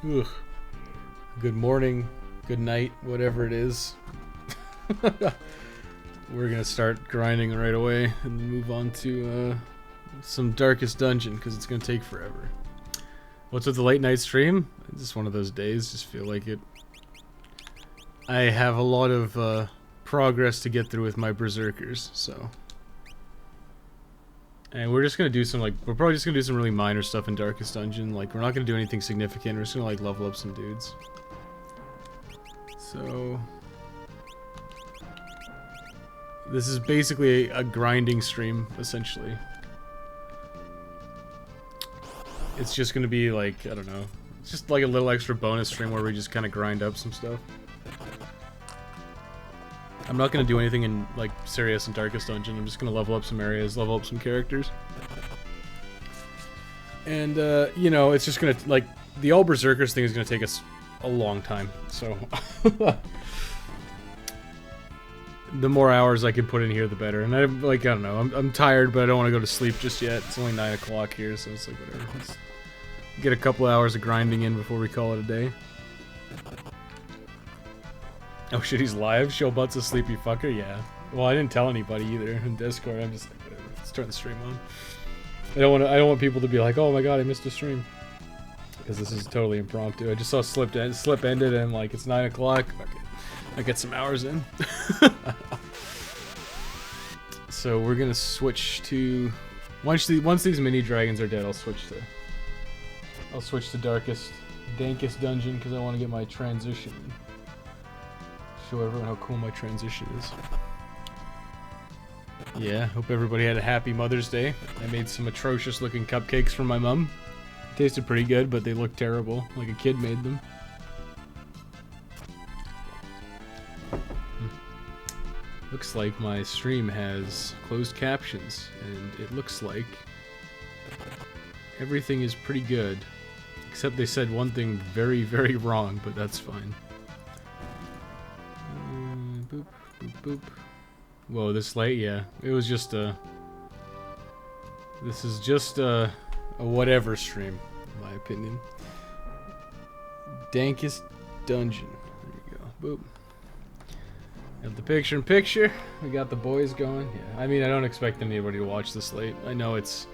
Ugh. Good morning, good night, whatever it is. We're gonna start grinding right away and move on to some Darkest Dungeon because it's gonna take forever. What's with the late night stream? It's just one of those days. Just feel like it. I have a lot of progress to get through with my Berserkers, so. And we're just gonna do some we're probably just gonna do some really minor stuff in Darkest Dungeon. Like, we're not gonna do anything significant. We're just gonna level up some dudes. So this is basically a grinding stream, essentially. It's just gonna be like, I don't know, it's just like a little extra bonus stream where we just kind of grind up some stuff. I'm not gonna do anything in like serious and Darkest Dungeon. I'm just gonna level up some areas, level up some characters, and you know, it's just gonna like the all Berserkers thing is gonna take us a long time. So the more hours I can put in here, the better. And I don't know. I'm tired, but I don't want to go to sleep just yet. It's only 9 o'clock here, so it's like whatever. Let's get a couple hours of grinding in before we call it a day. Oh shit, he's live? Show butts a sleepy fucker? Yeah. Well, I didn't tell anybody either in Discord. I'm just like, whatever. Let's turn the stream on. I don't want people to be like, oh my god, I missed a stream. Because this is totally impromptu. I just saw slip ended and like it's 9 o'clock. Okay. I get some hours in. So we're gonna switch to once these mini dragons are dead, I'll switch to Dankest Dungeon because I want to get my transition. Show everyone how cool my transition is. Yeah, hope everybody had a happy Mother's Day. I made some atrocious looking cupcakes for my mom. Tasted pretty good, but they looked terrible, like a kid made them. Looks like my stream has closed captions, and it looks like everything is pretty good. Except they said one thing very, very wrong, but that's fine. Boop, boop, boop. Whoa, this late? Yeah. It was just a... This is just a whatever stream, in my opinion. Dankest Dungeon. There we go. Boop. Got the picture-in-picture. We got the boys going. Yeah, I mean, I don't expect anybody to watch this late. I know it's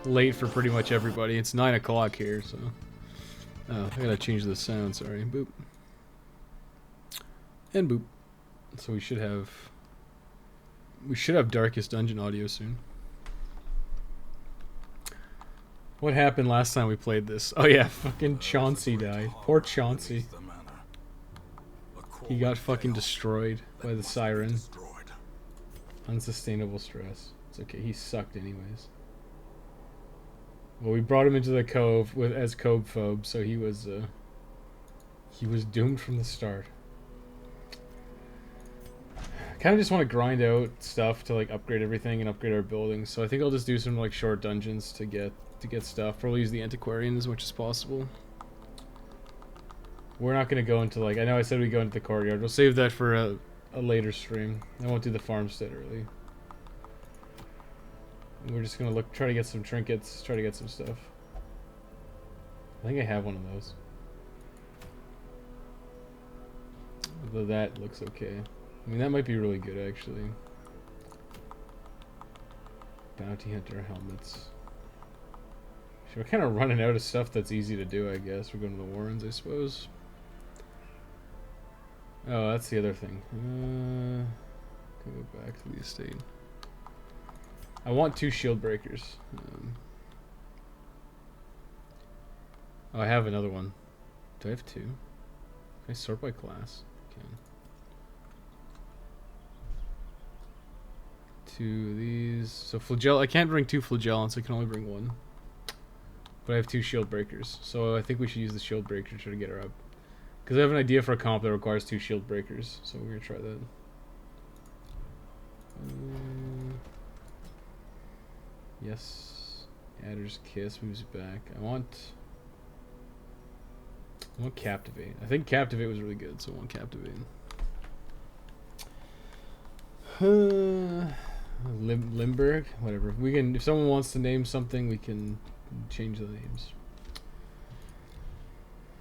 late for pretty much everybody. It's 9 o'clock here, so... Oh, I gotta change the sound, sorry. Boop. And boop. So we should have Darkest Dungeon audio soon. What happened last time we played this? Oh yeah, fucking Chauncey died. Poor Chauncey. He got fucking destroyed by the siren. Unsustainable stress. It's okay, he sucked anyways. Well, we brought him into the cove as Cobephobe, so he was doomed from the start. I kind of just want to grind out stuff to like upgrade everything and upgrade our buildings. So I think I'll just do some like short dungeons to get stuff. Probably use the Antiquarian as much as possible. We're not going to go into like, I know I said we go into the courtyard. We'll save that for a later stream. I won't do the farmstead early. We're just going to try to get some trinkets, try to get some stuff. I think I have one of those. Although that looks okay. I mean, that might be really good, actually. Bounty Hunter helmets. We're kind of running out of stuff that's easy to do, I guess. We're going to the Warrens, I suppose. Oh, that's the other thing. Go back to the estate. I want 2 shield breakers. Oh, I have another one. Do I have 2? Can I sort by class? I can. 2 of these. So flagell. I can't bring 2 flagellants. I can only bring 1. But I have 2 shield breakers. So I think we should use the shield breaker to try to get her up. Because I have an idea for a comp that requires 2 shield breakers. So we're going to try that. Yes. Adder's Kiss moves back. I want Captivate. I think Captivate was really good, so I want Captivate. Limburg? Whatever. We can, if someone wants to name something, we can change the names.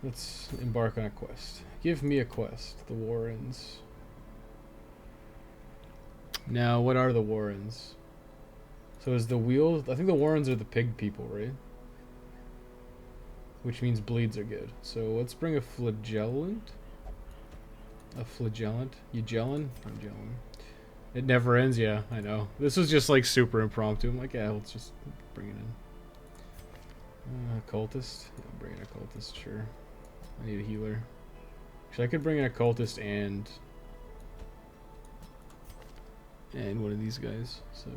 Let's embark on a quest. Give me a quest. The Warrens. Now, what are the Warrens? So is the wheel... I think the Warrens are the pig people, right? Which means bleeds are good. So let's bring a flagellant. A flagellant? Eugellan? Eugellan. It never ends, yeah, I know. This was just like super impromptu. I'm like, yeah, let's just bring it in. Cultist? Yeah, I'll bring in a cultist, sure. I need a healer. Actually, I could bring in a cultist and one of these guys. So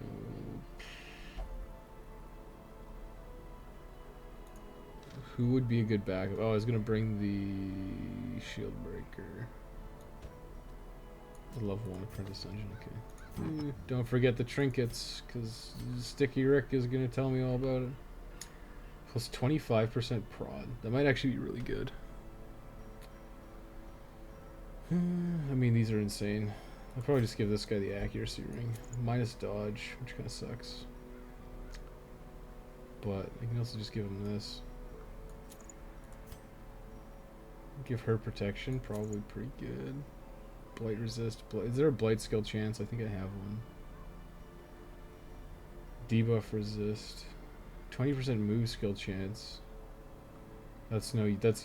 who would be a good backup? Oh, I was gonna bring the shield breaker. The level 1 apprentice dungeon. Okay. Don't forget the trinkets, because Sticky Rick is gonna tell me all about it. Plus 25% prod. That might actually be really good. I mean, these are insane. I'll probably just give this guy the accuracy ring. Minus dodge, which kind of sucks. But I can also just give him this. Give her protection, probably pretty good. Blight resist. Is there a blight skill chance? I think I have one. Debuff resist. 20% move skill chance. That's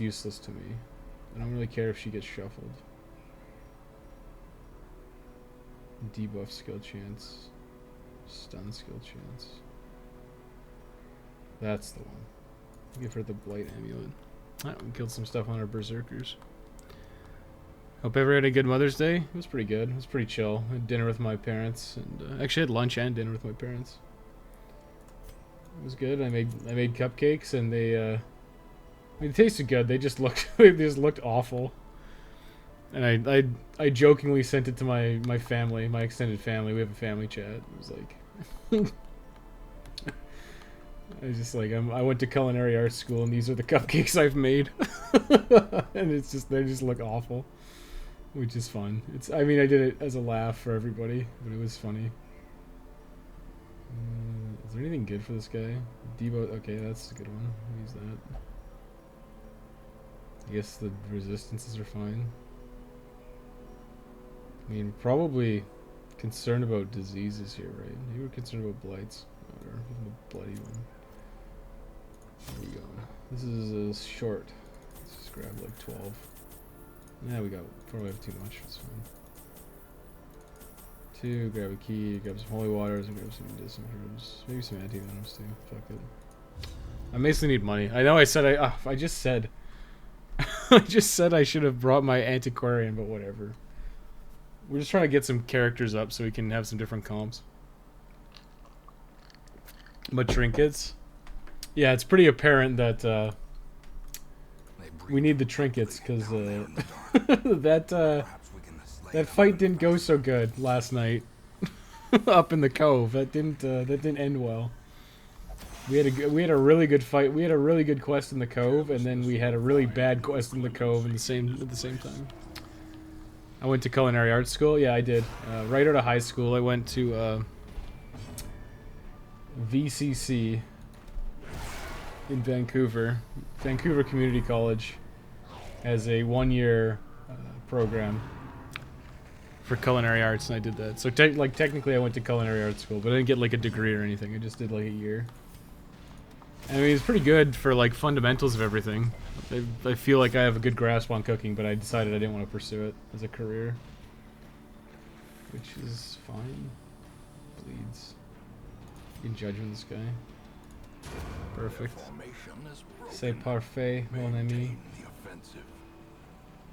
useless to me. I don't really care if she gets shuffled. Debuff skill chance. Stun skill chance. That's the one. Give her the blight amulet. Alright, we killed some stuff on our berserkers. Hope everyone had a good Mother's Day. It was pretty good. It was pretty chill. I had dinner with my parents, and actually had lunch and dinner with my parents. It was good. I made cupcakes, and they I mean, they tasted good. They just looked awful. And I jokingly sent it to my family, my extended family. We have a family chat. It was like I was just like, I went to culinary arts school, and these are the cupcakes I've made. And it's just, they just look awful, which is fun. I mean, I did it as a laugh for everybody, but it was funny. Is there anything good for this guy? Debo, okay, that's a good one. I'll use that. I guess the resistances are fine. I mean, probably concerned about diseases here, right? Maybe we're concerned about blights. Whatever, give him a bloody one. There we go. This is a short. Let's just grab like 12. Yeah, we probably have too much. It's fine. 2, grab a key, grab some holy waters, and grab some medicinal herbs. Maybe some anti-venoms too. Fuck it. I basically need money. I know I said I just said I just said I should have brought my antiquarian, but whatever. We're just trying to get some characters up so we can have some different comps. But trinkets? Yeah, it's pretty apparent that we need the trinkets because that fight didn't go so good last night up in the cove. That didn't end well. We had a really good fight. We had a really good quest in the cove, and then we had a really bad quest in the cove at the same time. I went to culinary arts school. Yeah, I did. Right out of high school, I went to VCC in Vancouver. Vancouver Community College has a 1-year program for culinary arts, and I did that. So technically I went to culinary arts school, but I didn't get like a degree or anything. I just did like a year. I mean, it's pretty good for like fundamentals of everything. I feel like I have a good grasp on cooking, but I decided I didn't want to pursue it as a career, which is fine. Bleeds. You can judge this guy. Perfect. C'est parfait, mon ami.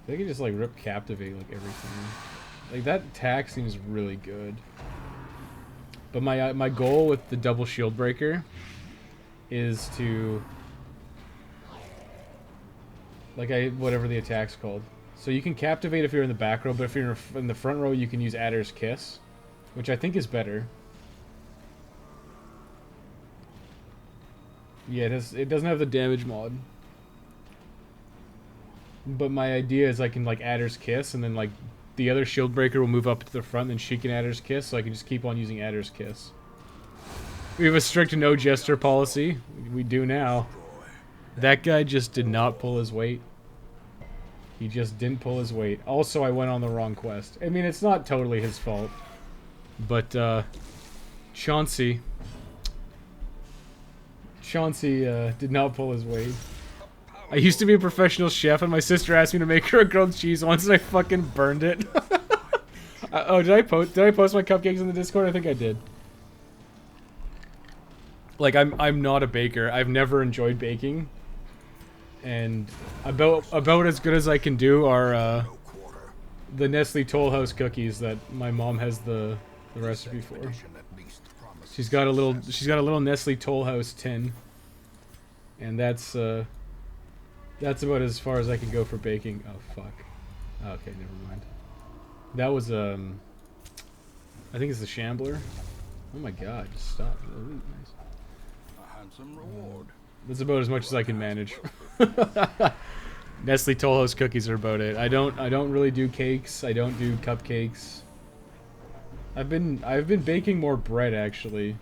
They can just like rip captivate like everything. Like that attack seems really good. But my goal with the double shield breaker is to whatever the attack's called. So you can captivate if you're in the back row, but if you're in the front row, you can use Adder's Kiss, which I think is better. Yeah, it doesn't have the damage mod. But my idea is I can like Adder's Kiss, and then like the other shield breaker will move up to the front, and then she can Adder's Kiss, so I can just keep on using Adder's Kiss. We have a strict no jester policy. We do now. That guy just did not pull his weight. He just didn't pull his weight. Also, I went on the wrong quest. I mean, it's not totally his fault. But, Chauncey did not pull his weight. I used to be a professional chef, and my sister asked me to make her a grilled cheese once, and I fucking burned it. Oh, did I post my cupcakes in the Discord? I think I did. Like, I'm not a baker. I've never enjoyed baking. And about as good as I can do are the Nestle Toll House cookies that my mom has the recipe for. She's got a little Nestle Toll House tin, and that's about as far as I can go for baking. Oh fuck. Okay, never mind. That was I think it's the Shambler. Oh my god, just stop. Ooh, nice. A handsome reward. That's about as much as I can manage. Nestle Toll House cookies are about it. I don't really do cakes. I don't do cupcakes. I've been baking more bread actually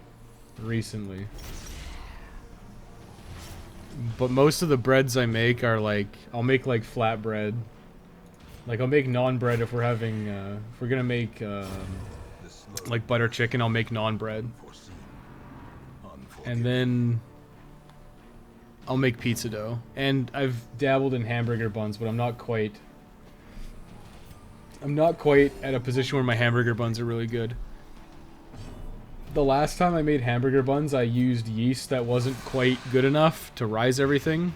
recently. But most of the breads I make are like I'll make like flatbread. Like I'll make naan bread if we're having if we're gonna make like butter chicken, I'll make naan bread. And then I'll make pizza dough. And I've dabbled in hamburger buns, but I'm not quite at a position where my hamburger buns are really good. The last time I made hamburger buns, I used yeast that wasn't quite good enough to rise everything.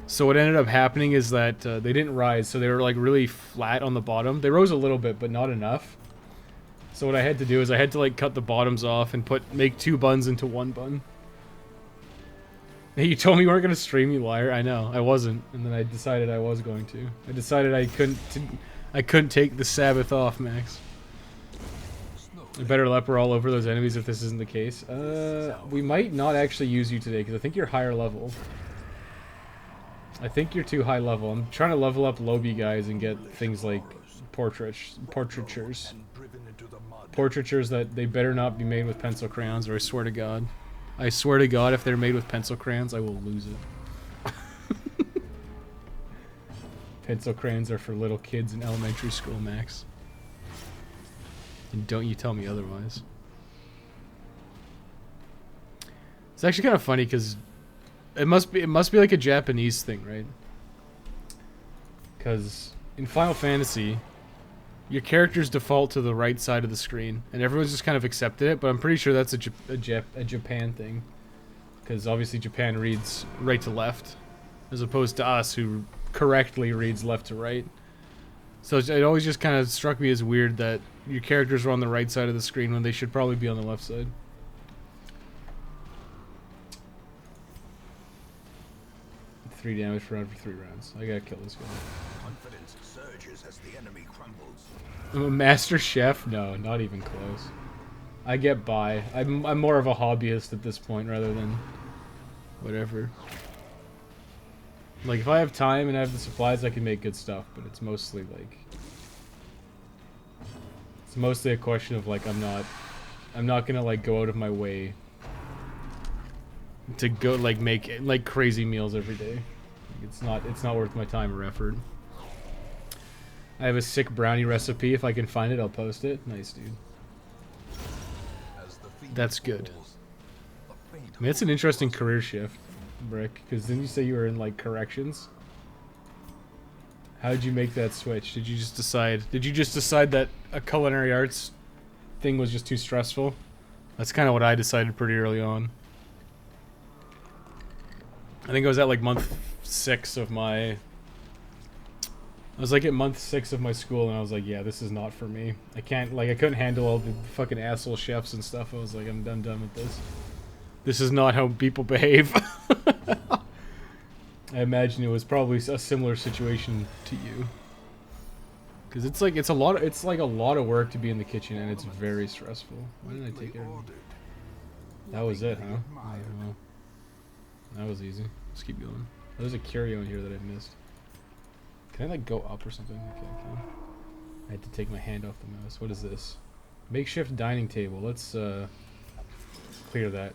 So what ended up happening is that they didn't rise, so they were like really flat on the bottom. They rose a little bit, but not enough. So what I had to do is I had to like cut the bottoms off and make 2 buns into 1 bun. Hey, you told me you weren't going to stream, you liar. I know, I wasn't. And then I decided I was going to. I decided I couldn't take the Sabbath off, Max. I better leper all over those enemies if this isn't the case. We might not actually use you today, because I think you're higher level. I think you're too high level. I'm trying to level up Lobby guys and get things like portraitures. Portraitures that they better not be made with pencil crayons, or I swear to God. I swear to God, if they're made with pencil crayons, I will lose it. Pencil crayons are for little kids in elementary school, Max. And don't you tell me otherwise. It's actually kind of funny because it must be like a Japanese thing, right? Because in Final Fantasy, your characters default to the right side of the screen, and everyone's just kind of accepted it. But I'm pretty sure that's a Japan thing, because obviously Japan reads right to left, as opposed to us who correctly reads left to right. So it always just kind of struck me as weird that your characters are on the right side of the screen when they should probably be on the left side. Three damage for 3 rounds. I gotta kill this guy. Confidence surges as the enemy crumbles. I'm a master chef? No, not even close. I get by. I'm more of a hobbyist at this point rather than whatever. Like if I have time and I have the supplies, I can make good stuff, but it's mostly like a question of like I'm not gonna like go out of my way to go like make like crazy meals every day. Like, it's not worth my time or effort. I have a sick brownie recipe. If I can find it, I'll post it. Nice, dude. That's good. I mean, it's an interesting career shift, Brick, because didn't you say you were in like corrections? How did you make that switch? Did you just decide that a culinary arts thing was just too stressful? That's kind of what I decided pretty early on. I think I was at like month 6 of my... I was like at month 6 of my school, and I was like, yeah, this is not for me. I couldn't handle all the fucking asshole chefs and stuff. I was like, I'm done with this. This is not how people behave. I imagine it was probably a similar situation to you. Because it's like a lot of work to be in the kitchen, and it's very stressful. Why didn't I take it? That was it, huh? Well, that was easy. Let's keep going. Oh, there's a curio in here that I missed. Can I like go up or something? Okay, I can. I had to take my hand off the mouse. What is this? Makeshift dining table. Let's clear that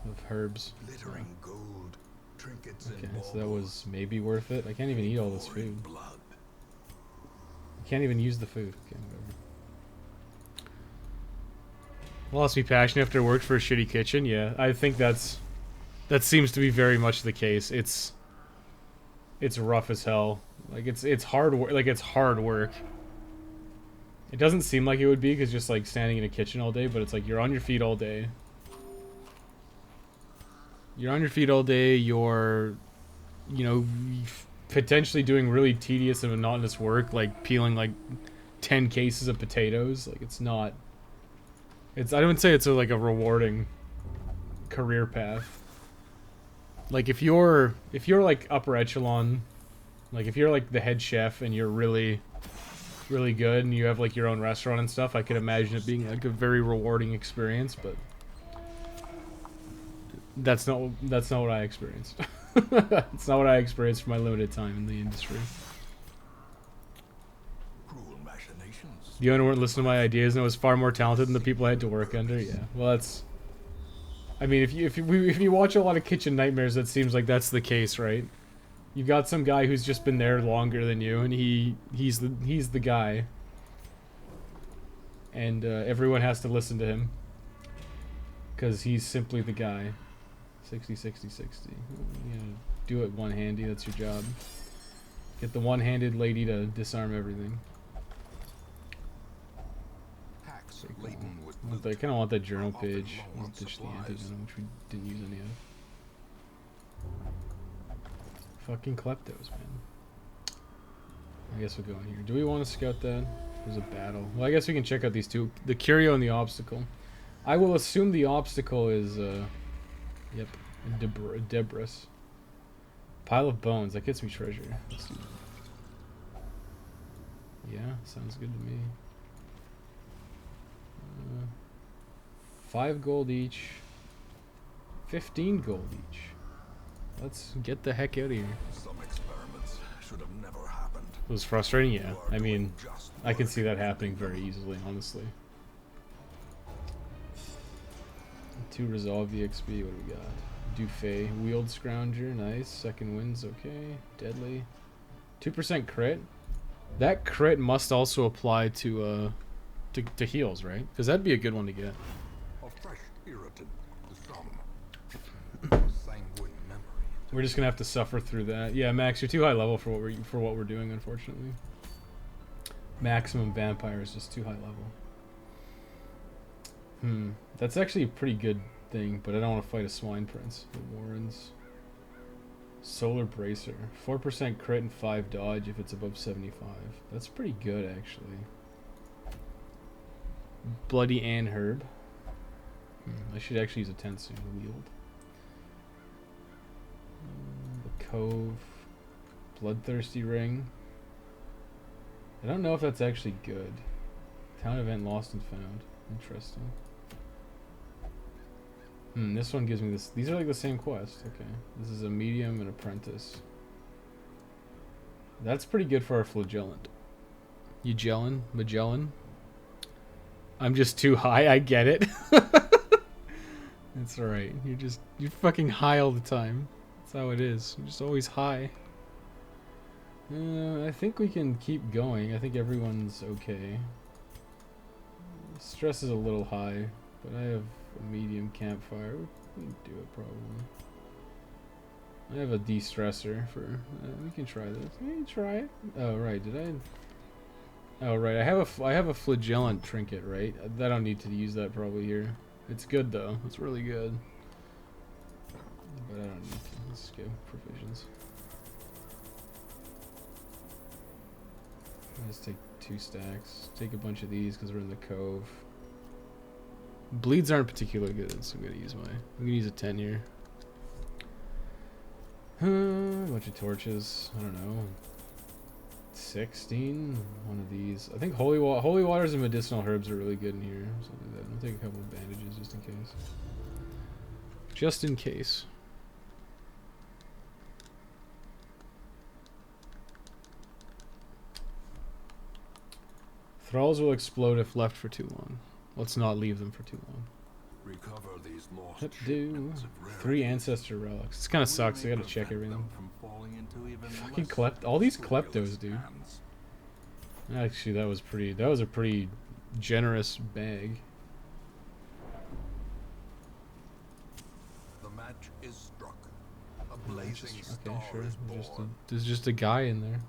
of herbs. Glittering gold, trinkets okay, so that was maybe worth it. I can't even eat all this food. can't even use the food. Okay, whatever. Lost me passion after work for a shitty kitchen. Yeah, I think that seems to be very much the case. It's rough as hell. Like it's hard work. Like it's hard work. It doesn't seem like it would be because just like standing in a kitchen all day, but it's like you're on your feet all day. You're on your feet all day. You're, you know, potentially doing really tedious and monotonous work, like peeling like 10 cases of potatoes. Like it's not. It's I don't say it's like a rewarding career path. Like if you're like upper echelon, like if you're like the head chef and you're really good and you have like your own restaurant and stuff, I could imagine it being like a very rewarding experience, but that's not what I experienced. It's not what I experienced for my limited time in the industry. Cruel machinations. The owner wouldn't listen to my ideas and was far more talented than the people I had to work under. Yeah, well, that's. I mean, if you watch a lot of Kitchen Nightmares, that seems like that's the case, right? You've got some guy who's just been there longer than you, and he's the guy, and everyone has to listen to him because he's simply the guy. 60, 60, 60. You know, do it one-handy. That's your job. Get the one-handed lady to disarm everything. Packs laden with I kind of want that journal page. I'll ditch the antivenom, which we didn't use any of. Fucking kleptos, man. I guess we'll go in here. Do we want to scout that? There's a battle. Well, I guess we can check out these two. The curio and the obstacle. I will assume the obstacle is, yep, Debris. Pile of bones. That gets me treasure. Let's do that. Yeah, sounds good to me. 5 gold each. 15 gold each. Let's get the heck out of here. Some experiments should have never happened. It was frustrating, yeah. I mean, I can see that happening very easily, honestly. 2 resolve EXP, what do we got? Dufay, Wield Scrounger, nice. Second wind's okay. Deadly. 2% crit. That crit must also apply to heals, right? Because that'd be a good one to get. A fresh irritant to some. Sanguine memory. We're just gonna have to suffer through that. Yeah, Max, you're too high level for what we're doing, unfortunately. Maximum vampire is just too high level. That's actually a pretty good thing, but I don't want to fight a swine prince. The Warrens. Solar bracer. 4% crit and 5 dodge if it's above 75. That's pretty good, actually. Bloody Ann Herb. I should actually use a 10 soon. Wield. The Cove. Bloodthirsty Ring. I don't know if that's actually good. Town event lost and found. Interesting. This one gives me this. These are like the same quest. Okay. This is a medium and apprentice. That's pretty good for our flagellant. Magellan. I'm just too high. I get it. That's alright. You're fucking high all the time. That's how it is. You're just always high. I think we can keep going. I think everyone's okay. Stress is a little high, but I have a medium campfire. We can do it probably. I have a de-stressor for. We can try this. We can try it. Oh right, did I? Oh right, I have a flagellant trinket, right? I don't need to use that probably here. It's good though. It's really good. But I don't need to. Let's go provisions. Let's take 2 stacks. Take a bunch of these because we're in the cove. Bleeds aren't particularly good, so I'm gonna use I'm gonna use a 10 here. A bunch of torches. I don't know. 16. One of these. I think holy waters and medicinal herbs are really good in here. So I'll do that. I'll take a couple of bandages just in case. Just in case. Thralls will explode if left for too long. Let's not leave them for too long. Recover these lost Yep, do. shipments of rare 3 ancestor relics. This kind of sucks. I gotta check everything. From falling into even Fucking less all these scrupulous kleptos, dude. hands. Actually, that was pretty. That was a pretty generous bag. The match is struck. A blazing star Okay, sure. is born. There's just a guy in there.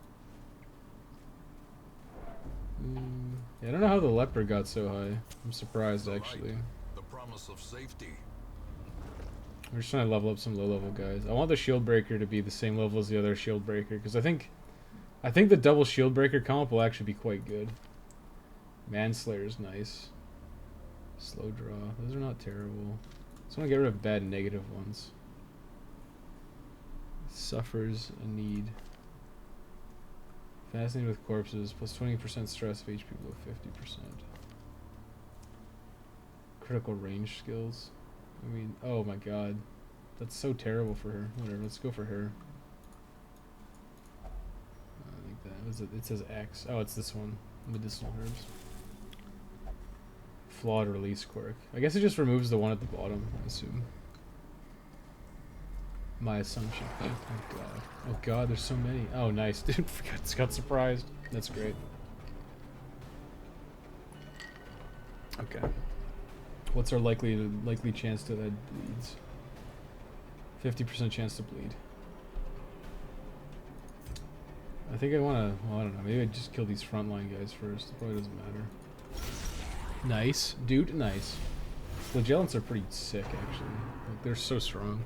Yeah, I don't know how the leper got so high. I'm surprised actually. The promise of safety. We're just trying to level up some low-level guys. I want the shield breaker to be the same level as the other shield breaker because I think the double shield breaker comp will actually be quite good. Manslayer is nice. Slow draw. Those are not terrible. Just want to get rid of bad negative ones. Suffers a need. Fascinated with corpses. Plus 20% stress if HP below 50%. Critical range skills. I mean, oh my god. That's so terrible for her. Whatever, let's go for her. I think that was it says X. Oh, it's this one. Medicinal herbs. Flawed release quirk. I guess it just removes the one at the bottom, I assume. My assumption. Oh god. Oh god, there's so many. Oh nice, dude. Got surprised. That's great. Okay. What's our likely chance to that bleeds? 50% chance to bleed. I think I wanna, well, I don't know, maybe I just kill these frontline guys first. It probably doesn't matter. Nice. Dude, nice. Flagellants are pretty sick, actually. Like, they're so strong.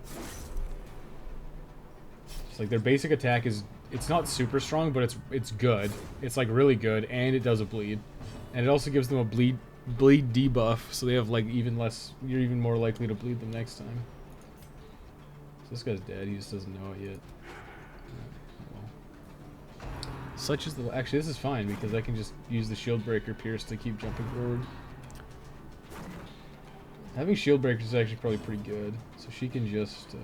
It's like, their basic attack is, it's not super strong, but it's good. It's, like, really good, and it does a bleed. And it also gives them a bleed debuff, so they have, like, even less, you're even more likely to bleed them next time. So this guy's dead, he just doesn't know it yet. Such is the... Actually, this is fine, because I can just use the shield breaker pierce to keep jumping forward. Having shield breakers is actually probably pretty good. So she can just... do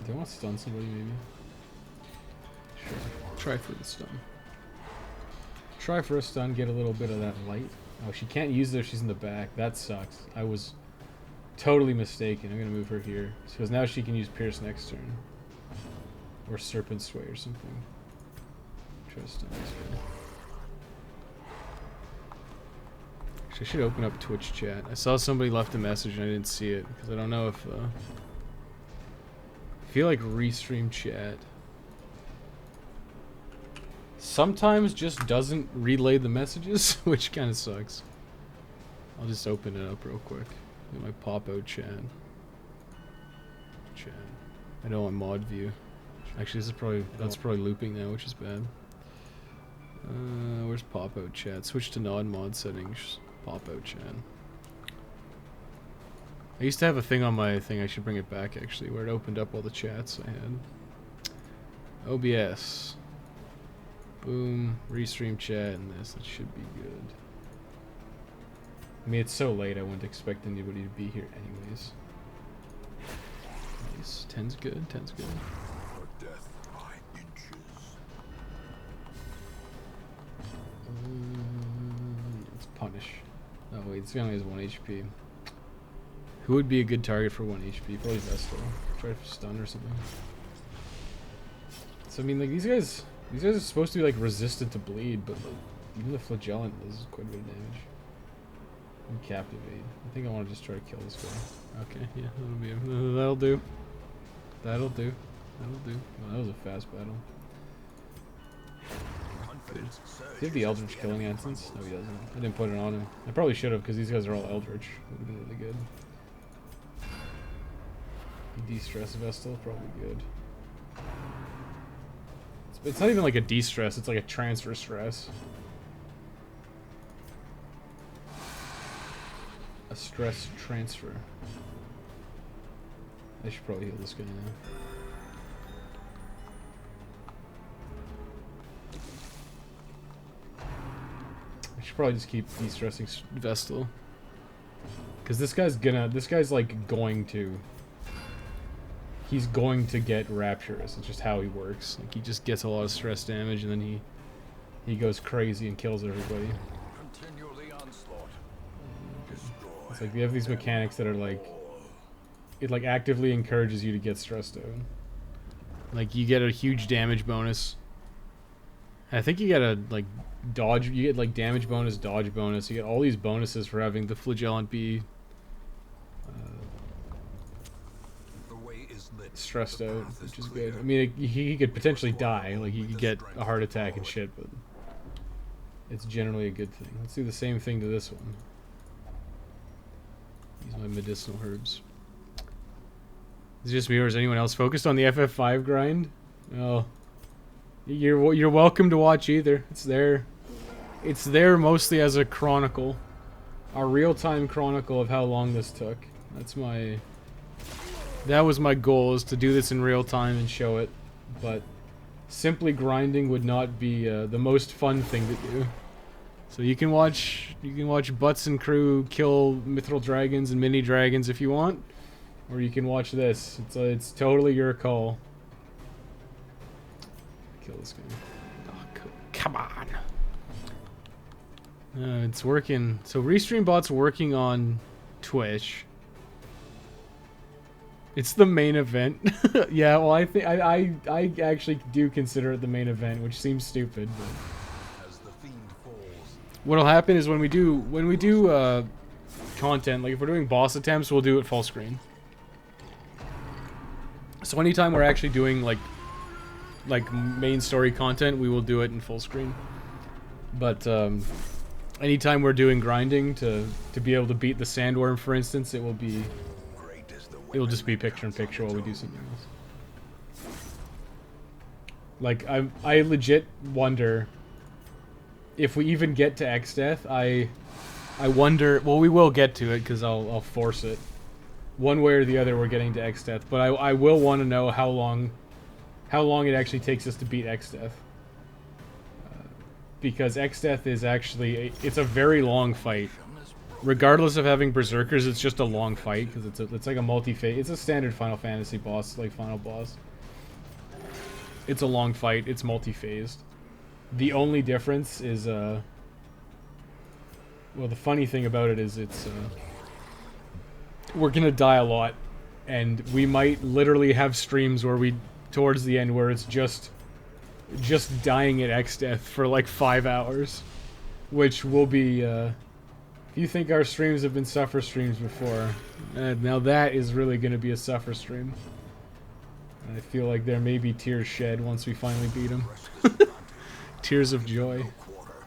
I want to stun somebody, maybe? Sure. Try for the stun. Try for a stun, get a little bit of that light. Oh, she can't use it if she's in the back. That sucks. I was totally mistaken. I'm going to move her here. Because now she can use pierce next turn. Or Serpent Sway or something. Try to stun this guy. Actually, I should open up Twitch chat. I saw somebody left a message and I didn't see it because I don't know if I feel like restream chat sometimes just doesn't relay the messages, which kind of sucks. I'll just open it up real quick. Get my pop out chat. I don't want mod view. Actually, this is probably probably looping now, which is bad. Where's pop out chat? Switch to non-mod settings. Pop out chat. I used to have a thing on my thing. I should bring it back actually, where it opened up all the chats I had. OBS. Boom. Restream chat and this. That should be good. I mean, it's so late. I wouldn't expect anybody to be here anyways. Nice. 10's good. 10's good. Death by inches. Let's punish. Oh wait, this guy only has 1 HP. Who would be a good target for 1 HP? Probably Vestal. Try for stun or something. So I mean, like these guys are supposed to be like resistant to bleed, but like, even the flagellant does quite a bit of damage. And captivate. I think I want to just try to kill this guy. Okay, yeah, that'll do. That'll do. That'll do. Oh, that was a fast battle. Does he have the Eldritch killing instance? No, he doesn't. I didn't put it on him. I probably should have, because these guys are all Eldritch. Would have been really good. De-stress Vestal, probably good. It's not even like a de-stress, it's like a transfer stress. A stress transfer. I should probably heal this guy now. I should probably just keep de-stressing Vestal. Because this guy's like going to... He's going to get Rapturous. It's just how he works. Like, he just gets a lot of stress damage and then he goes crazy and kills everybody. Continue the onslaught. It's like, we have these mechanics that are like... It like actively encourages you to get stressed out. Like, you get a huge damage bonus I think you get a like dodge. You get like damage bonus, dodge bonus. You get all these bonuses for having the flagellant be The way is lit. stressed The out, path which is clear. good. I mean, he could potentially die. Like he could get a heart attack and shit, but it's generally a good thing. Let's do the same thing to this one. These are my medicinal herbs. Is it just me or is anyone else focused on the FF5 grind? Oh, you're welcome to watch either. It's there. It's there mostly as a chronicle, a real-time chronicle of how long this took. That was my goal, is to do this in real time and show it. But simply grinding would not be the most fun thing to do. So you can watch Butts and crew kill mithril dragons and mini dragons if you want, or you can watch this. It's totally your call. Kill this guy. Oh, come on. It's working. So RestreamBot's working on Twitch. It's the main event. Yeah, well, I think I actually do consider it the main event, which seems stupid. But As the fiend falls, what'll happen is when we do content, like if we're doing boss attempts, we'll do it full screen. So anytime we're actually doing like main story content, we will do it in full screen. But anytime we're doing grinding to be able to beat the sandworm, for instance, it will be. great is the It'll just be picture in picture while we do something else. Like, I legit wonder if we even get to X-Death. I wonder. Well, we will get to it because I'll force it. One way or the other, we're getting to X-Death. But I will want to know how long it actually takes us to beat X-Death. Because X-Death is actually it's a very long fight. Regardless of having Berserkers, it's just a long fight because it's like a multi-phase. It's a standard Final Fantasy boss, like final boss. It's a long fight. It's multi-phased. The only difference is well, the funny thing about it is it's we're gonna die a lot, and we might literally have streams where we towards the end where it's just dying at X-Death for like 5 hours, which will be if you think our streams have been suffer streams before, now that is really going to be a suffer stream. And I feel like there may be tears shed once we finally beat him. Tears of joy.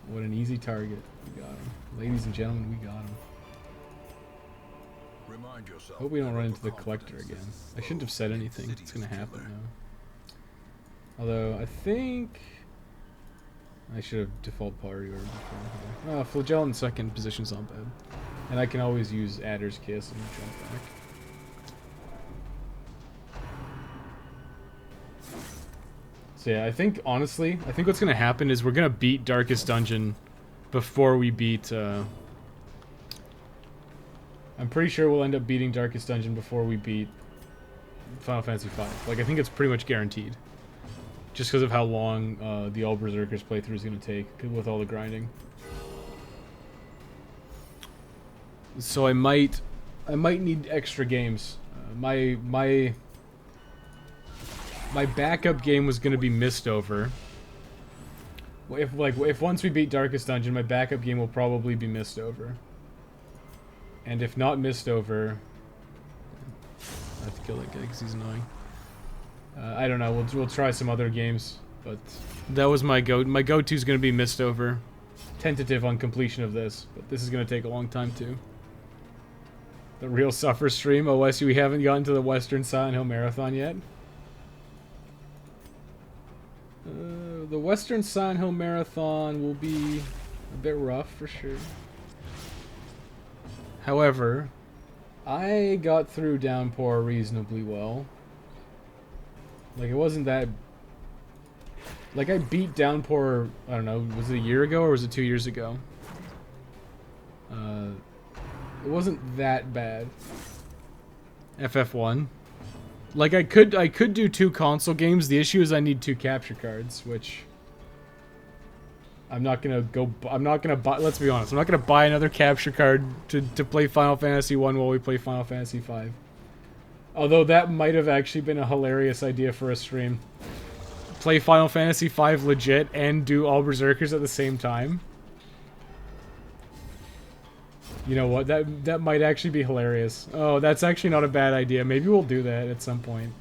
What an easy target. We got him. Ladies and gentlemen, we got him. Remind yourself. Hope we don't run into the collector again. I shouldn't have said anything. It's going to happen now. Although, I think I should have default party order before. Oh, Flagell in second position's not bad. And I can always use Adder's Kiss and jump back. So yeah, I think, honestly, I think what's going to happen is we're going to beat Darkest Dungeon before we beat, I'm pretty sure we'll end up beating Darkest Dungeon before we beat Final Fantasy V. Like, I think it's pretty much guaranteed. Just because of how long the All Berserkers playthrough is going to take with all the grinding. So I might need extra games. My backup game was going to be Mistover. If once we beat Darkest Dungeon, my backup game will probably be Mistover. And if not Mistover, I have to kill that guy because he's annoying. I don't know. We'll try some other games, but that was my go. My go-to is going to be Mistover. Tentative on completion of this, but this is going to take a long time too. The real suffer stream. OS, we haven't gotten to the Western Silent Hill Marathon yet. The Western Silent Hill Marathon will be a bit rough for sure. However, I got through Downpour reasonably well. Like, it wasn't that... Like, I beat Downpour, I don't know, was it a year ago or was it 2 years ago? It wasn't that bad. FF1. Like, I could do 2 console games. The issue is I need 2 capture cards, which... I'm not gonna buy... Let's be honest, I'm not gonna buy another capture card to play Final Fantasy 1 while we play Final Fantasy 5. Although that might have actually been a hilarious idea for a stream. play Final Fantasy V legit and do all Berserkers at the same time. You know what? That might actually be hilarious. Oh, that's actually not a bad idea. Maybe we'll do that at some point.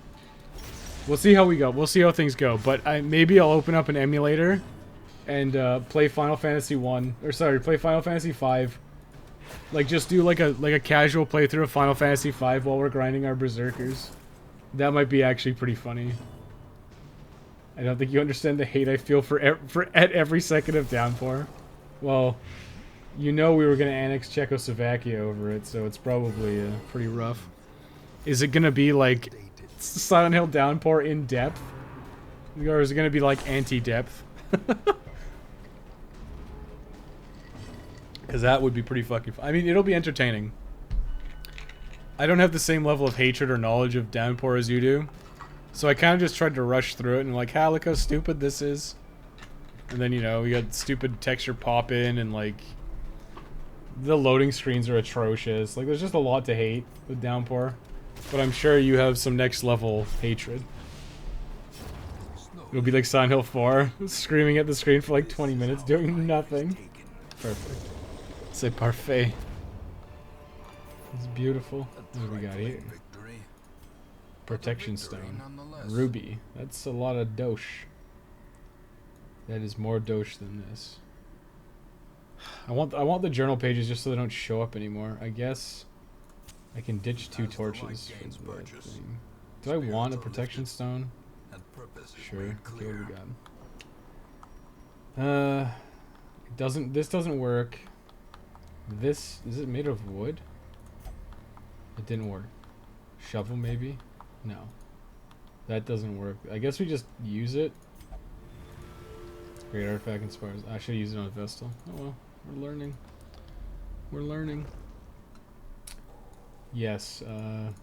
We'll see how we go. We'll see how things go. But maybe I'll open up an emulator and play Final Fantasy play Final Fantasy V. Like just do like a casual playthrough of Final Fantasy V while we're grinding our Berserkers. That might be actually pretty funny. I don't think you understand the hate I feel for at every second of Downpour. Well, you know we were gonna annex Czechoslovakia over it, so it's probably pretty rough. Is it gonna be like Silent Hill Downpour in depth, or is it gonna be like anti-depth? Because that would be pretty fucking fun. I mean, it'll be entertaining. I don't have the same level of hatred or knowledge of Downpour as you do. So I kind of just tried to rush through it and like, look how stupid this is. And then, you know, we got stupid texture pop in and like... The loading screens are atrocious. Like, there's just a lot to hate with Downpour. But I'm sure you have some next level hatred. It'll be like Silent Hill 4, screaming at the screen for like 20 minutes, doing nothing. Perfect. C'est parfait. It's beautiful. What do we got here? Protection stone. Ruby. That's a lot of dosh. That is more dosh than this. I want the journal pages just so they don't show up anymore. I guess I can ditch 2 torches. Do I want a protection stone? Sure. Okay, what do we got? This doesn't work. This, is it made of wood? It didn't work. Shovel maybe? No. That doesn't work. I guess we just use it. Great artifact inspires. I should use it on a Vestal. Oh well, we're learning. We're learning. Yes, I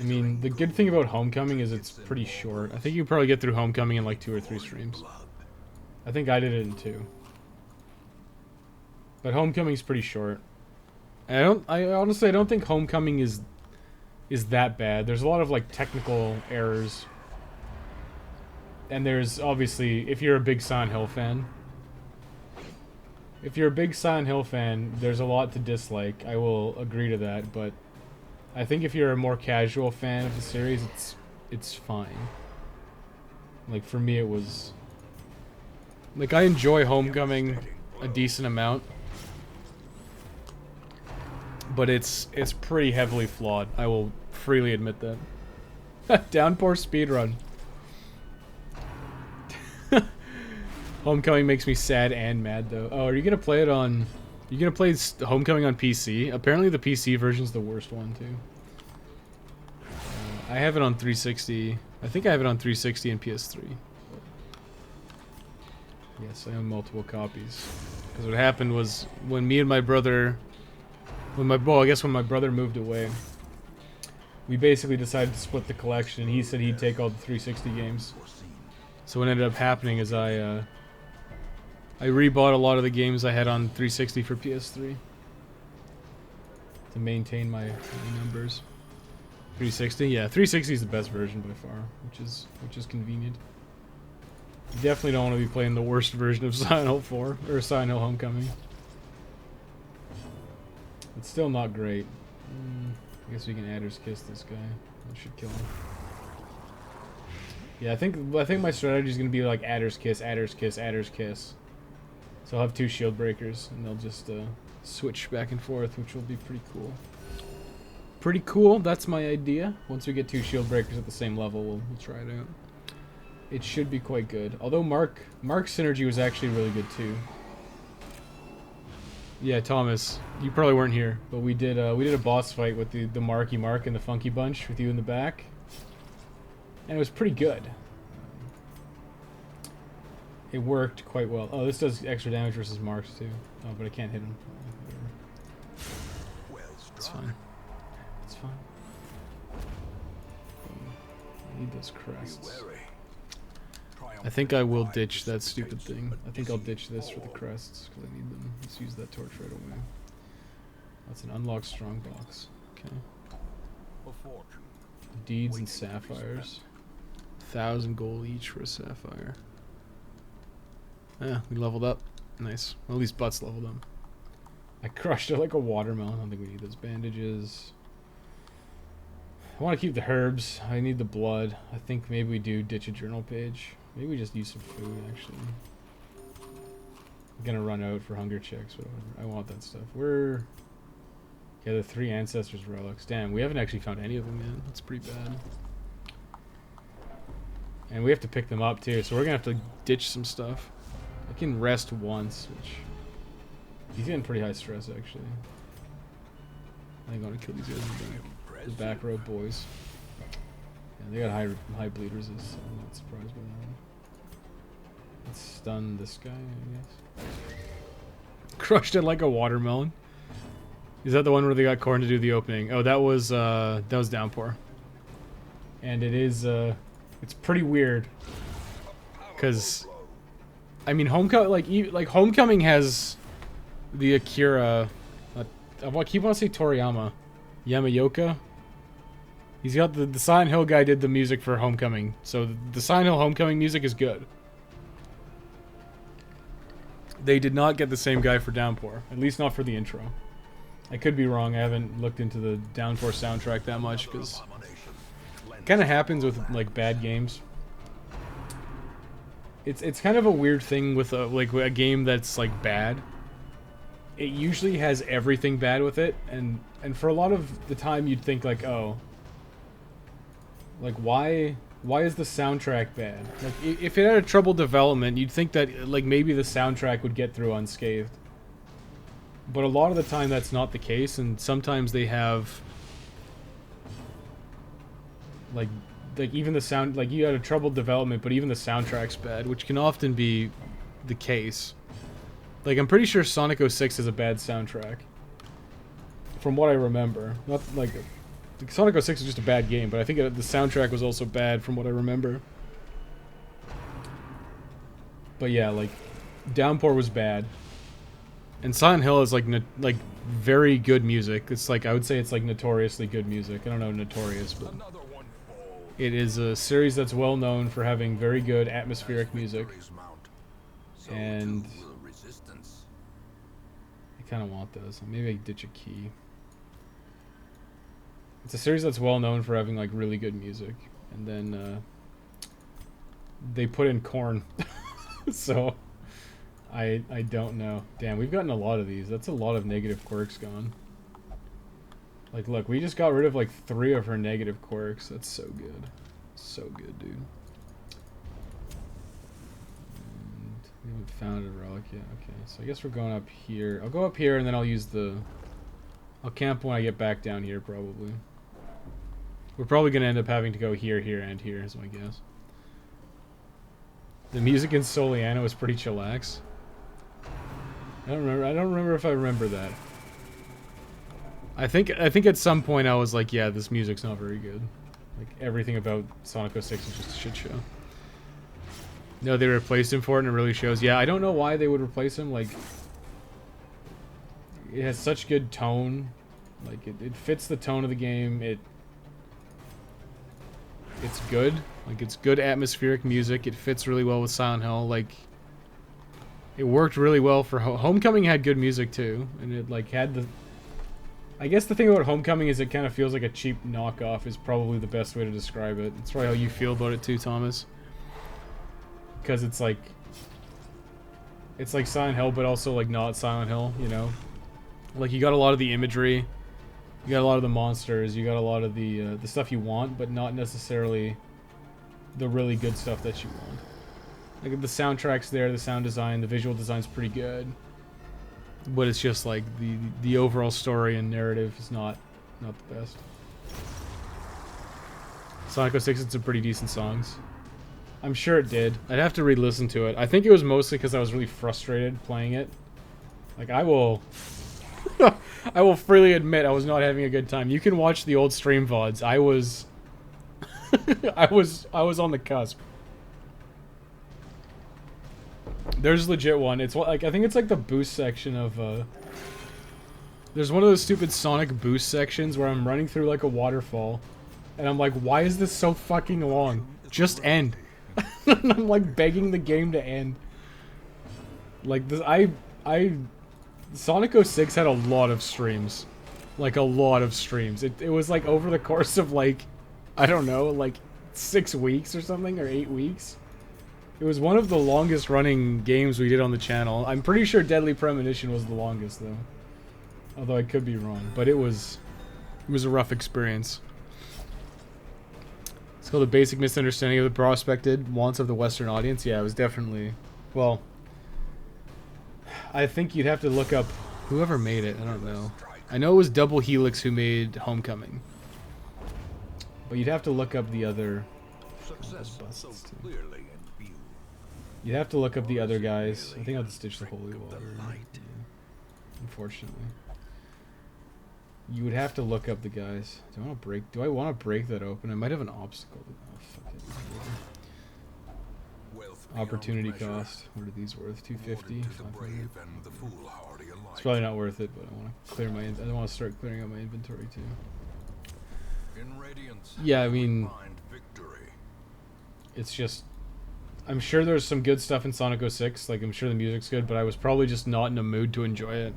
mean, the good thing about Homecoming is it's pretty short. I think you probably get through Homecoming in like 2 or 3 streams. I think I did it in 2. But Homecoming's pretty short. And I honestly don't think Homecoming is that bad. There's a lot of like technical errors. And there's obviously, if you're a big Silent Hill fan, there's a lot to dislike. I will agree to that, but I think if you're a more casual fan of the series, it's fine. Like for me, it was like I enjoy Homecoming a decent amount, but it's pretty heavily flawed. I will freely admit that. Downpour speedrun. Homecoming makes me sad and mad though. Oh, are you gonna play it on? You gonna play Homecoming on PC? Apparently the PC version's the worst one too. I have it on 360. I think I have it on 360 and PS3. Yes, I own multiple copies. Because what happened was when me and my brother, when my brother moved away, we basically decided to split the collection. And he said he'd take all the 360 games. So what ended up happening is I rebought a lot of the games I had on 360 for PS3 to maintain my numbers. 360, yeah, 360 is the best version by far, which is convenient. You definitely don't want to be playing the worst version of Silent Hill 4 or Silent Hill Homecoming. It's still not great. I guess we can Adder's Kiss this guy. That should kill him. Yeah, I think my strategy is gonna be like Adder's Kiss, Adder's Kiss, Adder's Kiss. So I'll have 2 shield breakers, and they'll just switch back and forth, which will be pretty cool. Pretty cool. That's my idea. Once we get 2 shield breakers at the same level, we'll try it out. It should be quite good. Although Mark's synergy was actually really good too. Yeah, Thomas, you probably weren't here, but we did a boss fight with the Marky Mark and the Funky Bunch with you in the back, and it was pretty good. It worked quite well. Oh, this does extra damage versus marks too. Oh, but I can't hit him. It's fine. It's fine. I need those crests. I think I will ditch that stupid thing. I think I'll ditch this for the crests because I need them. Let's use that torch right away. That's an unlocked strong box. Okay. Deeds and sapphires. 1,000 gold each for a sapphire. Yeah, we leveled up. Nice. Well, at least Butt's leveled up. I crushed it like a watermelon. I don't think we need those bandages. I want to keep the herbs. I need the blood. I think maybe we do ditch a journal page. Maybe we just use some food, actually. I'm gonna run out for hunger checks, but I want that stuff. We're... Yeah, the 3 ancestors relics. Damn, we haven't actually found any of them yet. That's pretty bad. And we have to pick them up, too, so we're gonna have to ditch some stuff. I can rest once, which... He's getting pretty high stress, actually. I think I'm gonna kill these guys in the back row boys. Yeah, they got high bleed resist, so I'm not surprised by that. Let's stun this guy, I guess. Crushed it like a watermelon. Is that the one where they got Corn to do the opening? Oh, that was Downpour. And it is, it's pretty weird. Because, I mean, Homecoming has the Akira, I keep wanting to say Toriyama. Yamaoka. He's got the Silent Hill guy did the music for Homecoming. So the Silent Hill Homecoming music is good. They did not get the same guy for Downpour. At least not for the intro. I could be wrong. I haven't looked into the Downpour soundtrack that much because it kind of happens with like bad games. It's kind of a weird thing with a game that's like bad. It usually has everything bad with it, and for a lot of the time you'd think like, oh, like why is the soundtrack bad? Like if it had a troubled development, you'd think that like maybe the soundtrack would get through unscathed. But a lot of the time that's not the case, and sometimes they have like even the sound, like you had a troubled development, but even the soundtrack's bad, which can often be the case. Like I'm pretty sure Sonic 06 has a bad soundtrack. From what I remember. Not like Sonic 06 is just a bad game, but I think the soundtrack was also bad from what I remember. But yeah, like Downpour was bad. And Silent Hill is like very good music. It's like I would say it's like notoriously good music. I don't know notorious, but it is a series that's well known for having very good atmospheric music. And I kind of want those. Maybe I ditch a key. It's a series that's well known for having like really good music, and then they put in Corn, so I don't know. Damn, we've gotten a lot of these. That's a lot of negative quirks gone. Like, look, we just got rid of like 3 of her negative quirks. That's so good, so good, dude. And we haven't found a relic yet. Okay, so I guess we're going up here. I'll go up here and then I'll use the. I'll camp when I get back down here, probably. We're probably going to end up having to go here, here, and here, is my guess. The music in Soliano is pretty chillax. I don't remember if I remember that. I think at some point I was like, yeah, this music's not very good. Like, everything about Sonic 06 is just a shit show. No, they replaced him for it and it really shows. Yeah, I don't know why they would replace him. Like, it has such good tone. Like, it fits the tone of the game. It's good. Like, it's good atmospheric music. It fits really well with Silent Hill. Like, it worked really well for Homecoming had good music too, and it like had the. I guess the thing about Homecoming is it kind of feels like a cheap knockoff. Is probably the best way to describe it. It's probably how you feel about it too, Thomas. Because it's like Silent Hill, but also like not Silent Hill. You know, like you got a lot of the imagery. You got a lot of the monsters, you got a lot of the stuff you want, but not necessarily the really good stuff that you want. Like the soundtrack's there, the sound design, the visual design's pretty good. But it's just like the overall story and narrative is not the best. Sonic 06 had some pretty decent songs. I'm sure it did. I'd have to re-listen to it. I think it was mostly because I was really frustrated playing it. Like I will I will freely admit I was not having a good time. You can watch the old stream VODs. I was I was on the cusp. There's legit one. It's like I think it's like the boost section of there's one of those stupid Sonic boost sections where I'm running through like a waterfall and I'm like, why is this so fucking long? Just end. I'm like begging the game to end. Like this, Sonic 06 had a lot of streams. Like a lot of streams. It was like over the course of like, I don't know, like 6 weeks or something, or 8 weeks. It was one of the longest running games we did on the channel. I'm pretty sure Deadly Premonition was the longest though. Although I could be wrong, but it was a rough experience. It's called A Basic Misunderstanding of the Prospected Wants of the Western Audience. Yeah, it was definitely, well, I think you'd have to look up whoever made it. I don't know. I know it was Double Helix who made Homecoming. But you'd have to look up the other... You'd have to look up the other guys. I think I'll just ditch the Holy Water. Yeah. Unfortunately. You would have to look up the guys. Do I want to break that open? I might have an obstacle. Oh, fuck it. Opportunity cost. What are these worth? 250. It's probably not worth it, but I want to clear my. I want to start clearing out my inventory too. Yeah, I mean, it's just. I'm sure there's some good stuff in Sonic 06. Like I'm sure the music's good, but I was probably just not in a mood to enjoy it,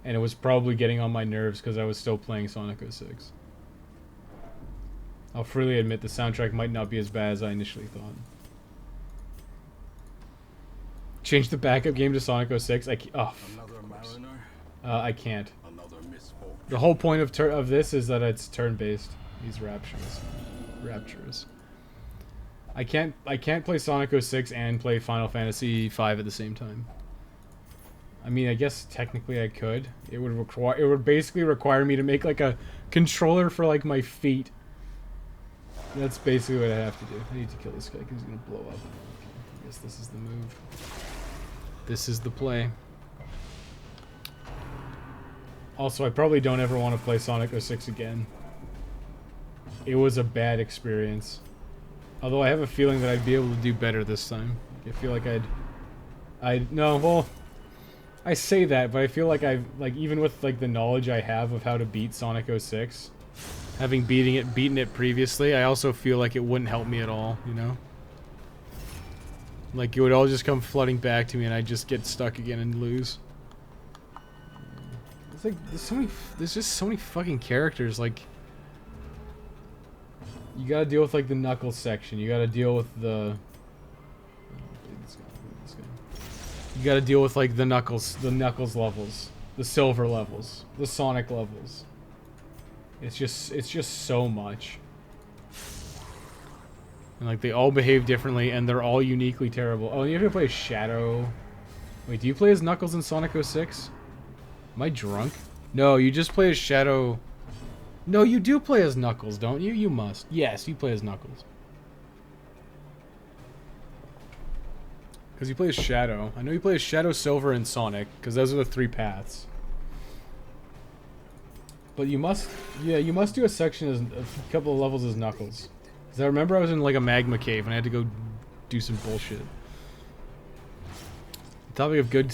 and it was probably getting on my nerves because I was still playing Sonic 06. I'll freely admit the soundtrack might not be as bad as I initially thought. Change the backup game to Sonic 06. I can't. The whole point of this is that it's turn-based. He's rapturous. I can't play Sonic 06 and play Final Fantasy 5 at the same time. I mean, I guess technically I could. It would basically require me to make like a controller for like my feet. That's basically what I have to do. I need to kill this guy because he's gonna blow up. Okay, I guess this is the move. This is the play. Also, I probably don't ever want to play Sonic 06 again. It was a bad experience. Although I have a feeling that I'd be able to do better this time. I feel like no, well, I say that, but I feel like even with like the knowledge I have of how to beat Sonic 06, having beaten it previously, I also feel like it wouldn't help me at all, you know? Like, it would all just come flooding back to me and I'd just get stuck again and lose. It's like, there's just so many fucking characters, like... You gotta deal with, like, the Knuckles section, you gotta deal with the... You gotta deal with, like, the Knuckles levels, the Silver levels, the Sonic levels. It's just so much. And like they all behave differently and they're all uniquely terrible. Oh, you have to play as Shadow. Wait, do you play as Knuckles in Sonic 06? Am I drunk? No, you just play as Shadow. No, you do play as Knuckles, don't you? You must. Yes, you play as Knuckles. Because you play as Shadow. I know you play as Shadow, Silver, and Sonic, because those are the 3 paths. But you must, yeah, you must do a section as a couple of levels as Knuckles. Because I remember I was in like a magma cave and I had to go do some bullshit. The topic of good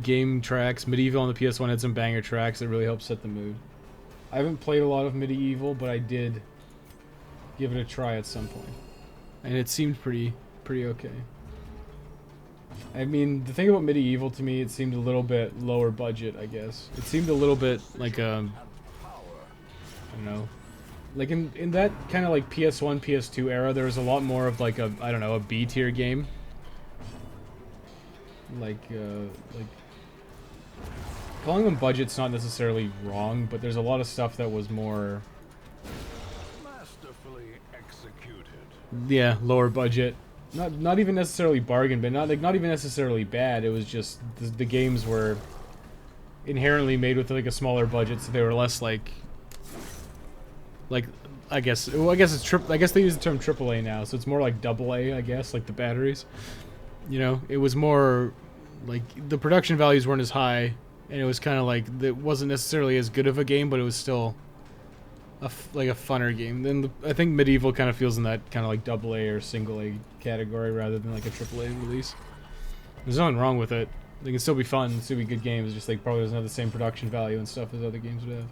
game tracks. Medieval on the PS1 had some banger tracks that really helped set the mood. I haven't played a lot of Medieval, but I did give it a try at some point, and it seemed pretty okay. I mean, the thing about Medieval to me, it seemed a little bit lower budget, I guess. It seemed a little bit like I don't know. Like in that kind of like PS1, PS2 era, there was a lot more of like I don't know, a B tier game. Like calling them budget's not necessarily wrong, but there's a lot of stuff that was more Masterfully executed. Yeah, lower budget. Not even necessarily bargain, but not even necessarily bad. It was just the games were inherently made with like a smaller budget, so they were less like I guess it's I guess they use the term AAA now, so it's more like AA, I guess, like the batteries. You know, it was more like the production values weren't as high, and it was kind of like it wasn't necessarily as good of a game, but it was still like a funner game. Then I think Medieval kind of feels in that kind of like AA or single A category rather than like a AAA release. There's nothing wrong with it. They can still be fun, still be good games. It's just like probably doesn't have the same production value and stuff as other games would have.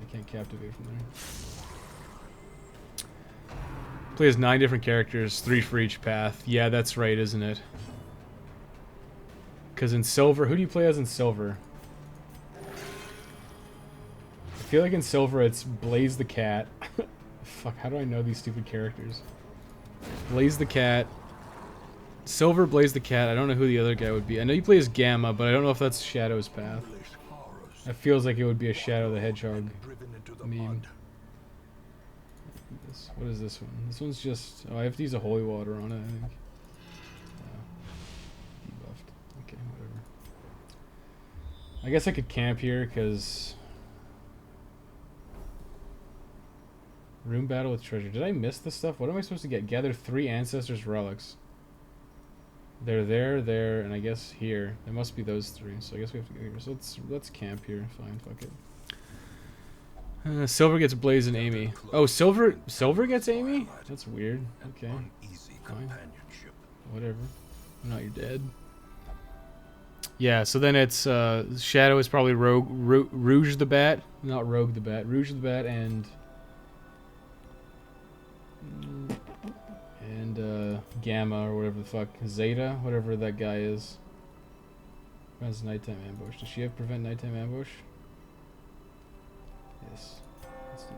I can't captivate from there. Play as 9 different characters, 3 for each path. Yeah, that's right, isn't it? Because in Silver, who do you play as in Silver? I feel like in Silver it's Blaze the Cat. Fuck, how do I know these stupid characters? Blaze the Cat. Silver, Blaze the Cat. I don't know who the other guy would be. I know you play as Gamma, but I don't know if that's Shadow's path. It feels like it would be a Shadow the Hedgehog meme. What is this one? This one's just... Oh, I have to use a holy water on it, I think. Debuffed. Okay, whatever. I guess I could camp here, because... Room battle with treasure. Did I miss this stuff? What am I supposed to get? Gather 3 ancestors' relics. They're there, and I guess here. There must be those 3, so I guess we have to go here. So let's camp here. Fine, fuck it. Silver gets Blaze and Amy. Oh, Silver gets Amy? That's weird. Okay. Fine. Whatever. I'm not your dad. Yeah, so then it's Shadow is probably Rouge the Bat. Not Rogue the Bat. Rouge the Bat and Gamma or whatever the fuck. Zeta, whatever that guy is. Prevents nighttime ambush. Does she have prevent nighttime ambush? Yes. Let's do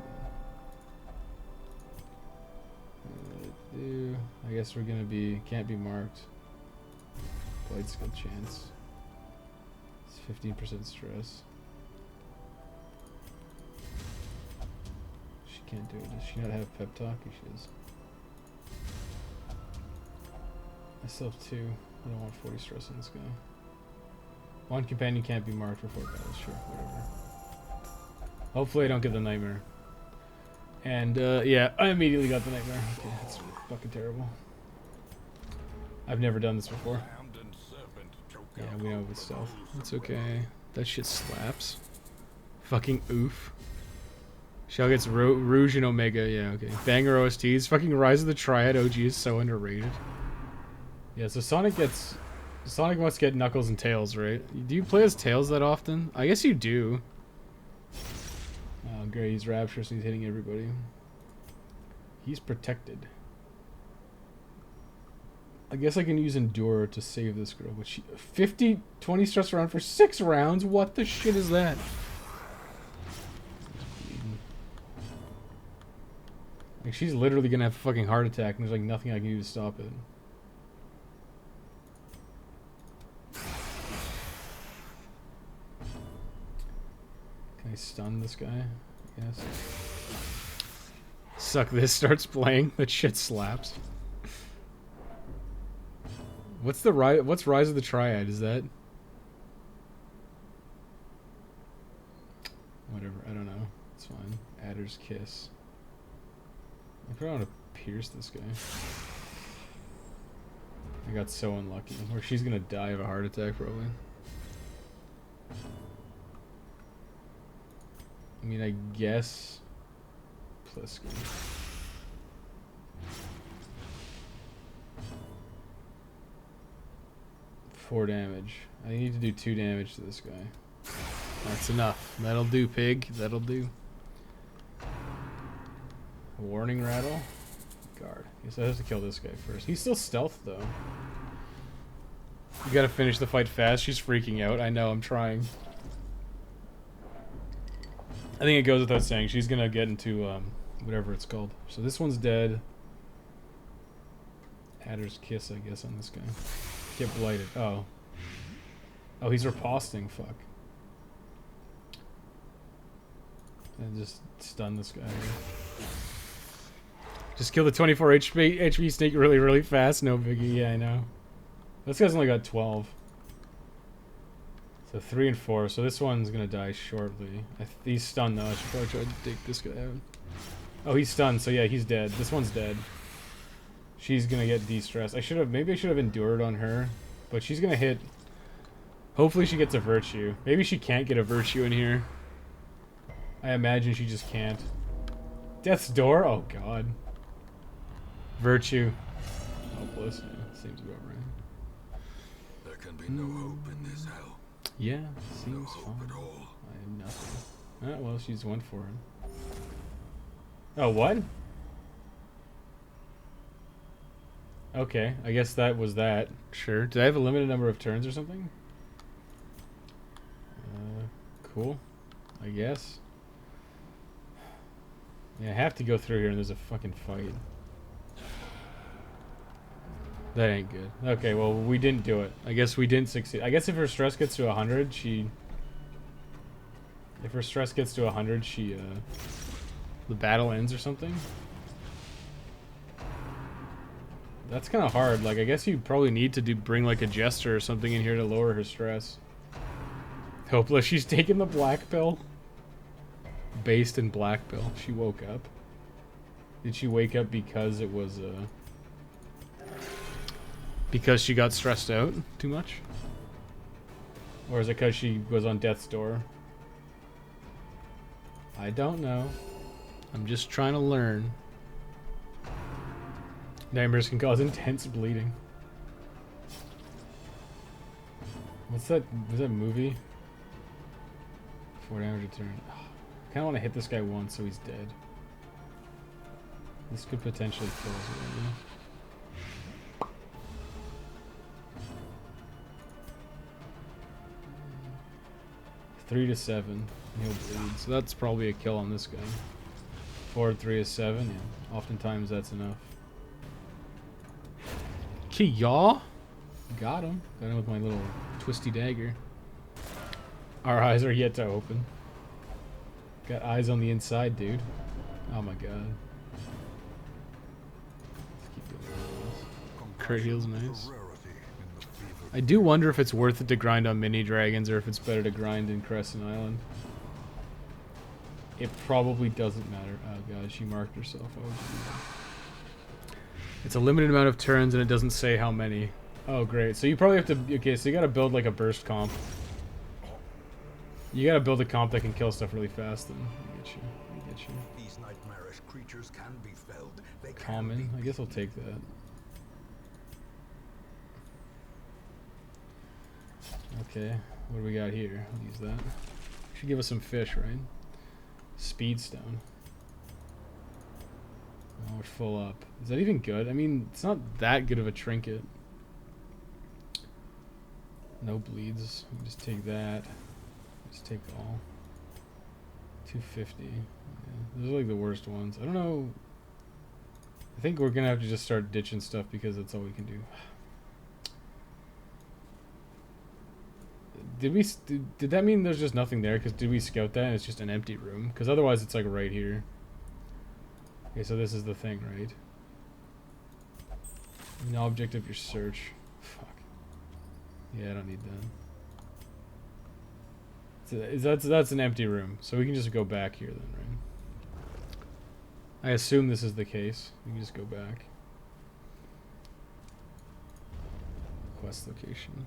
that. I guess we're gonna be can't be marked. Blight skill chance. It's 15% stress. She can't do it. Does she not have pep talk? She does. I still have 2. I don't want 40 stress on this guy. 1 companion can't be marked before battle. Sure, whatever. Hopefully I don't get the nightmare. And, yeah, I immediately got the nightmare. Okay, that's fucking terrible. I've never done this before. Yeah, we know it's stealth. It's okay. That shit slaps. Fucking oof. Shell gets Rouge and Omega. Yeah, okay. Banger OSTs. Fucking Rise of the Triad OG is so underrated. Yeah, so Sonic must get Knuckles and Tails, right? Do you play as Tails that often? I guess you do. Oh, great. He's rapturous and he's hitting everybody. He's protected. I guess I can use Endure to save this girl, but 20 stress around for 6 rounds? What the shit is that? Like, she's literally gonna have a fucking heart attack and there's like nothing I can do to stop it. Can I stun this guy? Yes. Suck this starts playing. That shit slaps. What's Rise of the Triad? Is that whatever? I don't know. It's fine. Adder's Kiss. I probably want to pierce this guy. I got so unlucky. Or she's gonna die of a heart attack probably. I mean, I guess Pliskin. 4 damage. I need to do 2 damage to this guy. That's enough. That'll do, pig. That'll do. Warning rattle. Guard. Guess I have to kill this guy first. He's still stealth though. You gotta finish the fight fast. She's freaking out. I know, I'm trying. I think it goes without saying. She's gonna get into whatever it's called. So this one's dead. Adder's Kiss, I guess, on this guy. Get blighted. Oh. Oh, he's riposting. Fuck. And just stun this guy. Just kill the 24 HP snake really, really fast. No biggie. Yeah, I know. This guy's only got 12. So 3 and 4. So this one's gonna die shortly. He's stunned though. I should probably try to take this guy out. Oh, he's stunned. So yeah, he's dead. This one's dead. She's gonna get de-stressed. Maybe I should have endured on her, but she's gonna hit. Hopefully she gets a virtue. Maybe she can't get a virtue in here. I imagine she just can't. Death's Door? Oh god. Virtue. Hopeless. Yeah, seems about right. There can be no hope in this hell. Yeah, seems no hope fine. at all. I have nothing. Oh, well, she's went for it. Oh, what? Okay, I guess that was that. Sure. Did I have a limited number of turns or something? Cool. I guess. Yeah, I have to go through here and there's a fucking fight. That ain't good. Okay, well, we didn't do it. I guess we didn't succeed. I guess if her stress gets to 100, she... If her stress gets to 100, she, the battle ends or something? That's kind of hard. Like, I guess you probably need to bring, like, a jester or something in here to lower her stress. Hopeless. She's taking the black pill. Based in black pill. She woke up. Did she wake up because it was, because she got stressed out too much? Or is it because she was on death's door? I don't know. I'm just trying to learn. Nightmares can cause intense bleeding. What's that? Was that movie? 4 damage a turn. I kind of want to hit this guy once so he's dead. This could potentially kill us already. 3 to 7. He'll bleed. So that's probably a kill on this guy. 4 to 3 is 7. Yeah. Oftentimes that's enough. Ki-yaw? Got him. Got him with my little twisty dagger. Our eyes are yet to open. Got eyes on the inside, dude. Oh my god. Let's keep doing this. Crit heal's nice. I do wonder if it's worth it to grind on mini dragons or if it's better to grind in Crescent Island. It probably doesn't matter. Oh god, she marked herself. It's a limited amount of turns and it doesn't say how many. Oh great. So you probably have to... Okay, so you gotta build like a burst comp. You gotta build a comp that can kill stuff really fast then. I get you. I get you. These nightmarish creatures can be felled. They Common. I guess I'll take that. Okay, what do we got here? I'll use that. Should give us some fish, right? Speedstone. Oh, we're full up. Is that even good? I mean, it's not that good of a trinket. No bleeds. We just take that. Just take all. 250. Yeah, those are like the worst ones. I don't know. I think we're gonna have to just start ditching stuff because that's all we can do. Did that mean there's just nothing there? Because did we scout that and it's just an empty room? Because otherwise it's like right here. Okay, so this is the thing, right? An object of your search. Fuck. Yeah, I don't need that. So that's an empty room, so we can just go back here then, right? I assume this is the case. We can just go back. Quest location.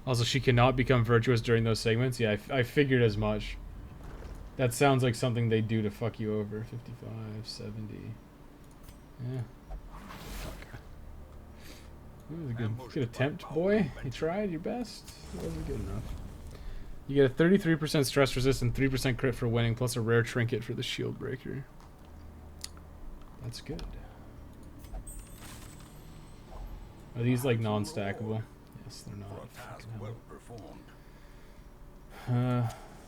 Also, she cannot become virtuous during those segments. Yeah, I figured as much. That sounds like something they do to fuck you over. 55, 70. Yeah. Fuck. That was a good attempt, boy. You tried your best. It wasn't good enough. You get a 33% stress resist and 3% crit for winning, plus a rare trinket for the shield breaker. That's good. Are these like non-stackable? Yes, they're not.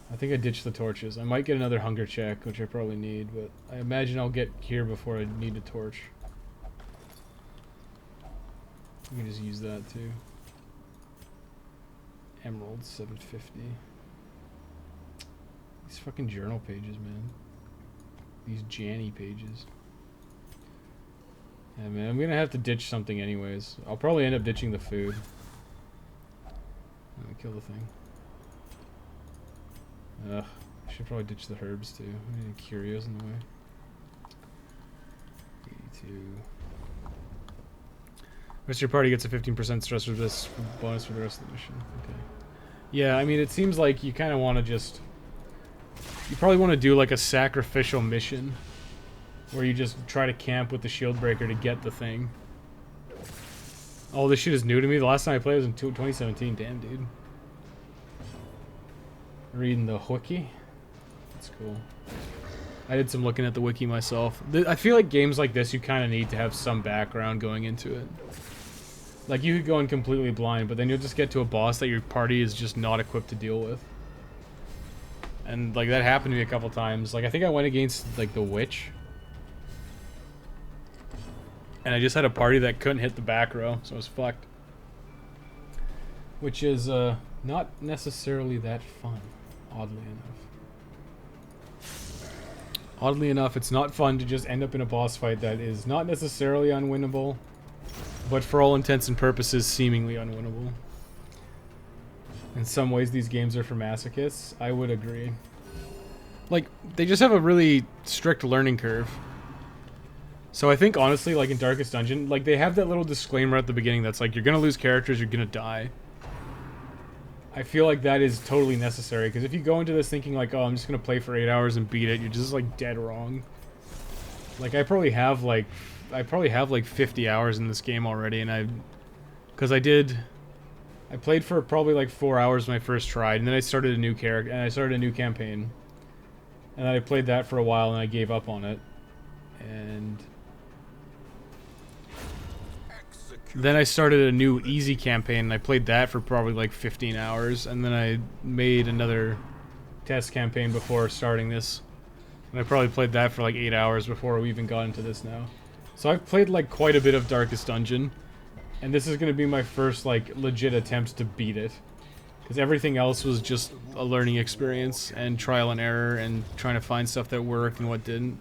I think I ditched the torches. I might get another hunger check, which I probably need, but I imagine I'll get here before I need a torch. We can just use that too. Emeralds, 750. These fucking journal pages, man. These Janny pages. Yeah, man, I'm gonna have to ditch something anyways. I'll probably end up ditching the food. Kill the thing. Ugh. I should probably ditch the herbs too. Any curios in the way. 82. Rest of your party gets a 15% stress resist bonus for the rest of the mission. Okay. Yeah, I mean, it seems like you kind of want to just... You probably want to do like a sacrificial mission. Where you just try to camp with the shield breaker to get the thing. Oh, this shit is new to me. The last time I played was in 2017. Damn, dude. Reading the wiki. That's cool. I did some looking at the wiki myself. I feel like games like this, you kind of need to have some background going into it. Like, you could go in completely blind, but then you'll just get to a boss that your party is just not equipped to deal with. And, like, that happened to me a couple times. Like, I think I went against, like, the witch. And I just had a party that couldn't hit the back row, so I was fucked. Which is, not necessarily that fun, oddly enough. Oddly enough, it's not fun to just end up in a boss fight that is not necessarily unwinnable, but for all intents and purposes, seemingly unwinnable. In some ways, these games are for masochists. I would agree. Like, they just have a really strict learning curve. So I think, honestly, like in Darkest Dungeon, like, they have that little disclaimer at the beginning that's like, you're gonna lose characters, you're gonna die. I feel like that is totally necessary, because if you go into this thinking like, oh, I'm just gonna play for 8 hours and beat it, you're just like dead wrong. Like, I probably have like 50 hours in this game already, and I played for probably like 4 hours my first try, and then I started a new character, and I started a new campaign. And then I played that for a while, and I gave up on it. And then I started a new easy campaign, and I played that for probably like 15 hours, and then I made another test campaign before starting this. And I probably played that for like 8 hours before we even got into this now. So I've played like quite a bit of Darkest Dungeon, and this is going to be my first like legit attempt to beat it. Because everything else was just a learning experience and trial and error and trying to find stuff that worked and what didn't.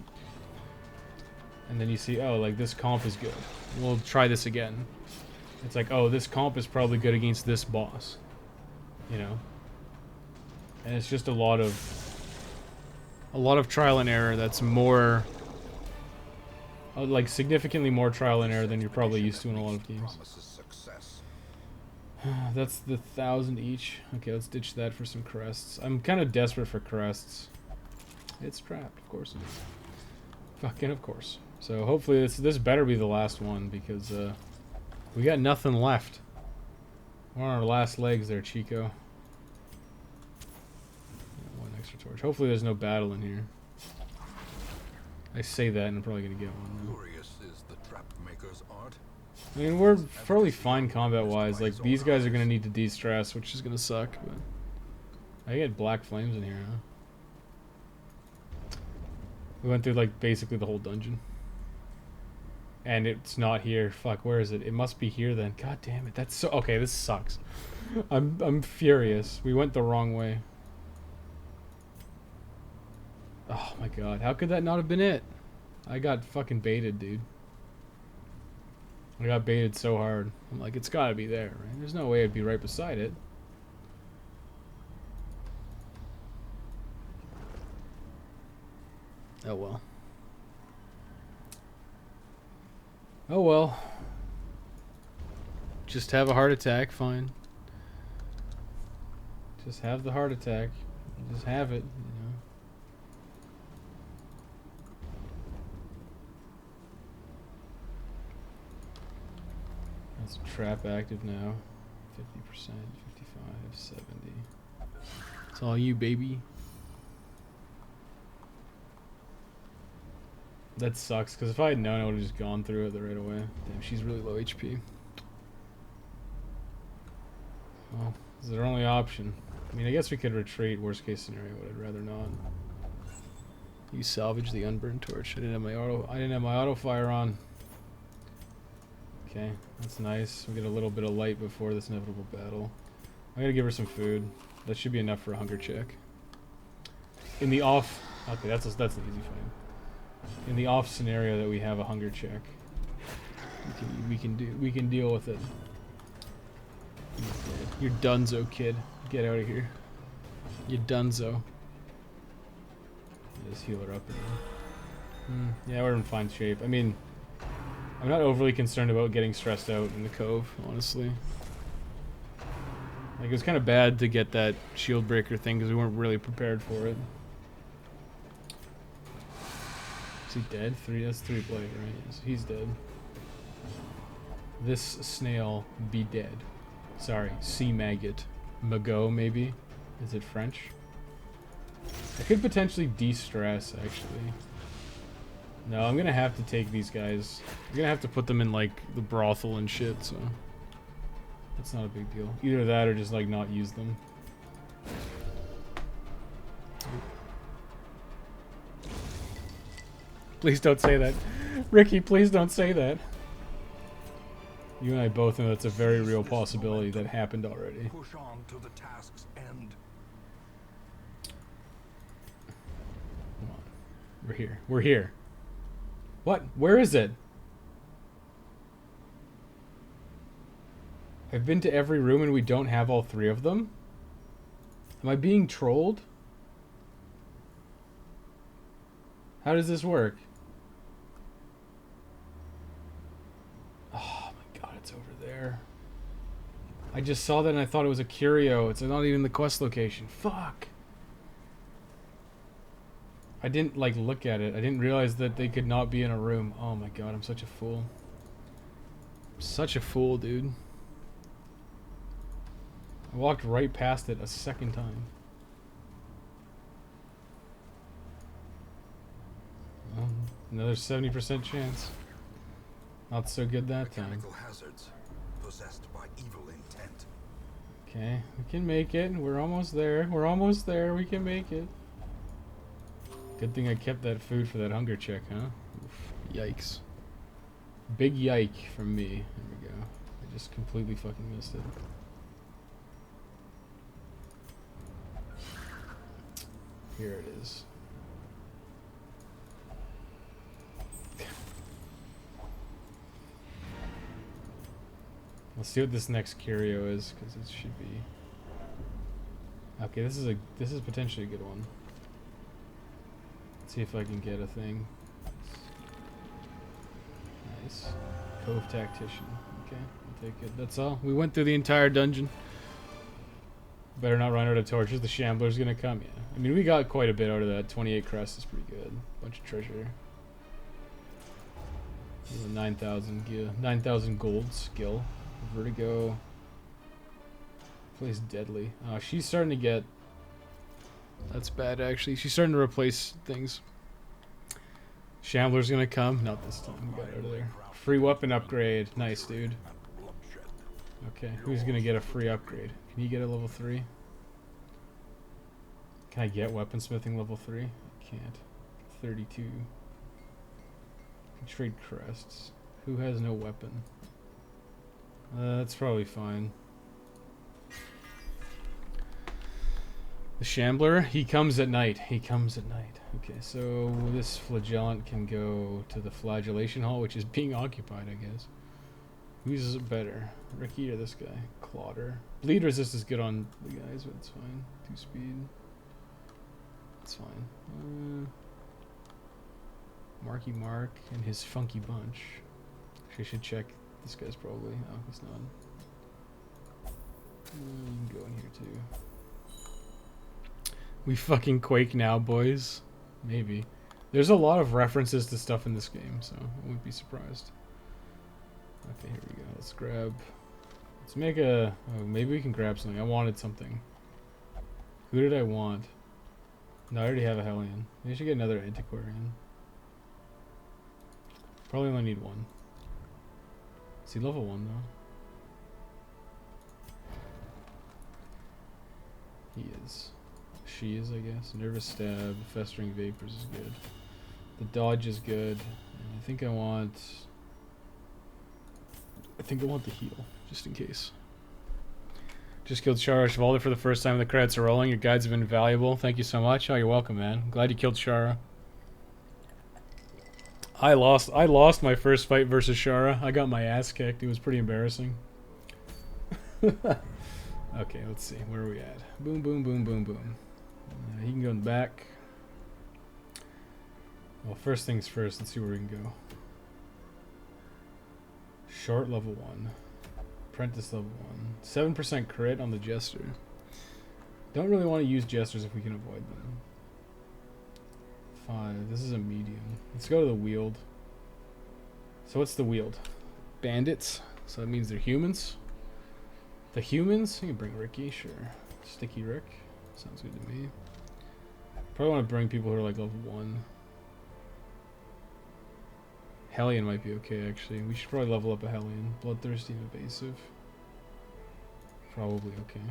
And then you see, oh, like this comp is good. We'll try this again. It's like, oh, this comp is probably good against this boss. You know? And it's just a lot of trial and error that's more, like significantly more trial and error than you're probably used to in a lot of games. That's the 1,000 each. Okay, let's ditch that for some crests. I'm kind of desperate for crests. It's trapped, of course it is. Fucking of course. So hopefully this better be the last one, because we got nothing left. We're on our last legs there, Chico. One extra torch. Hopefully there's no battle in here. I say that and I'm probably gonna get one. Curious is the trap maker's art. I mean, we're fairly fine combat-wise. Like, these guys are gonna need to de-stress, which is gonna suck, but I get black flames in here, huh? We went through, like, basically the whole dungeon. And it's not here. Fuck, where is it? It must be here then. God damn it. That's so... Okay, this sucks. I'm furious. We went the wrong way. Oh my god. How could that not have been it? I got fucking baited, dude. I got baited so hard. I'm like, it's gotta be there, right? There's no way it'd be right beside it. Oh well. Oh well. Just have a heart attack, fine. Just have the heart attack. Just have it, you know. That's trap active now. 50%, 55, 70. It's all you, baby. That sucks, because if I had known, I would have just gone through it right away. Damn, she's really low HP. Well, this is our only option. I mean, I guess we could retreat, worst case scenario, but I'd rather not. You salvage the unburned torch. I didn't have my auto fire on. Okay, that's nice. We get a little bit of light before this inevitable battle. I gotta give her some food. That should be enough for a hunger check. In the off... Okay, that's an easy fight. In the off scenario that we have a hunger check, we can deal with it. You're donezo, kid. Get out of here. You're donezo. Just heal her up again. Yeah, we're in fine shape. I mean, I'm not overly concerned about getting stressed out in the cove, honestly. Like, it was kind of bad to get that shield breaker thing because we weren't really prepared for it. Is he dead? That's 3 blade, right? Yes, he's dead. This snail be dead. Sorry, sea maggot. Magot, maybe? Is it French? I could potentially de-stress, actually. No, I'm gonna have to take these guys. I'm gonna have to put them in, like, the brothel and shit, so... That's not a big deal. Either that or just like not use them. Please don't say that. Ricky, please don't say that. You and I both know that's a very real possibility that happened already. Push on to the task's end. Come on. We're here. We're here. What? Where is it? I've been to every room and we don't have all three of them? Am I being trolled? How does this work? Oh my god, it's over there. I just saw that and I thought it was a curio. It's not even the quest location. Fuck. I didn't like look at it. I didn't realize that they could not be in a room. Oh my god, I'm such a fool. I'm such a fool, dude. I walked right past it a second time. Another 70% chance. Not so good that time. Mechanical hazards possessed by evil intent. Okay, we can make it. We're almost there. We're almost there. We can make it. Good thing I kept that food for that hunger check, huh? Oof, yikes. Big yike from me. There we go. I just completely fucking missed it. Here it is. Let's see what this next curio is, because it should be. Okay, this is potentially a good one. Let's see if I can get a thing. Nice. Cove Tactician. Okay, I'll take it. That's all. We went through the entire dungeon. Better not run out of torches. The Shambler's gonna come. Yeah. I mean, we got quite a bit out of that. 28 crest is pretty good. Bunch of treasure. 9,000 gold skill. Vertigo. Plays deadly. She's starting to get. That's bad, actually. She's starting to replace things. Shambler's gonna come. Not this time. We got out of there. Free weapon upgrade. Nice, dude. Okay, who's gonna get a free upgrade? Can you get a level 3? Can I get weaponsmithing level 3? I can't. 32. Can trade crests. Who has no weapon? That's probably fine. The Shambler, he comes at night. He comes at night. Okay, so this flagellant can go to the flagellation hall, which is being occupied, I guess. Who's better, Ricky or this guy? Clotter. Bleed resist is good on the guys, but it's fine. 2 speed. It's fine. Marky Mark and his funky bunch. Actually, I should check. This guy's probably. Oh, he's not. You can go in here too. We fucking Quake now, boys. Maybe. There's a lot of references to stuff in this game, so I wouldn't be surprised. Okay, here we go. Let's grab. Let's make a. Oh, maybe we can grab something. I wanted something. Who did I want? No, I already have a Hellion. Maybe I should get another Antiquarian. Probably only need one. Is he level 1 though? He is. She is, I guess. Nervous Stab, Festering Vapors is good. The Dodge is good. And I think I want the heal, just in case. Just killed Shara Shivaldi for the first time. The credits are rolling. Your guides have been valuable. Thank you so much. Oh, you're welcome, man. Glad you killed Shara. I lost my first fight versus Shara. I got my ass kicked. It was pretty embarrassing. Okay, let's see. Where are we at? Boom, boom, boom, boom, boom. He can go in the back. Well, first things first. Let's see where we can go. Short level 1. Apprentice level 1. 7% crit on the Jester. Don't really want to use Jesters if we can avoid them. 5. This is a medium. Let's go to the Wield. So what's the Wield? Bandits. So that means they're humans. The humans? You can bring Ricky, sure. Sticky Rick. Sounds good to me. Probably want to bring people who are like level 1. Hellion might be okay, actually. We should probably level up a Hellion. Bloodthirsty and Evasive. probably okay.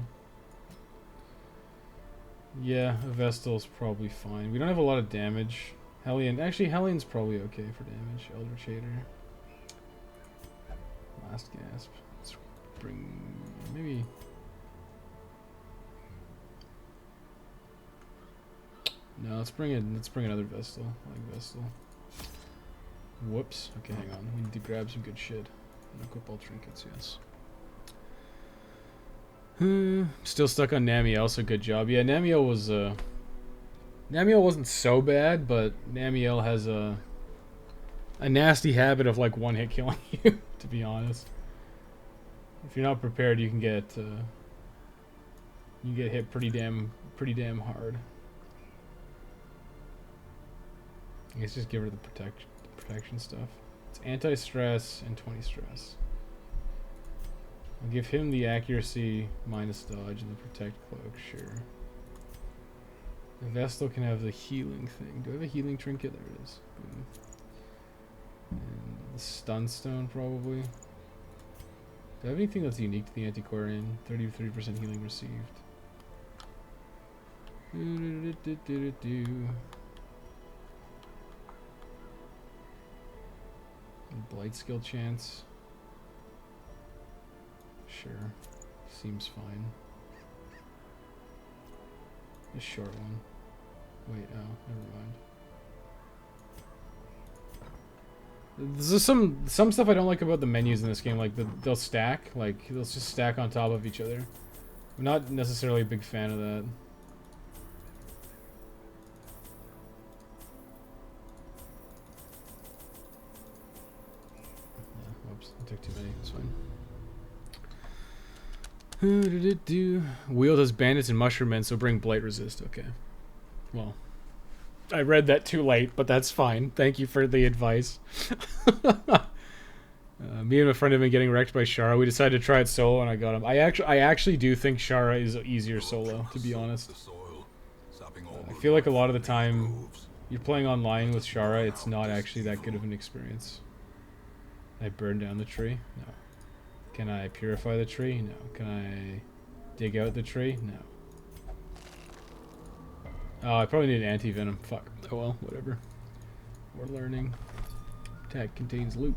Yeah, a Vestal's probably fine. We don't have a lot of damage. Hellion, actually Hellion's probably okay for damage. Elder Shader. Last Gasp. Let's bring, maybe... No, let's bring another Vestal. I like Vestal. Whoops. Okay, hang on. We need to grab some good shit. And equip all trinkets, yes. Still stuck on Namiel, so good job. Yeah, Namiel was Namiel wasn't so bad, but Namiel has a nasty habit of like one hit killing you, to be honest. If you're not prepared, you can get hit pretty damn hard. I guess just give her the protection stuff. It's anti-stress and 20 stress. I'll give him the accuracy minus dodge and the protect cloak, sure. The Vestal can have the healing thing. Do I have a healing trinket? There it is. Boom. And the stun stone probably. Do I have anything that's unique to the Antiquarian? 30 to 30% healing received. Blight skill chance. Sure. Seems fine. A short one. Wait, oh, never mind. There's some stuff I don't like about the menus in this game, like they'll stack, like they'll just stack on top of each other. I'm not necessarily a big fan of that. Yeah, whoops, I took too many, it's fine. Wield has bandits and mushroom men, so bring blight resist. Okay. Well, I read that too late, but that's fine. Thank you for the advice. Me and a friend have been getting wrecked by Shara. We decided to try it solo, and I got him. I actually do think Shara is easier solo, to be honest. I feel like a lot of the time you're playing online with Shara, it's not actually that good of an experience. I burned down the tree? No. Can I purify the tree? No. Can I dig out the tree? No. Oh, I probably need an anti-venom. Fuck. Oh well, whatever. We're learning. Tag contains loot.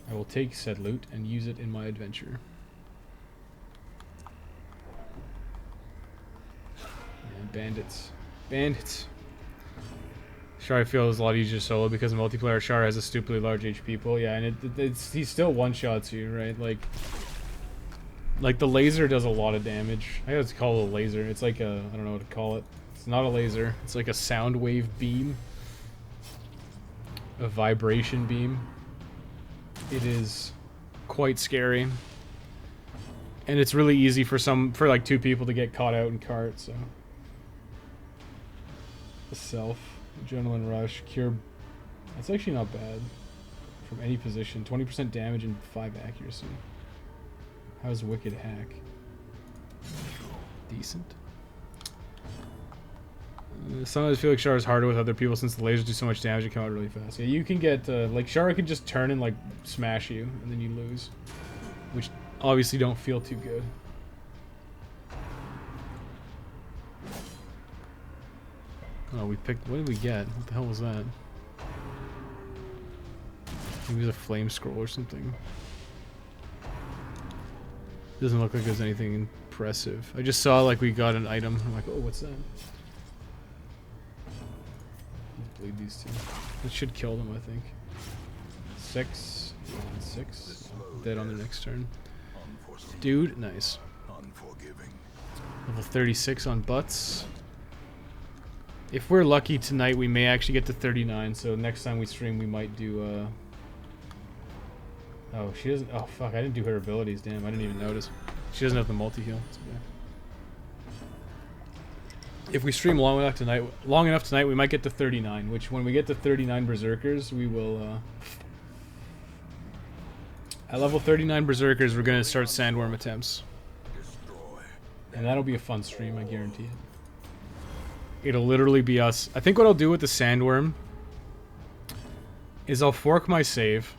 I will take said loot and use it in my adventure. And bandits. Bandits! Shara feels a lot easier solo because multiplayer Shara has a stupidly large HP pool. Yeah, and he still one-shots you, right? Like the laser does a lot of damage. I gotta call it a laser. It's like a, I don't know what to call it. It's not a laser. It's like a sound wave beam. A vibration beam. It is quite scary. And it's really easy for like two people to get caught out in cart, so. The self. Adrenaline rush. Cure. That's actually not bad. From any position. 20% damage and 5 accuracy. How's Wicked Hack? Decent. Sometimes I feel like Shara is harder with other people since the lasers do so much damage and come out really fast. Yeah, you can get, like, Shara can just turn and, like, smash you, and then you lose. Which obviously don't feel too good. Oh, we picked, what did we get? What the hell was that? Maybe it was a flame scroll or something. Doesn't look like there's anything impressive. I just saw, like, we got an item. I'm like, oh, what's that? Let's bleed these two. That should kill them, I think. 6. 6. Dead on the next turn. Dude, nice. Level 36 on butts. If we're lucky tonight, we may actually get to 39, so next time we stream, we might do, Oh, she doesn't... Oh, fuck, I didn't do her abilities, damn, I didn't even notice. She doesn't have the multi-heal. Okay. If we stream long enough tonight, we might get to 39, which when we get to 39 Berserkers, we will, At level 39 Berserkers, we're gonna start Sandworm attempts. And that'll be a fun stream, I guarantee it. It'll literally be us. I think what I'll do with the Sandworm is I'll fork my save,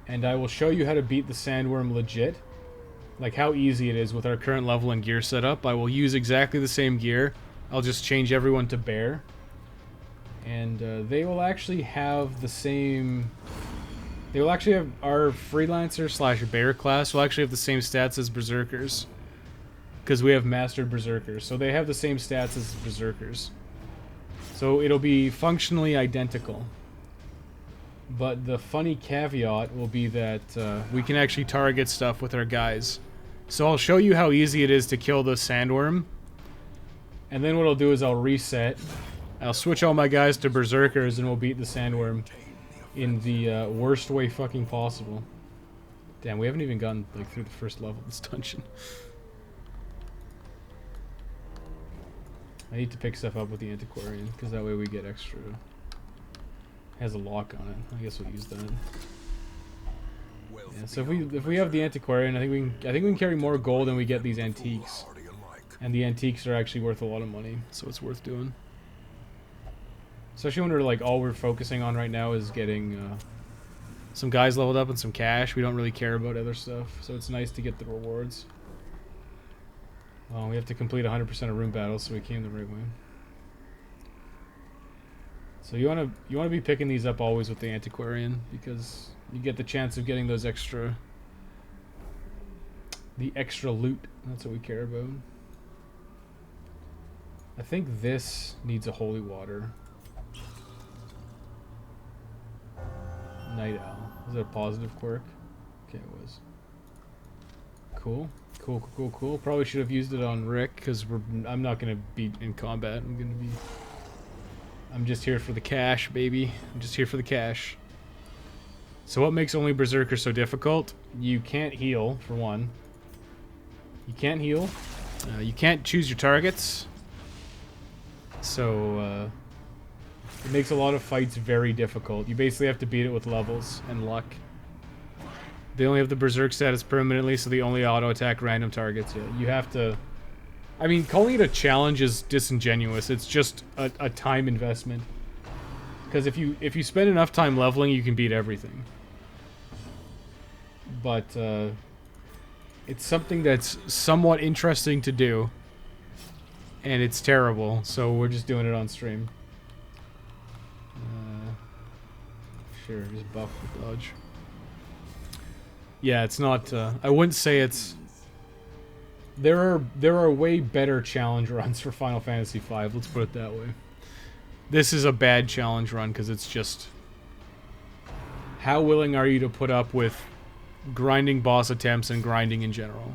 and I will show you how to beat the Sandworm legit, like how easy it is with our current level and gear setup. I will use exactly the same gear. I'll just change everyone to bear. And they will actually have the same... They will actually have... Our freelancer slash bear class will actually have the same stats as berserkers. Because we have mastered berserkers. So they have the same stats as berserkers. So it'll be functionally identical. But the funny caveat will be that we can actually target stuff with our guys. So I'll show you how easy it is to kill the sandworm. And then what I'll do is I'll reset. I'll switch all my guys to berserkers and we'll beat the sandworm in the worst way fucking possible. Damn, we haven't even gotten like through the first level of this dungeon. I need to pick stuff up with the antiquarian because that way we get extra. Has a lock on it. I guess we'll use that. Yeah, so if we have the antiquarian, I think we can carry more gold than we get these antiques. And the antiques are actually worth a lot of money, so it's worth doing. Especially when we're like all we're focusing on right now is getting some guys leveled up and some cash. We don't really care about other stuff, so it's nice to get the rewards. We have to complete 100% of room battles, so we came the right way. So you wanna be picking these up always with the antiquarian because you get the chance of getting those extra, the extra loot. That's what we care about. I think this needs a holy water. Night owl. Is that a positive quirk? Okay, it was. Cool. Cool. Probably should have used it on Rick because I'm not gonna be in combat. I'm just here for the cash, baby. I'm just here for the cash. So what makes only Berserker so difficult? You can't heal, for one. You can't heal. You can't choose your targets. So, it makes a lot of fights very difficult. You basically have to beat it with levels and luck. They only have the Berserk status permanently, so they only auto-attack random targets. Yeah, you have to... I mean, calling it a challenge is disingenuous. It's just a time investment. Because if you spend enough time leveling, you can beat everything. But it's something that's somewhat interesting to do, and it's terrible. So we're just doing it on stream. Sure, just buff the dodge. Yeah, it's not. I wouldn't say it's. There are way better challenge runs for Final Fantasy V, let's put it that way. This is a bad challenge run because it's just... How willing are you to put up with grinding boss attempts and grinding in general?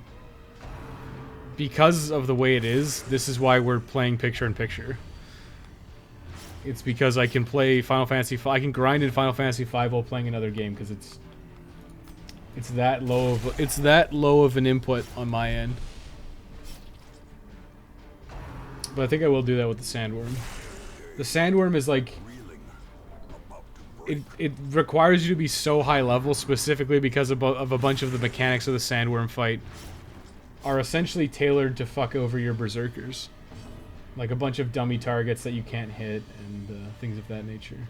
Because of the way it is, this is why we're playing picture-in-picture. It's because I can play Final Fantasy V, I can grind in Final Fantasy V while playing another game because it's that low of an input on my end. But I think I will do that with the sandworm. The sandworm is like... It requires you to be so high level specifically because of a bunch of the mechanics of the sandworm fight are essentially tailored to fuck over your berserkers. Like a bunch of dummy targets that you can't hit and things of that nature.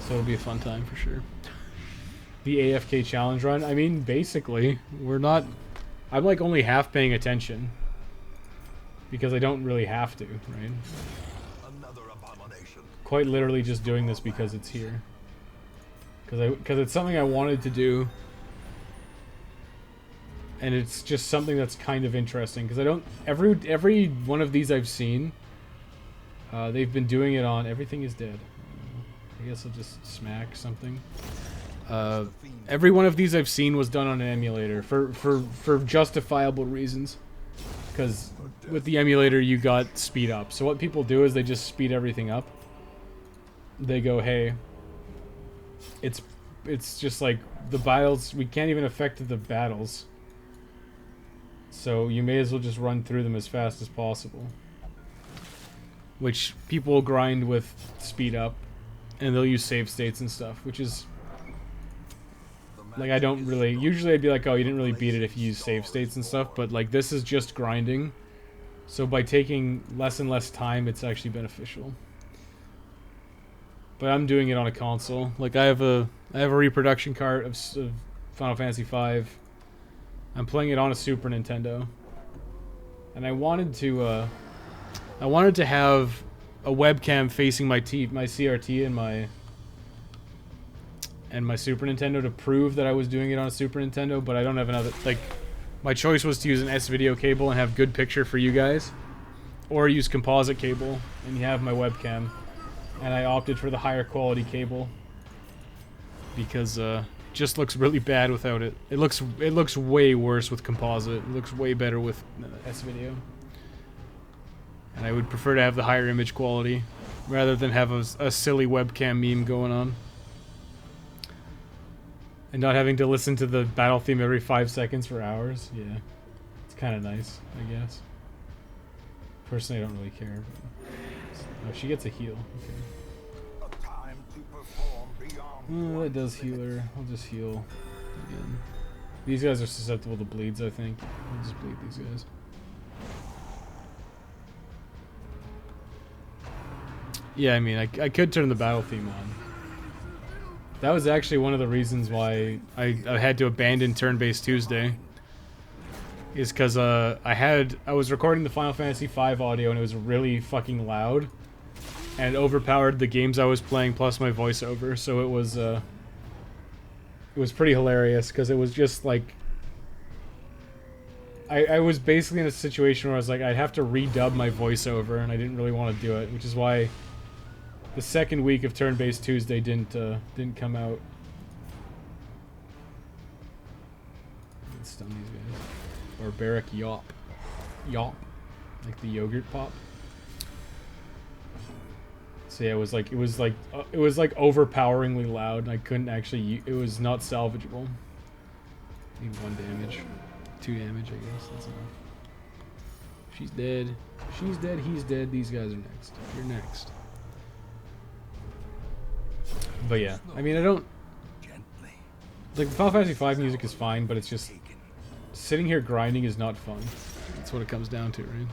So it'll be a fun time for sure. The AFK challenge run, I mean, basically, we're not... I'm like only half paying attention. Because I don't really have to, right? Another abomination. Quite literally just doing this because it's here. Because it's something I wanted to do. And it's just something that's kind of interesting. Because I don't... Every one of these I've seen, they've been doing it on... Everything is dead. I guess I'll just smack something. Every one of these I've seen was done on an emulator. For justifiable reasons. Because with the emulator you got speed up. So what people do is they just speed everything up. They go, hey, it's just like the battles, we can't even affect the battles. So you may as well just run through them as fast as possible. Which people will grind with speed up. And they'll use save states and stuff, which is... Like, I don't really... Usually I'd be like, oh, you didn't really beat it if you use save states and stuff, but, like, this is just grinding. So by taking less and less time, it's actually beneficial. But I'm doing it on a console. Like, I have a reproduction cart of Final Fantasy V. I'm playing it on a Super Nintendo. And I wanted to have a webcam facing my CRT and my Super Nintendo to prove that I was doing it on a Super Nintendo, but I don't have another, like, my choice was to use an S-video cable and have good picture for you guys, or use composite cable and you have my webcam, and I opted for the higher quality cable because it just looks really bad without it. It looks way worse with composite. It looks way better with S-video. And I would prefer to have the higher image quality rather than have a silly webcam meme going on. And not having to listen to the battle theme every 5 seconds for hours. Yeah. It's kind of nice, I guess. Personally, I don't really care. But... Oh, she gets a heal. Okay. Oh, that does heal her. I'll just heal again. These guys are susceptible to bleeds, I think. I'll just bleed these guys. Yeah, I mean, I could turn the battle theme on. That was actually one of the reasons why I had to abandon Turn-Based Tuesday. Is because I was recording the Final Fantasy V audio and it was really fucking loud. And it overpowered the games I was playing plus my voiceover, so it was pretty hilarious because it was just like... I was basically in a situation where I was like, I'd have to redub my voiceover and I didn't really want to do it, which is why the second week of Turn-Based Tuesday didn't come out. Let's stun these guys. Barbaric Yop. Yop. Like the yogurt pop. So yeah, it was like overpoweringly loud and I couldn't actually, it was not salvageable. Need 1 damage. 2 damage, I guess. That's enough. She's dead. She's dead, he's dead. These guys are next. You're next. But yeah, I mean, I don't... Like, the Final Fantasy V music is fine, but it's just... Sitting here grinding is not fun. That's what it comes down to, right?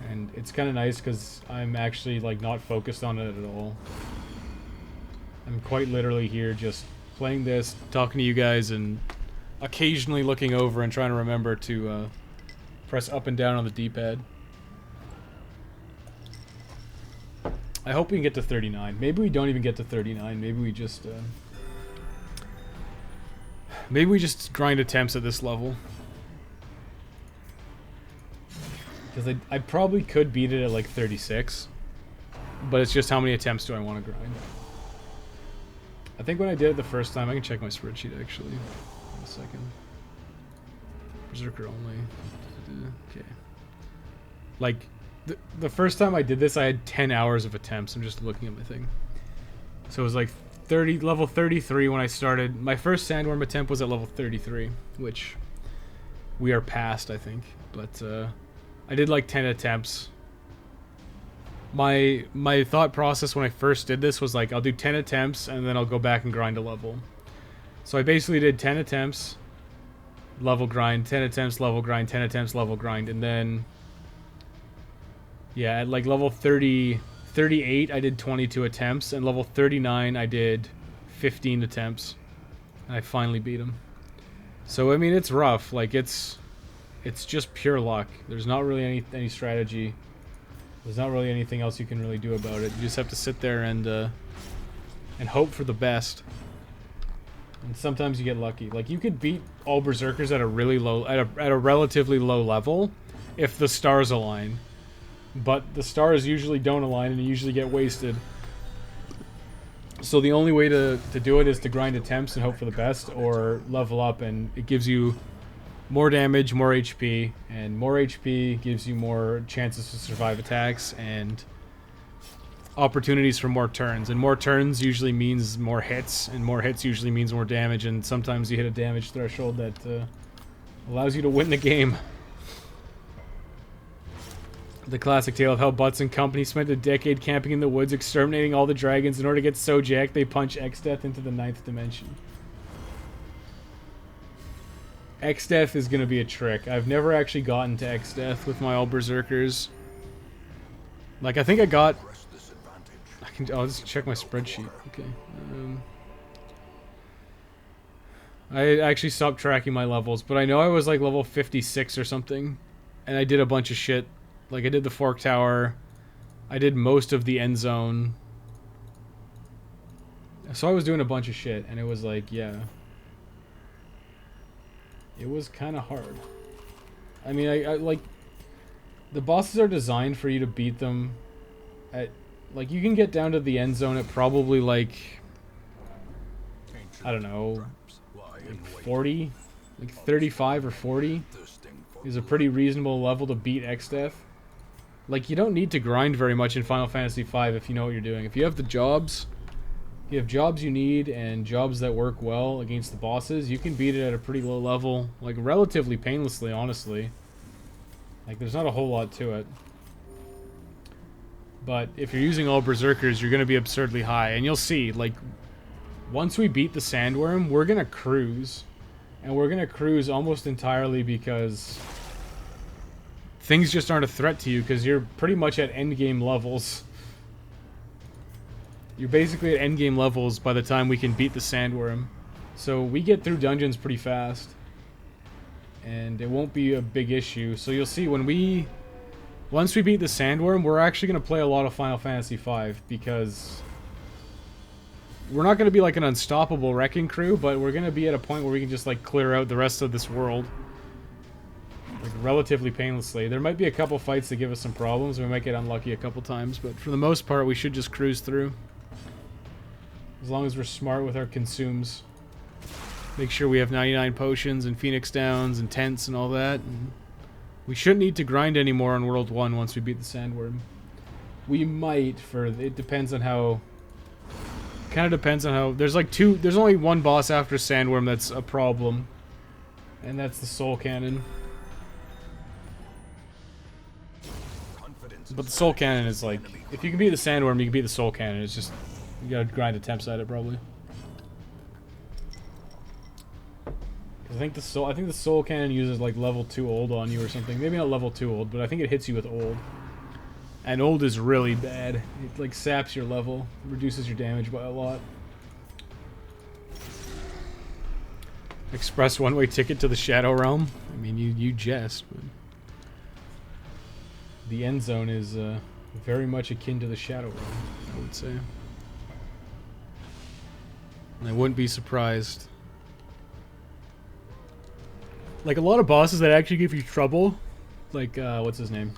And it's kind of nice because I'm actually, like, not focused on it at all. I'm quite literally here just playing this, talking to you guys, and occasionally looking over and trying to remember to press up and down on the D-pad. I hope we can get to 39. Maybe we don't even get to 39. Maybe we just grind attempts at this level. Because I probably could beat it at like 36. But it's just how many attempts do I want to grind. I think when I did it the first time, I can check my spreadsheet actually. In a second. Berserker only. Okay. Like, the first time I did this, I had 10 hours of attempts. I'm just looking at my thing. So it was like level 33 when I started. My first sandworm attempt was at level 33, which we are past, I think. But I did like 10 attempts. My thought process when I first did this was like, I'll do 10 attempts and then I'll go back and grind a level. So I basically did 10 attempts, level grind, 10 attempts, level grind, 10 attempts, level grind, and then... Yeah, at like level 38 I did 22 attempts, and level 39 I did 15 attempts. And I finally beat him. So I mean, it's rough. Like, it's just pure luck. There's not really any strategy. There's not really anything else you can really do about it. You just have to sit there and hope for the best. And sometimes you get lucky. Like, you could beat all Berserkers at a really low, at a relatively low level if the stars align. But the stars usually don't align and you usually get wasted. So the only way to do it is to grind attempts and hope for the best, or level up, and it gives you more damage, more HP, and more HP gives you more chances to survive attacks and opportunities for more turns. And more turns usually means more hits, and more hits usually means more damage, and sometimes you hit a damage threshold that allows you to win the game. The classic tale of how Butts and company spent a decade camping in the woods exterminating all the dragons in order to get so jacked they punch X-Death into the 9th dimension. X-Death is going to be a trick. I've never actually gotten to X-Death with my all Berserkers. Like, I think I got... I'll just check my spreadsheet. Okay. I actually stopped tracking my levels, but I know I was like level 56 or something, and I did a bunch of shit. Like I did the Fork Tower, I did most of the end zone. So I was doing a bunch of shit, and it was like, yeah. It was kind of hard. I mean, I like... The bosses are designed for you to beat them at... Like, you can get down to the end zone at probably, like... I don't know... Like 40? Like 35 or 40 is a pretty reasonable level to beat X-Death. Like, you don't need to grind very much in Final Fantasy V if you know what you're doing. If you have the jobs... If you have jobs you need and jobs that work well against the bosses, you can beat it at a pretty low level, like relatively painlessly, honestly. Like there's not a whole lot to it. But if you're using all Berserkers, you're going to be absurdly high. And you'll see, like, once we beat the Sandworm, we're going to cruise. And we're going to cruise almost entirely because things just aren't a threat to you because you're pretty much at endgame levels. You're basically at endgame levels by the time we can beat the Sandworm. So we get through dungeons pretty fast. And it won't be a big issue. So you'll see when we... Once we beat the Sandworm, we're actually going to play a lot of Final Fantasy V. Because... We're not going to be like an unstoppable wrecking crew, but we're going to be at a point where we can just like clear out the rest of this world. Like relatively painlessly. There might be a couple fights that give us some problems. We might get unlucky a couple times. But for the most part, we should just cruise through. As long as we're smart with our consumes. Make sure we have 99 potions and Phoenix Downs and tents and all that. And we shouldn't need to grind anymore on World 1 once we beat the Sandworm. We might for... It depends on how... Kind of depends on how... There's like two... There's only one boss after Sandworm that's a problem. And that's the Soul Cannon. But the Soul Cannon is like... If you can beat the Sandworm, you can beat the Soul Cannon. It's just... You gotta grind attempts at it, probably. I think the Soul Cannon uses like level 2 old on you or something. Maybe not level 2 old, but I think it hits you with old. And old is really bad. It like saps your level, reduces your damage by a lot. Express one-way ticket to the Shadow Realm. I mean, you jest, but the end zone is very much akin to the Shadow Realm, I would say. And I wouldn't be surprised. Like, a lot of bosses that actually give you trouble, like, what's his name?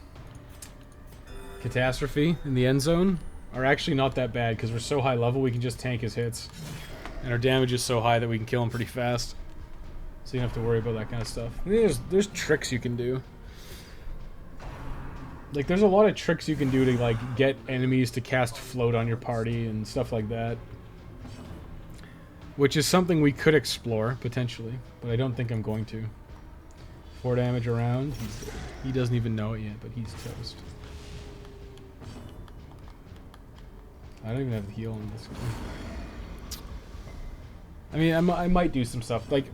Catastrophe in the end zone, are actually not that bad, because we're so high level we can just tank his hits. And our damage is so high that we can kill him pretty fast. So you don't have to worry about that kind of stuff. I mean, there's tricks you can do. Like, there's a lot of tricks you can do to, like, get enemies to cast float on your party and stuff like that. Which is something we could explore, potentially. But I don't think I'm going to. 4 damage around. He doesn't even know it yet, but he's toast. I don't even have the heal on this guy. I mean, I might do some stuff. Like,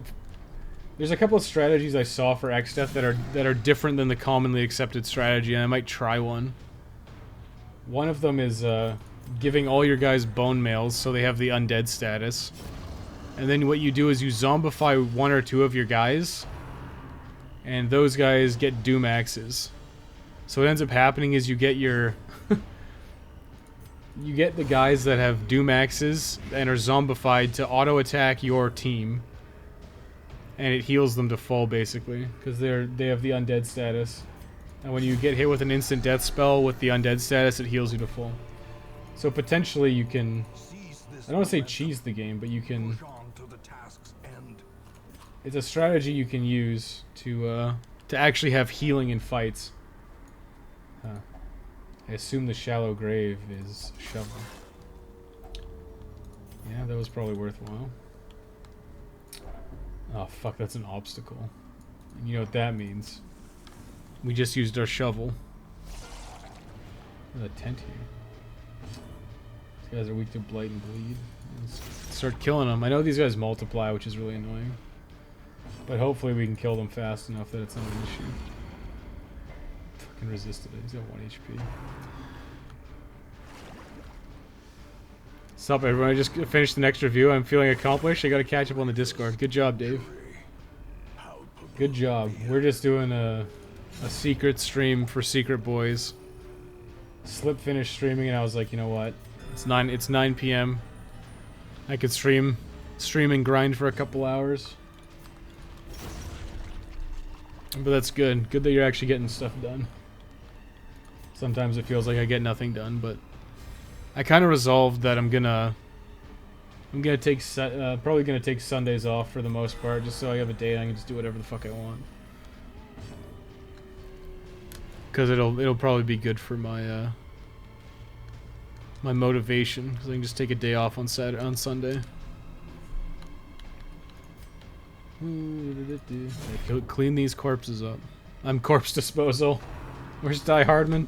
there's a couple of strategies I saw for X-Death that are different than the commonly accepted strategy, and I might try one. One of them is giving all your guys bone mails so they have the undead status. And then what you do is you zombify 1 or 2 of your guys, and those guys get Doom Axes. So what ends up happening is you get your... you get the guys that have Doom Axes and are zombified to auto-attack your team. And it heals them to full, basically, because they have the undead status. And when you get hit with an instant death spell with the undead status, it heals you to full. So potentially you can... I don't want to say cheese the game, but you can... It's a strategy you can use to actually have healing in fights. Huh. I assume the shallow grave is shovel. Yeah, that was probably worthwhile. Oh fuck, that's an obstacle. And you know what that means. We just used our shovel. There's a tent here. These guys are weak to blight and bleed. Let's start killing them. I know these guys multiply, which is really annoying. But hopefully we can kill them fast enough that it's not an issue. Fucking resisted it. He's got 1 HP. Sup, everyone? I just finished the next review. I'm feeling accomplished. I gotta catch up on the Discord. Good job, Dave. Good job. We're just doing a secret stream for secret boys. Slip finished streaming, and I was like, you know what? It's 9 p.m. I could stream and grind for a couple hours. But that's good. Good that you're actually getting stuff done. Sometimes it feels like I get nothing done, but I kind of resolved that I'm gonna take probably gonna take Sundays off for the most part, just so I have a day and I can just do whatever the fuck I want. Cause it'll probably be good for my my motivation, because I can just take a day off on Sunday. Clean these corpses up. I'm corpse disposal. Where's Die Hardman?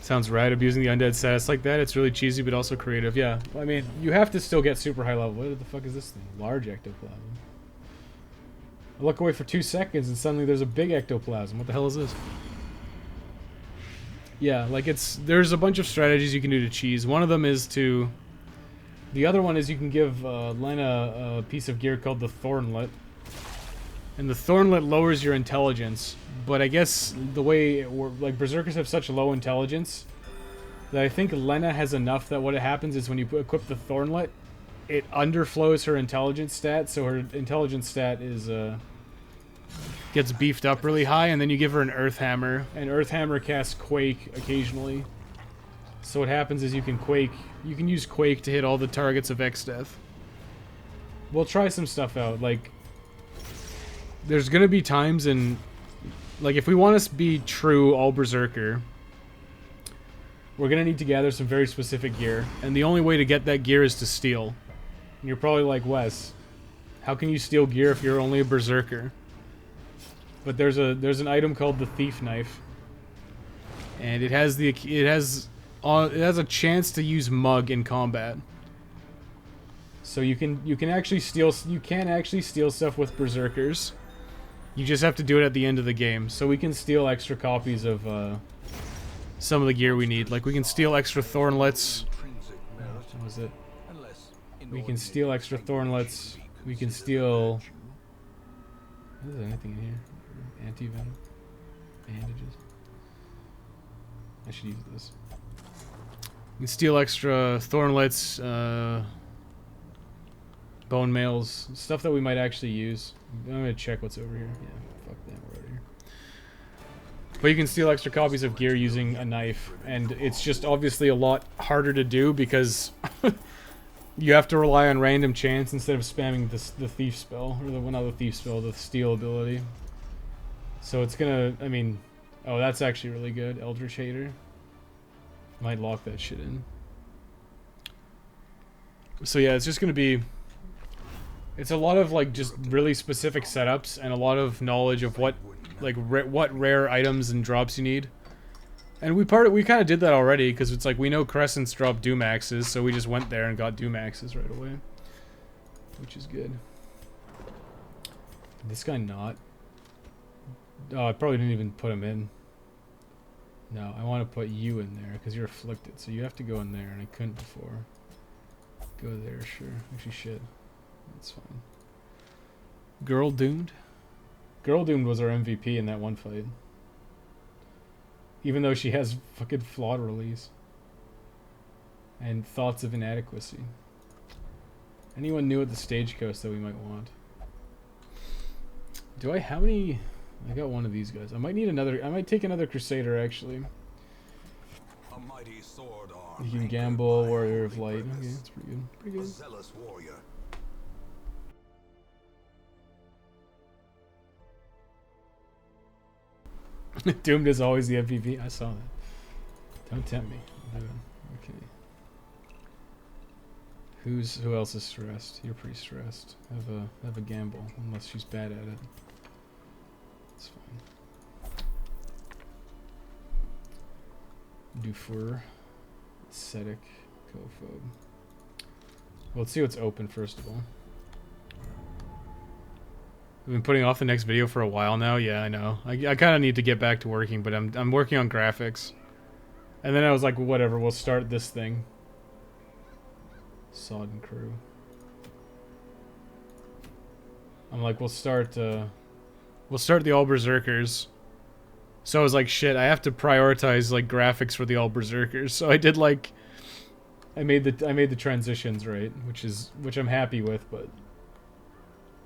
Sounds right, abusing the undead status like that. It's really cheesy, but also creative. Yeah, I mean, you have to still get super high level. What the fuck is this thing? Large ectoplasm. I look away for 2 seconds and suddenly there's a big ectoplasm. What the hell is this? Yeah, like there's a bunch of strategies you can do to cheese. One of them is to... The other one is you can give Lena a piece of gear called the Thornlet. And the Thornlet lowers your intelligence, but I guess the way like Berserkers have such low intelligence that I think Lena has enough that what happens is when you equip the Thornlet, it underflows her intelligence stat, so her intelligence stat is gets beefed up really high, and then you give her an Earth Hammer, and Earth Hammer casts Quake occasionally. So what happens is you can use Quake to hit all the targets of X-Death. We'll try some stuff out, like there's gonna be times in, like, if we want to be true all Berserker, we're gonna need to gather some very specific gear, and the only way to get that gear is to steal. And you're probably like, Wes, how can you steal gear if you're only a Berserker? But there's an item called the Thief Knife, and it has a chance to use Mug in combat. So you can actually steal stuff with Berserkers. You just have to do it at the end of the game. So we can steal extra copies of some of the gear we need. Like we can steal extra Thornlets. What was it? We can steal extra Thornlets. We can steal... Is there anything in here? Anti-venom? Bandages? I should use this. You can steal extra Thornlets, bone mails, stuff that we might actually use. I'm gonna check what's over here. Yeah, fuck that, we're over here. But you can steal extra copies of gear using a knife, and it's just obviously a lot harder to do because you have to rely on random chance instead of spamming the thief spell, or not the thief spell, the steal ability. So it's gonna, I mean, oh, that's actually really good. Eldritch Hater. Might lock that shit in. So yeah, it's just gonna be... It's a lot of like just really specific setups and a lot of knowledge of what what rare items and drops you need. And we kind of did that already because it's like we know Crescents drop Doomaxes, so we just went there and got Doomaxes right away, which is good. This guy not. Oh, I probably didn't even put him in. No, I want to put you in there because you're afflicted, so you have to go in there, and I couldn't before. Go there, sure. Actually, shit. That's fine. Girl Doomed? Girl Doomed was our MVP in that one fight. Even though she has fucking flawed release. And thoughts of inadequacy. Anyone new at the Stagecoach that we might want? Do I... How many... I got one of these guys. I might need another... I might take another Crusader, actually. A mighty sword arm. You can gamble, Warrior of Light. Okay, that's pretty good. Pretty A good. zealous warrior. Doomed is always the MVP. I saw that. Don't tempt me. Okay. Who else is stressed? You're pretty stressed. Have a gamble, unless she's bad at it. It's fine. Dufour, Ascetic, Cophobe. Well, let's see what's open first of all. I've been putting off the next video for a while now. Yeah, I know. I kind of need to get back to working, but I'm working on graphics. And then I was like, whatever, we'll start this thing. Sodden crew. I'm like, we'll start the all Berserkers. So I was like, shit, I have to prioritize like graphics for the all Berserkers. So I did like, I made the transitions right, which I'm happy with, but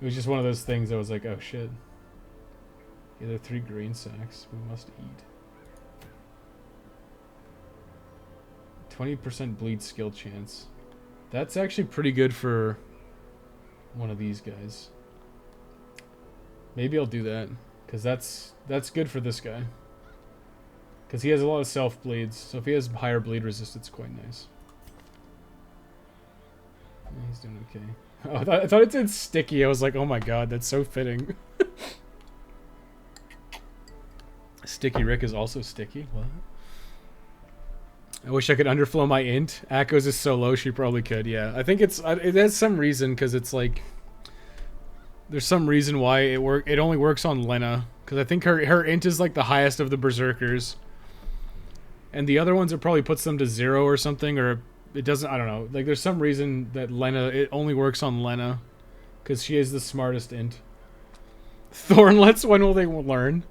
it was just one of those things I was like, oh shit. Yeah, there are 3 grain sacks. We must eat. 20% bleed skill chance. That's actually pretty good for one of these guys. Maybe I'll do that, because that's good for this guy. Because he has a lot of self bleeds, so if he has higher bleed resistance, it's quite nice. Yeah, he's doing okay. Oh, I thought it said sticky. I was like, oh my god, that's so fitting. Sticky Rick is also sticky. What? I wish I could underflow my int. Akko's is so low, she probably could. Yeah, I think it has some reason, because it's like there's some reason why it only works on Lena, because I think her int is like the highest of the Berserkers, and the other ones it probably puts them to 0 or something, or it doesn't. I don't know. Like there's some reason that it only works on Lena, because she is the smartest int. Thornlets, when will they learn?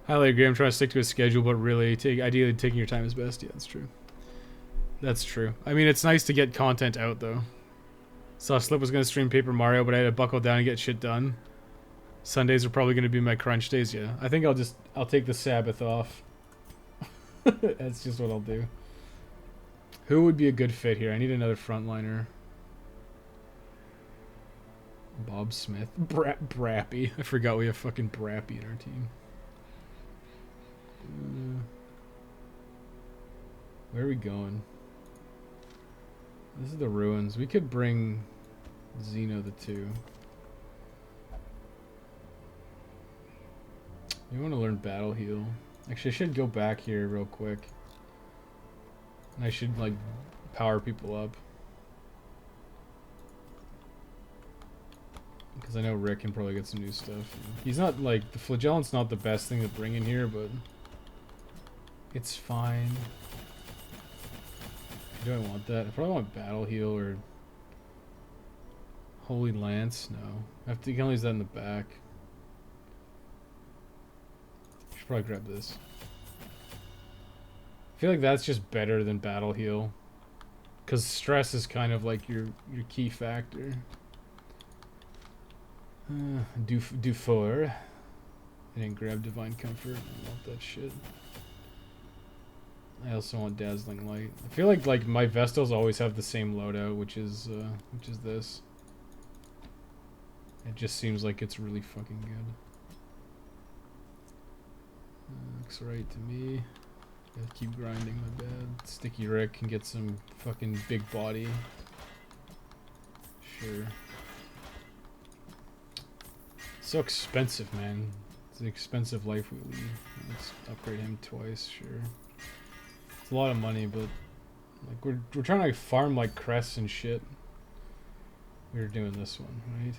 Highly agree. I'm trying to stick to a schedule, but really, ideally taking your time is best. Yeah, that's true. That's true. I mean, it's nice to get content out, though. Saw Slip was going to stream Paper Mario, but I had to buckle down and get shit done. Sundays are probably going to be my crunch days, yeah. I think I'll take the Sabbath off. That's just what I'll do. Who would be a good fit here? I need another frontliner. Bob Smith. Brappy. I forgot we have fucking Brappy in our team. Where are we going? This is the ruins. We could bring Xeno the 2. You want to learn battle heal. Actually, I should go back here real quick. And I should like power people up. Because I know Rick can probably get some new stuff. He's not like, the Flagellant's not the best thing to bring in here, but it's fine. Do I want that? I probably want Battle Heal or Holy Lance. No. You can only use that in the back. Should probably grab this. I feel like that's just better than Battle Heal. Because stress is kind of like your key factor. Do 4. I didn't grab Divine Comfort. I want that shit. I also want Dazzling Light. I feel like my Vestals always have the same loadout, which is this. It just seems like it's really fucking good. Looks right to me. Gotta keep grinding my bad. Sticky Rick can get some fucking big body. Sure. So expensive, man. It's an expensive life we lead. Let's upgrade him twice, sure. It's a lot of money, but like we're trying to like farm like crests and shit. We're doing this one, right?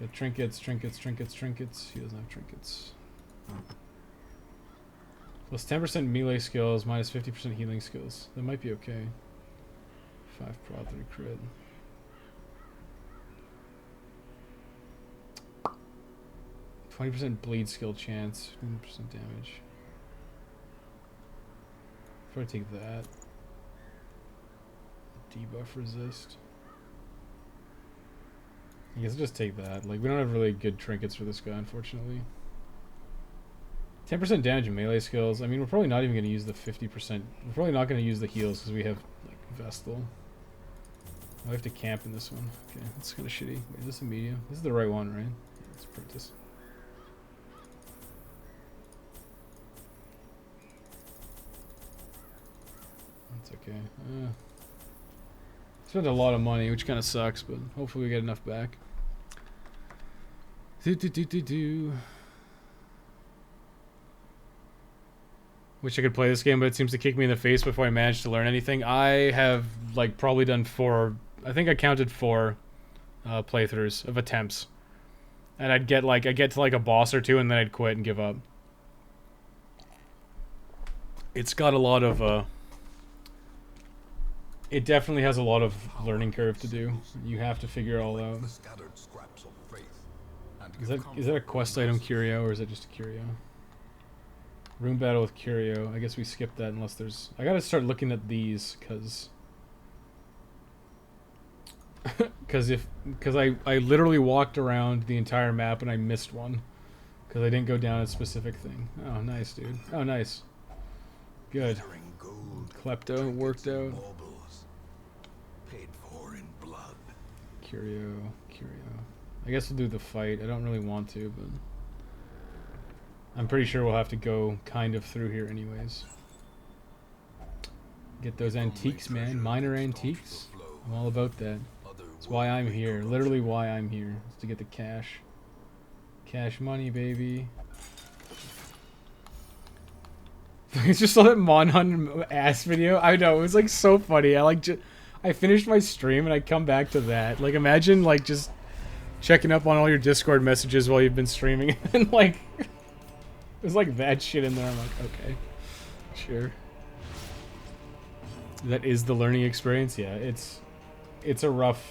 So trinkets. He doesn't have trinkets. Plus 10% melee skills, minus 50% healing skills. That might be okay. 5 prod, 3 crit. %20 bleed skill chance, 20% damage. Probably take that. Debuff resist. I guess I'll just take that. Like, we don't have really good trinkets for this guy, unfortunately. 10% damage and melee skills. I mean, we're probably not even going to use the 50%. We're probably not going to use the heals because we have, like, Vestal. I have to camp in this one. Okay, that's kind of shitty. Wait, is this a medium? This is the right one, right? Yeah, let's print this. That's okay. Spent a lot of money, which kind of sucks, but hopefully we get enough back. Wish I could play this game, but it seems to kick me in the face before I manage to learn anything. I have like probably done 4. I think I counted 4 playthroughs of attempts, and I'd get to like a boss or 2, and then I'd quit and give up. It's got a lot of it definitely has a lot of learning curve to do. You have to figure it all out. The scattered scraps of faith, and Is that a quest item curio, or is it just a curio? Room battle with curio. I guess we skipped that unless there's... I gotta start looking at these, cause I literally walked around the entire map and I missed one. Because I didn't go down a specific thing. Oh, nice, dude. Oh, nice. Good. glittering gold, Klepto worked out. baubles, paid for in blood. Curio. I guess we'll do the fight. I don't really want to, but I'm pretty sure we'll have to go kind of through here anyways. Get those antiques, man. Minor antiques. I'm all about that. That's why I'm here. Literally why I'm here. Is to get the cash. Cash money, baby. It's just saw that Monhunt ass video. I know, it was like so funny. I finished my stream and I come back to that. Like, imagine like just checking up on all your Discord messages while you've been streaming and like there's like that shit in there. I'm like, okay, sure. That is the learning experience. Yeah, it's a rough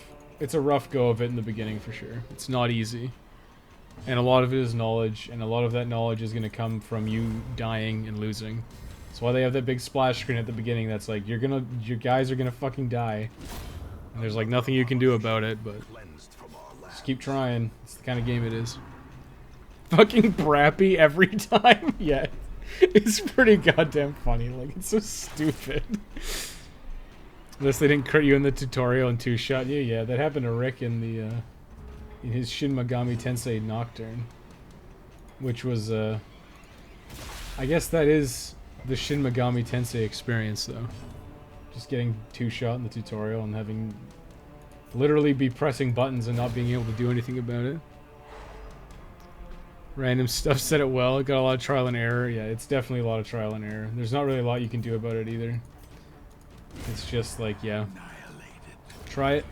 go of it in the beginning for sure. It's not easy. And a lot of it is knowledge, and a lot of that knowledge is going to come from you dying and losing. That's why they have that big splash screen at the beginning that's like, your guys are going to fucking die. And there's like nothing you can do about it, but just keep trying. It's the kind of game it is. Fucking Brappy every time? Yeah. It's pretty goddamn funny. Like, it's so stupid. Unless they didn't crit you in the tutorial and two-shot you. Yeah, that happened to Rick in the, in his Shin Megami Tensei Nocturne, which was, I guess that is the Shin Megami Tensei experience, though. Just getting two-shot in the tutorial and having literally be pressing buttons and not being able to do anything about it. Random stuff said it well. It got a lot of trial and error. Yeah, it's definitely a lot of trial and error. There's not really a lot you can do about it either. It's just like, yeah, try it.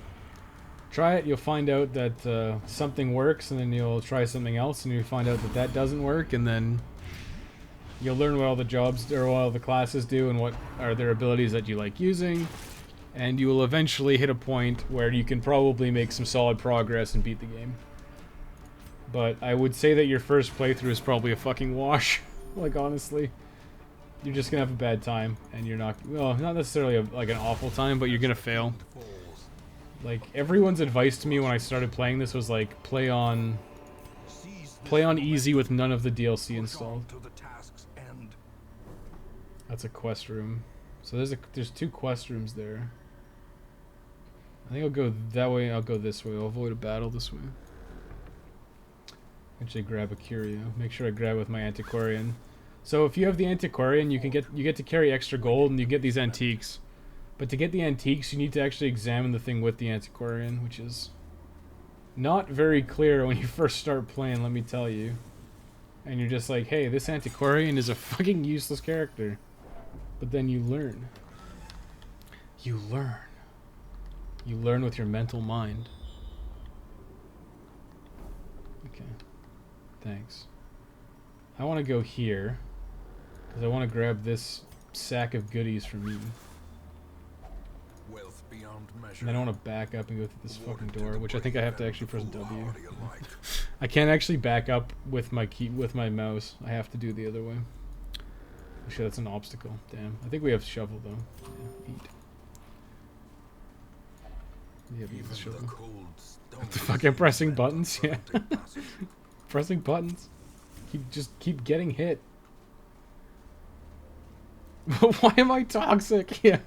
Try it, you'll find out that something works, and then you'll try something else, and you'll find out that that doesn't work, and then you'll learn what all the jobs, or what all the classes do, and what are their abilities that you like using, and you will eventually hit a point where you can probably make some solid progress and beat the game. But I would say that your first playthrough is probably a fucking wash. Like, honestly. You're just gonna have a bad time, and you're not, well, not necessarily like an awful time, but you're gonna fail. Like, everyone's advice to me when I started playing this was like, play on easy with none of the DLC installed. That's a quest room. So there's two quest rooms there. I think I'll go that way, I'll go this way. I'll avoid a battle this way. Actually grab a curio. Make sure I grab with my antiquarian. So if you have the antiquarian, you get to carry extra gold and you get these antiques. But to get the antiques, you need to actually examine the thing with the antiquarian, which is not very clear when you first start playing, let me tell you. And you're just like, hey, this antiquarian is a fucking useless character. But then you learn. You learn. You learn with your mental mind. Okay. Thanks. I want to go here, because I want to grab this sack of goodies from you. Wealth beyond measure. And then I want to back up and go through this fucking door, which I think I have to actually press W. I can't actually back up with my mouse. I have to do the other way. Actually, that's an obstacle. Damn. I think we have shovel though. Yeah, eat. Yeah, we have the shovel. What the fuck? I'm pressing buttons. Yeah. Pressing buttons. Keep getting hit. Why am I toxic? Yeah,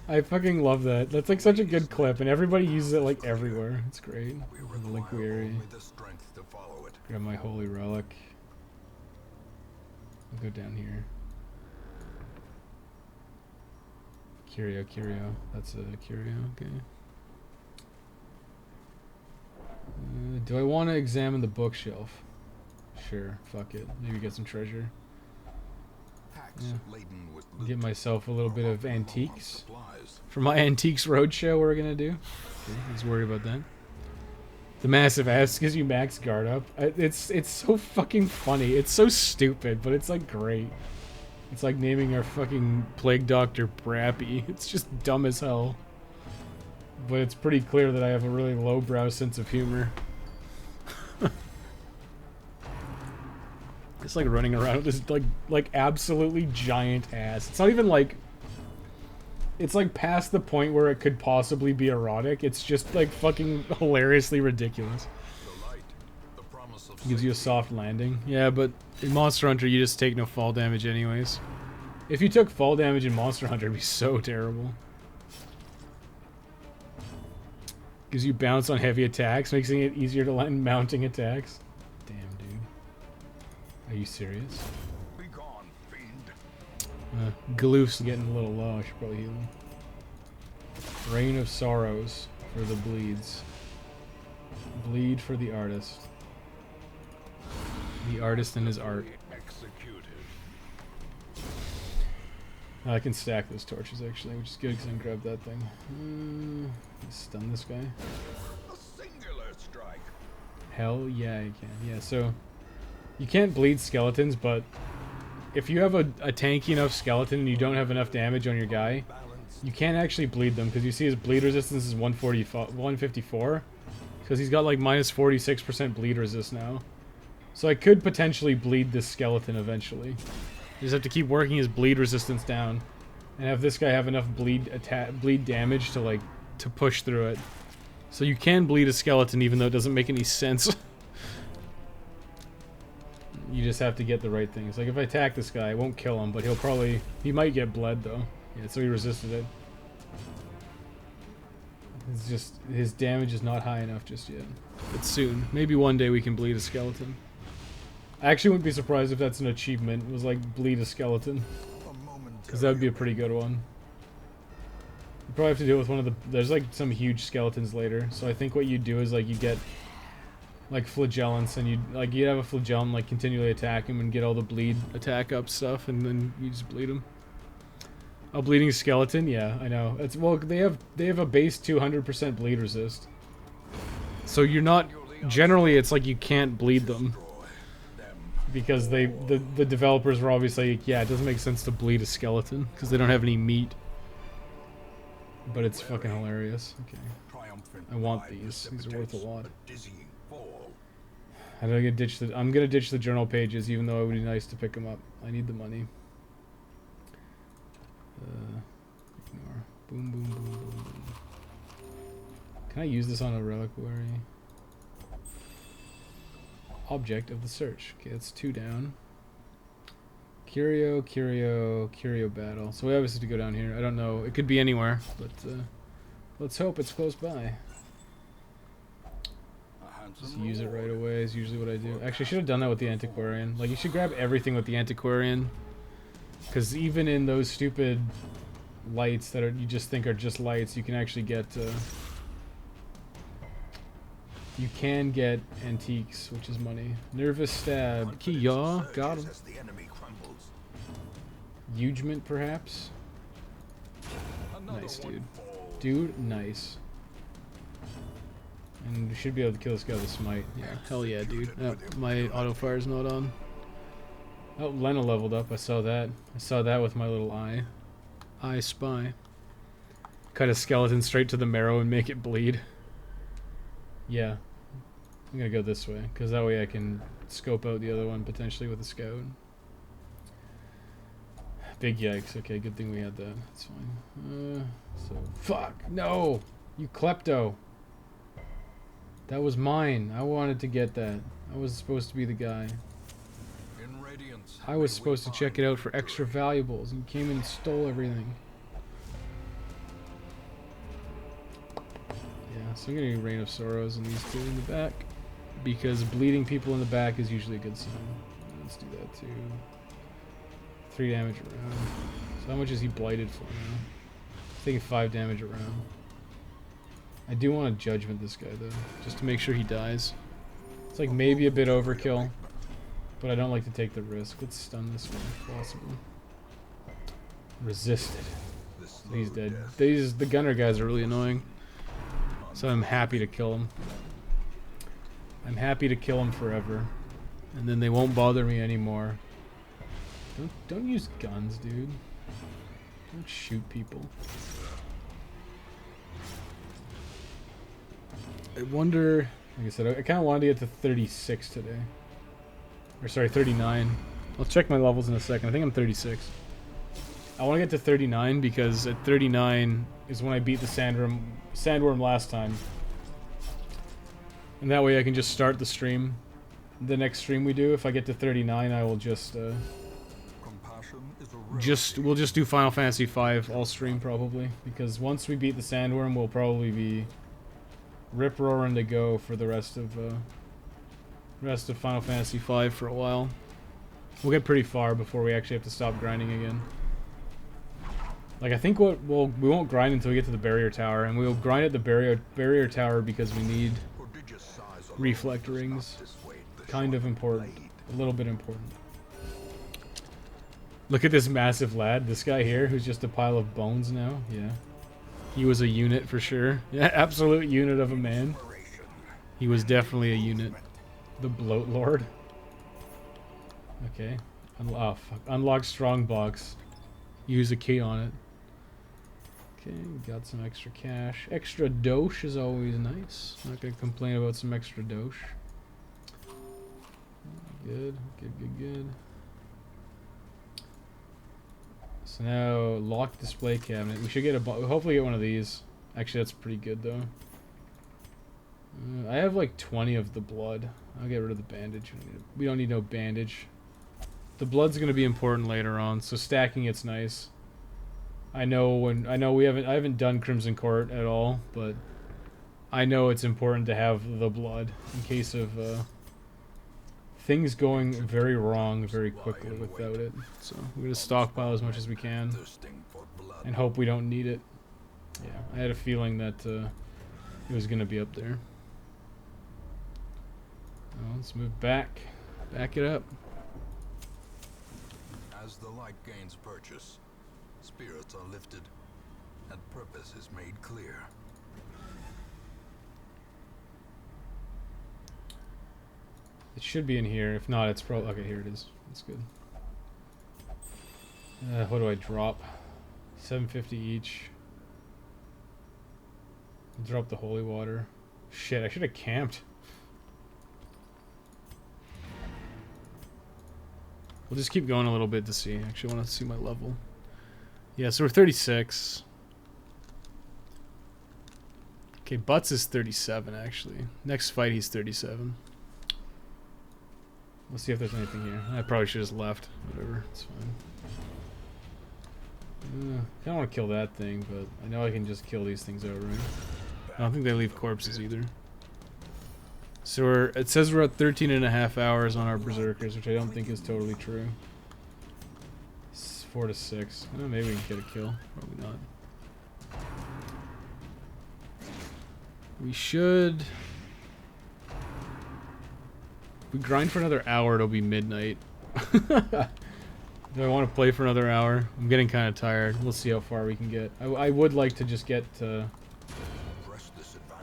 I fucking love that. That's like such a good clip, and everybody uses it like everywhere. It's great. Link weary. Grab my holy relic. I'll go down here. Curio. That's a curio. Okay. Do I want to examine the bookshelf? Sure, fuck it. Maybe get some treasure. Yeah. Get myself a little bit of antiques. For my Antiques Roadshow we're gonna do. Okay, I was worried about that. The massive ass gives you max guard up. It's so fucking funny. It's so stupid, but it's like great. It's like naming our fucking plague doctor Brappy. It's just dumb as hell. But it's pretty clear that I have a really lowbrow sense of humor. It's like running around with this like absolutely giant ass. It's not even like, it's like past the point where it could possibly be erotic. It's just like fucking hilariously ridiculous. Gives you a soft landing. Yeah, but in Monster Hunter you just take no fall damage anyways. If you took fall damage in Monster Hunter, it'd be so terrible. Gives you bounce on heavy attacks, making it easier to land mounting attacks. Damn, dude. Are you serious? Be gone, fiend. Galoof's getting a little low. I should probably heal him. Rain of Sorrows for the bleeds. Bleed for the artist. The artist and his art. Executed. I can stack those torches actually, which is good because I can grab that thing. Stun this guy. A singular strike. Hell yeah, you can. Yeah, so you can't bleed skeletons, but if you have a tanky enough skeleton and you don't have enough damage on your guy, you can actually bleed them because you see his bleed resistance is 154 because he's got like minus 46% bleed resist now. So I could potentially bleed this skeleton eventually. You just have to keep working his bleed resistance down and have this guy have enough bleed damage to to push through it. So you can bleed a skeleton even though it doesn't make any sense. You just have to get the right things. Like if I attack this guy, I won't kill him, but he might get bled though. Yeah, so he resisted it. It's just, his damage is not high enough just yet. But soon. Maybe one day we can bleed a skeleton. I actually wouldn't be surprised if that's an achievement. It was like, bleed a skeleton. Because that would be a pretty good one. You probably have to deal with one of the... There's like some huge skeletons later. So I think what you do is like you get like flagellants and you'd have a flagellant like continually attack him and get all the bleed attack up stuff and then you just bleed him. A bleeding skeleton? Yeah, I know. It's, well, they have a base 200% bleed resist. So you're not... Generally, it's like you can't bleed them. Because the developers were obviously like, yeah, it doesn't make sense to bleed a skeleton. Because they don't have any meat. But it's fucking hilarious. Okay. I want these. These are worth a lot. How do I get ditch the... I'm gonna ditch the journal pages, even though it would be nice to pick them up. I need the money. Ignore. Boom, boom, boom, boom, boom. Can I use this on a reliquary? Object of the search. Okay, that's 2 down. Curio battle. So we obviously have to go down here. I don't know. It could be anywhere, but let's hope it's close by. Just use it right away is usually what I do. Actually, I should have done that with the antiquarian. Like, you should grab everything with the antiquarian. Because even in those stupid lights that you just think are just lights, you can actually get... you can get antiques, which is money. Nervous stab. Kiya. Got him. Hugement, perhaps? Nice, dude. Dude, nice. And we should be able to kill this guy with a smite. Yeah, hell yeah, dude. Oh, my auto fire's not on. Oh, Lena leveled up. I saw that. I saw that with my little eye. I spy. Cut a skeleton straight to the marrow and make it bleed. Yeah. I'm gonna go this way, because that way I can scope out the other one potentially with a scout. Big yikes. Okay, good thing we had that. That's fine. So... Fuck! No! You klepto! That was mine. I wanted to get that. I was supposed to be the guy. I was supposed to check it out for extra valuables, and you came in and stole everything. Yeah, so I'm gonna do Rain of Sorrows on these 2 in the back. Because bleeding people in the back is usually a good sign. Let's do that too. 3 damage around. So how much is he blighted for now? He's taking 5 damage around. I do want to judgment this guy though, just to make sure he dies. It's like maybe a bit overkill, but I don't like to take the risk. Let's stun this one if possible. Resisted. He's dead. The gunner guys are really annoying. So I'm happy to kill him. I'm happy to kill him forever. And then they won't bother me anymore. Don't use guns, dude. Don't shoot people. I wonder, like I said, I kind of wanted to get to 36 today. Or sorry, 39. I'll check my levels in a second. I think I'm 36. I want to get to 39 because at 39 is when I beat the sandworm last time. And that way I can just start the stream. The next stream we do, if I get to 39, I will we'll just do Final Fantasy 5 all stream probably, because once we beat the sandworm, we'll probably be rip-roaring to go for the rest of Final Fantasy 5 for a while. We'll get pretty far before we actually have to stop grinding again. Like, I think we won't grind until we get to the barrier tower, and we'll grind at the barrier tower because we need reflect rings. Kind of important. A little bit important. Look at this massive lad. This guy here, who's just a pile of bones now. Yeah. He was a unit for sure. Yeah, absolute unit of a man. He was definitely a unit. The Bloat Lord. Okay. Oh, fuck. Unlock strong box. Use a key on it. Okay, got some extra cash. Extra dosh is always nice. Not gonna complain about some extra dosh. Good, good, good, good. So now, locked display cabinet. We should get hopefully get one of these. Actually, that's pretty good though. I have like 20 of the blood. I'll get rid of the bandage. We don't need no bandage. The blood's gonna be important later on, so stacking it's nice. I haven't done Crimson Court at all, but I know it's important to have the blood in case of things going very wrong very quickly without it. So we're gonna stockpile as much as we can and hope we don't need it. Yeah, I had a feeling that it was gonna be up there. Well, let's move back. Back it up. As the light gains purchase, spirits are lifted, and purpose is made clear. It should be in here. If not, it's probably... Okay, here it is. That's good. What do I drop? 750 each. Drop the holy water. Shit, I should have camped. We'll just keep going a little bit to see. I actually want to see my level. Yeah, so we're 36. Okay, Butts is 37, actually. Next fight, he's 37. Let's see if there's anything here. I probably should have just left. Whatever, it's fine. I don't want to kill that thing, but I know I can just kill these things outright. I don't think they leave corpses either. So it says we're at 13.5 hours on our Berserkers, which I don't think is totally true. It's 4 to 6. Maybe we can get a kill. Probably not. We should... If we grind for another hour, it'll be midnight. Do I want to play for another hour? I'm getting kind of tired. We'll see how far we can get. I would like to just get to...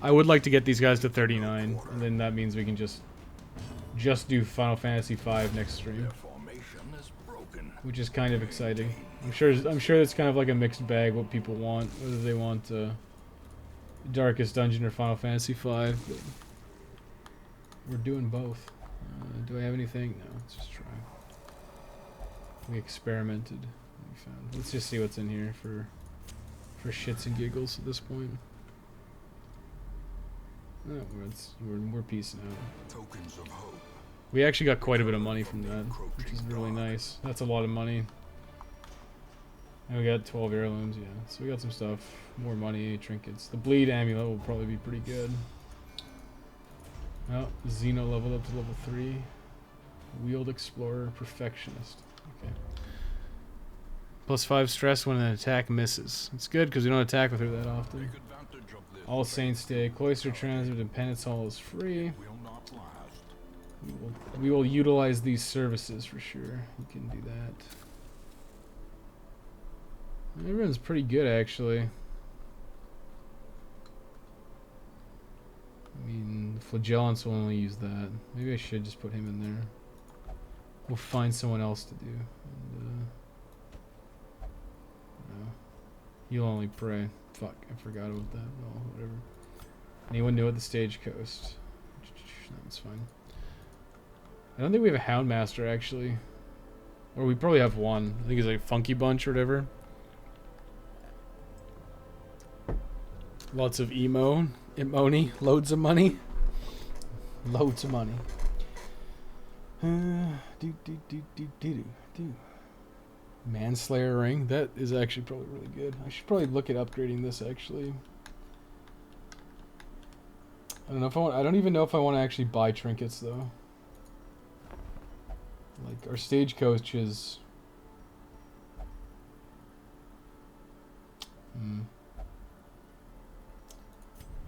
I would like to get these guys to 39, and then that means we can just do Final Fantasy 5 next stream, which is kind of exciting. I'm sure it's kind of like a mixed bag what people want, whether they want Darkest Dungeon or Final Fantasy 5. But we're doing both. Do I have anything? No, let's just try. We experimented. We found. Let's just see what's in here for shits and giggles at this point. Oh, we're peacing out. Tokens of hope. We actually got quite a bit of money from that, which is really nice. That's a lot of money. And we got 12 heirlooms, yeah. So we got some stuff. More money, trinkets. The bleed amulet will probably be pretty good. Oh, Xeno leveled up to level 3. Wield Explorer, Perfectionist. Okay. +5 stress when an attack misses. It's good because we don't attack with her that often. All Saints Day. Cloister Transit and Penance Hall is free. We will utilize these services for sure. We can do that. Everyone's pretty good, actually. I mean, Flagellants will only use that. Maybe I should just put him in there. We'll find someone else to do. And, no. You'll only pray. Fuck, I forgot about that. Well, whatever. Anyone new at the Stagecoast? That's fine. I don't think we have a Houndmaster, actually. Or we probably have one. I think it's like Funky Bunch or whatever. Lots of Imoni, loads of money. Loads of money. Manslayer ring. That is actually probably really good. I should probably look at upgrading this actually. I don't know if I want. I don't even know if I want to actually buy trinkets though. Like our stagecoach is.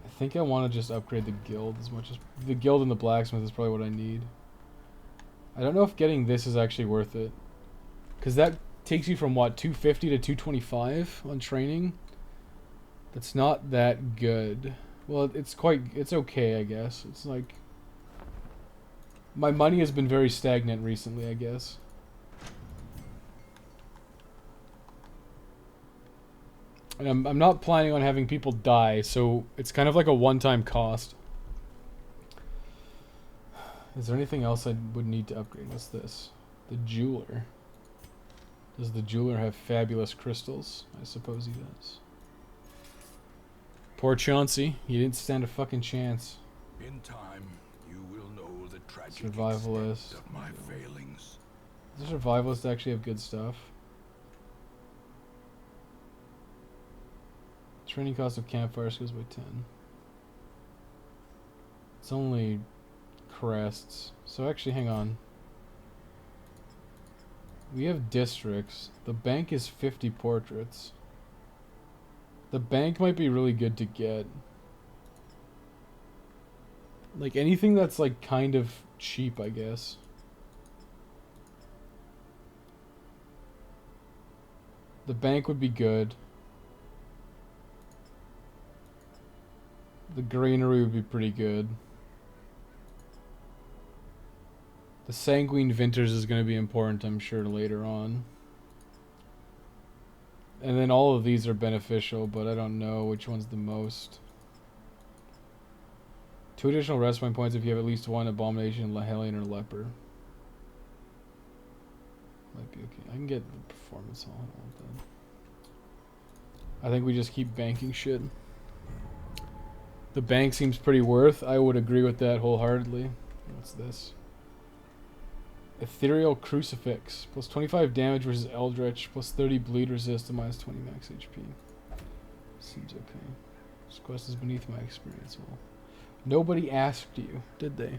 I think I want to just upgrade the guild as much as the guild and the blacksmith is probably what I need. I don't know if getting this is actually worth it, because that takes you from what 250 to 225 on training. That's not that good. Well, it's okay, I guess. It's like my money has been very stagnant recently, I guess. And I'm not planning on having people die, so it's kind of like a one-time cost. Is there anything else I would need to upgrade? What's this? The jeweler. Does the jeweler have fabulous crystals? I suppose he does. Poor Chauncey. He didn't stand a fucking chance. In time, you will know the tragic Survivalist. extent of my failings. Does the survivalist actually have good stuff? Training cost of campfires goes by 10. It's only crests. So actually, hang on. We have districts. The bank is 50 portraits. The bank might be really good to get. Like anything that's like kind of cheap, I guess. The bank would be good. The granary would be pretty good. The Sanguine Vinters is going to be important, I'm sure, later on. And then all of these are beneficial, but I don't know which one's the most. 2 additional rest point points if you have at least 1 Abomination, Hellion, or Leper. Might be okay. I can get the Performance Hall. I don't want that. I think we just keep banking shit. The bank seems pretty worth. I would agree with that wholeheartedly. What's this? Ethereal Crucifix. Plus 25 damage versus Eldritch. Plus 30 bleed resist and minus 20 max HP. Seems okay. This quest is beneath my experience. Well, nobody asked you, did they?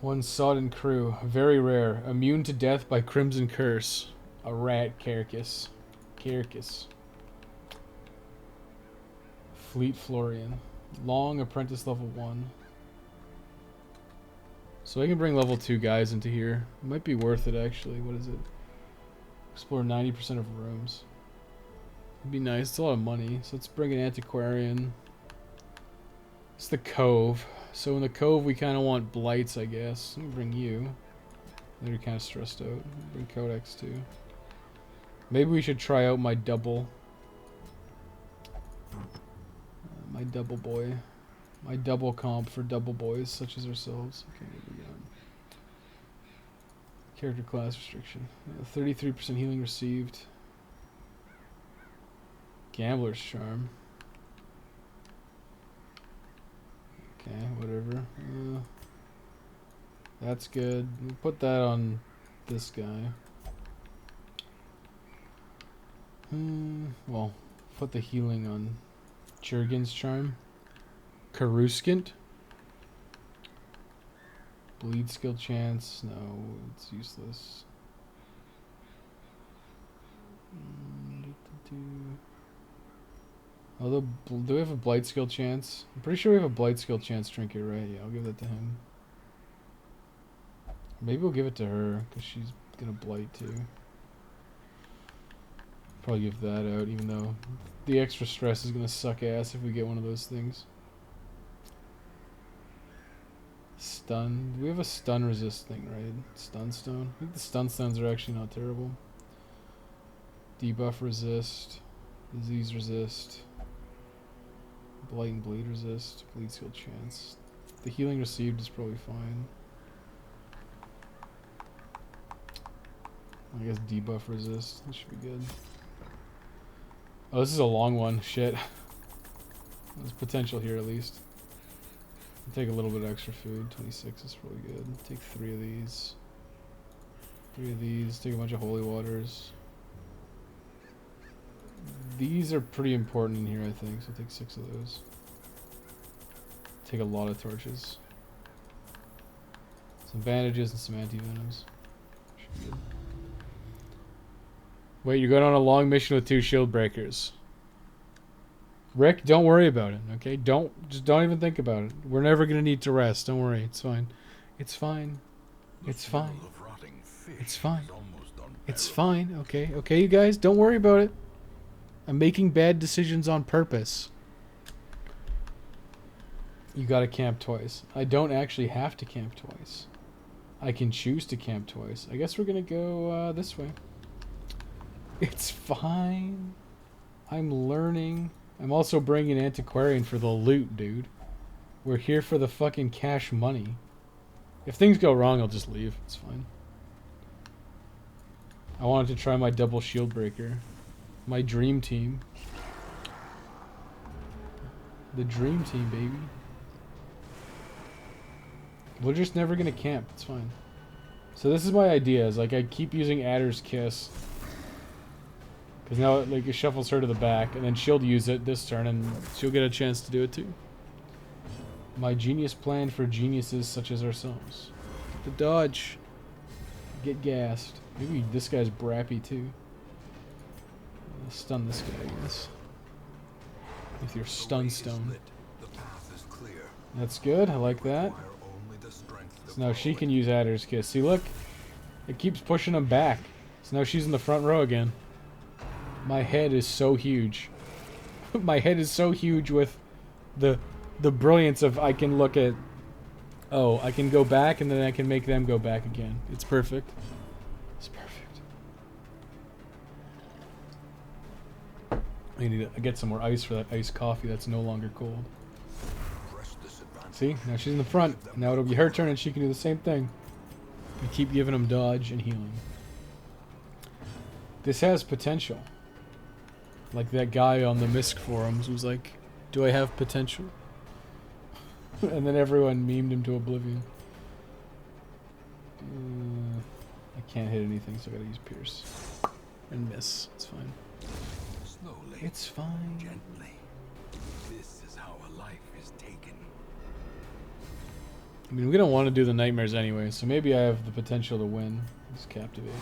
1 Sodden Crew. Very rare. Immune to death by Crimson Curse. A rat carcass. Fleet Florian. Long Apprentice level 1. So I can bring level 2 guys into here. It might be worth it actually. What is it? Explore 90% of rooms. It'd be nice. It's a lot of money. So let's bring an Antiquarian. It's the Cove. So in the Cove we kind of want Blights, I guess. Let me bring you. They're kind of stressed out. Bring Codex too. Maybe we should try out my double. My double boy. My double comp for double boys such as ourselves. Okay, what do we got? Character class restriction. 33% healing received. Gambler's Charm. Okay, whatever. That's good. We'll put that on this guy. Well, put the healing on Jurgen's Charm. Karuskint. Bleed skill chance. No, it's useless. Although, do we have a blight skill chance? I'm pretty sure we have a blight skill chance trinket, right? Yeah, I'll give that to him. Maybe we'll give it to her, because she's gonna blight too. Probably give that out, even though the extra stress is gonna suck ass if we get one of those things. stun. We have a stun resist thing, right? Stun stone. I think the stun stones are actually not terrible. Debuff resist. Disease resist. Blight and bleed resist. Bleed seal chance. The healing received is probably fine. I guess debuff resist. That should be good. Oh, this is a long one. Shit. There's potential here at least. I'll take a little bit of extra food. 26 is probably good. Take 3 of these. 3 of these. Take a bunch of holy waters. These are pretty important in here, I think. So I'll take 6 of those. Take a lot of torches. Some bandages and some anti-venoms. Should be good. Wait, you're going on a long mission with 2 shield breakers. Rick, don't worry about it, okay? Don't even think about it. We're never gonna need to rest. Don't worry, it's fine. It's fine. It's fine. It's fine. It's fine. Okay, okay, you guys, don't worry about it. I'm making bad decisions on purpose. You gotta camp twice. I don't actually have to camp twice. I can choose to camp twice. I guess we're gonna go this way. It's fine. I'm learning. I'm also bringing Antiquarian for the loot, dude. We're here for the fucking cash money. If things go wrong, I'll just leave. It's fine. I wanted to try my double shield breaker. My dream team. The dream team, baby. We're just never gonna camp. It's fine. So this is my idea. Is like I keep using Adder's Kiss. Because now it shuffles her to the back, and then she'll use it this turn, and she'll get a chance to do it too. My genius plan for geniuses such as ourselves. Get the dodge. Get gassed. Maybe this guy's brappy too. Stun this guy, I guess. With your stun stone. That's good, I like that. So now she can use Adder's Kiss. See, look? It keeps pushing him back. So now she's in the front row again. My head is so huge. My head is so huge with the brilliance of I can look at... Oh, I can go back and then I can make them go back again. It's perfect. It's perfect. I need to get some more ice for that iced coffee that's no longer cold. See? Now she's in the front. Now it'll be her turn and she can do the same thing. We keep giving them dodge and healing. This has potential. Like that guy on the Misk forums was like, do I have potential? And then everyone memed him to oblivion. I can't hit anything, so I gotta use Pierce. And miss. It's fine. Slowly. It's fine. Gently. This is how a life is taken. I mean, we don't want to do the nightmares anyway, so maybe I have the potential to win. It's captivating.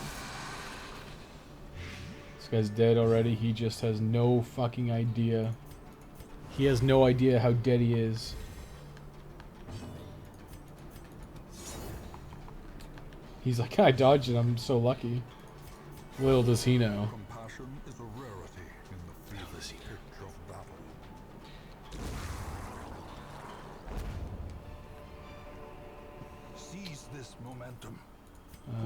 This guy's dead already. He just has no fucking idea. He has no idea how dead he is. He's like, I dodged it. I'm so lucky. Little does he know. Compassion is a rarity in the fierce pitch of battle. Seize this momentum.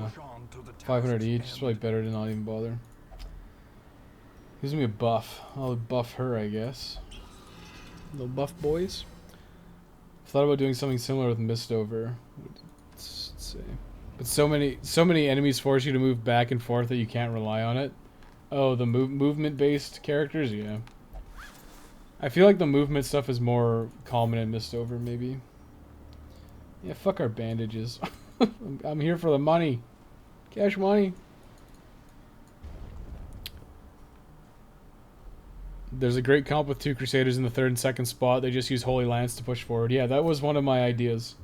Push on to the 500 task's each. It's probably end. better to not even bother. Gives me a buff. I'll buff her, I guess. Little buff boys. Thought about doing something similar with Mistover. Let's see. But so many enemies force you to move back and forth that you can't rely on it. Oh, the movement-based characters? Yeah. I feel like the movement stuff is more common in Mistover, maybe. Yeah, fuck our bandages. I'm here for the money. Cash money. There's a great comp with 2 Crusaders in the 3rd and 2nd spot. They just use Holy Lance to push forward. Yeah, that was one of my ideas.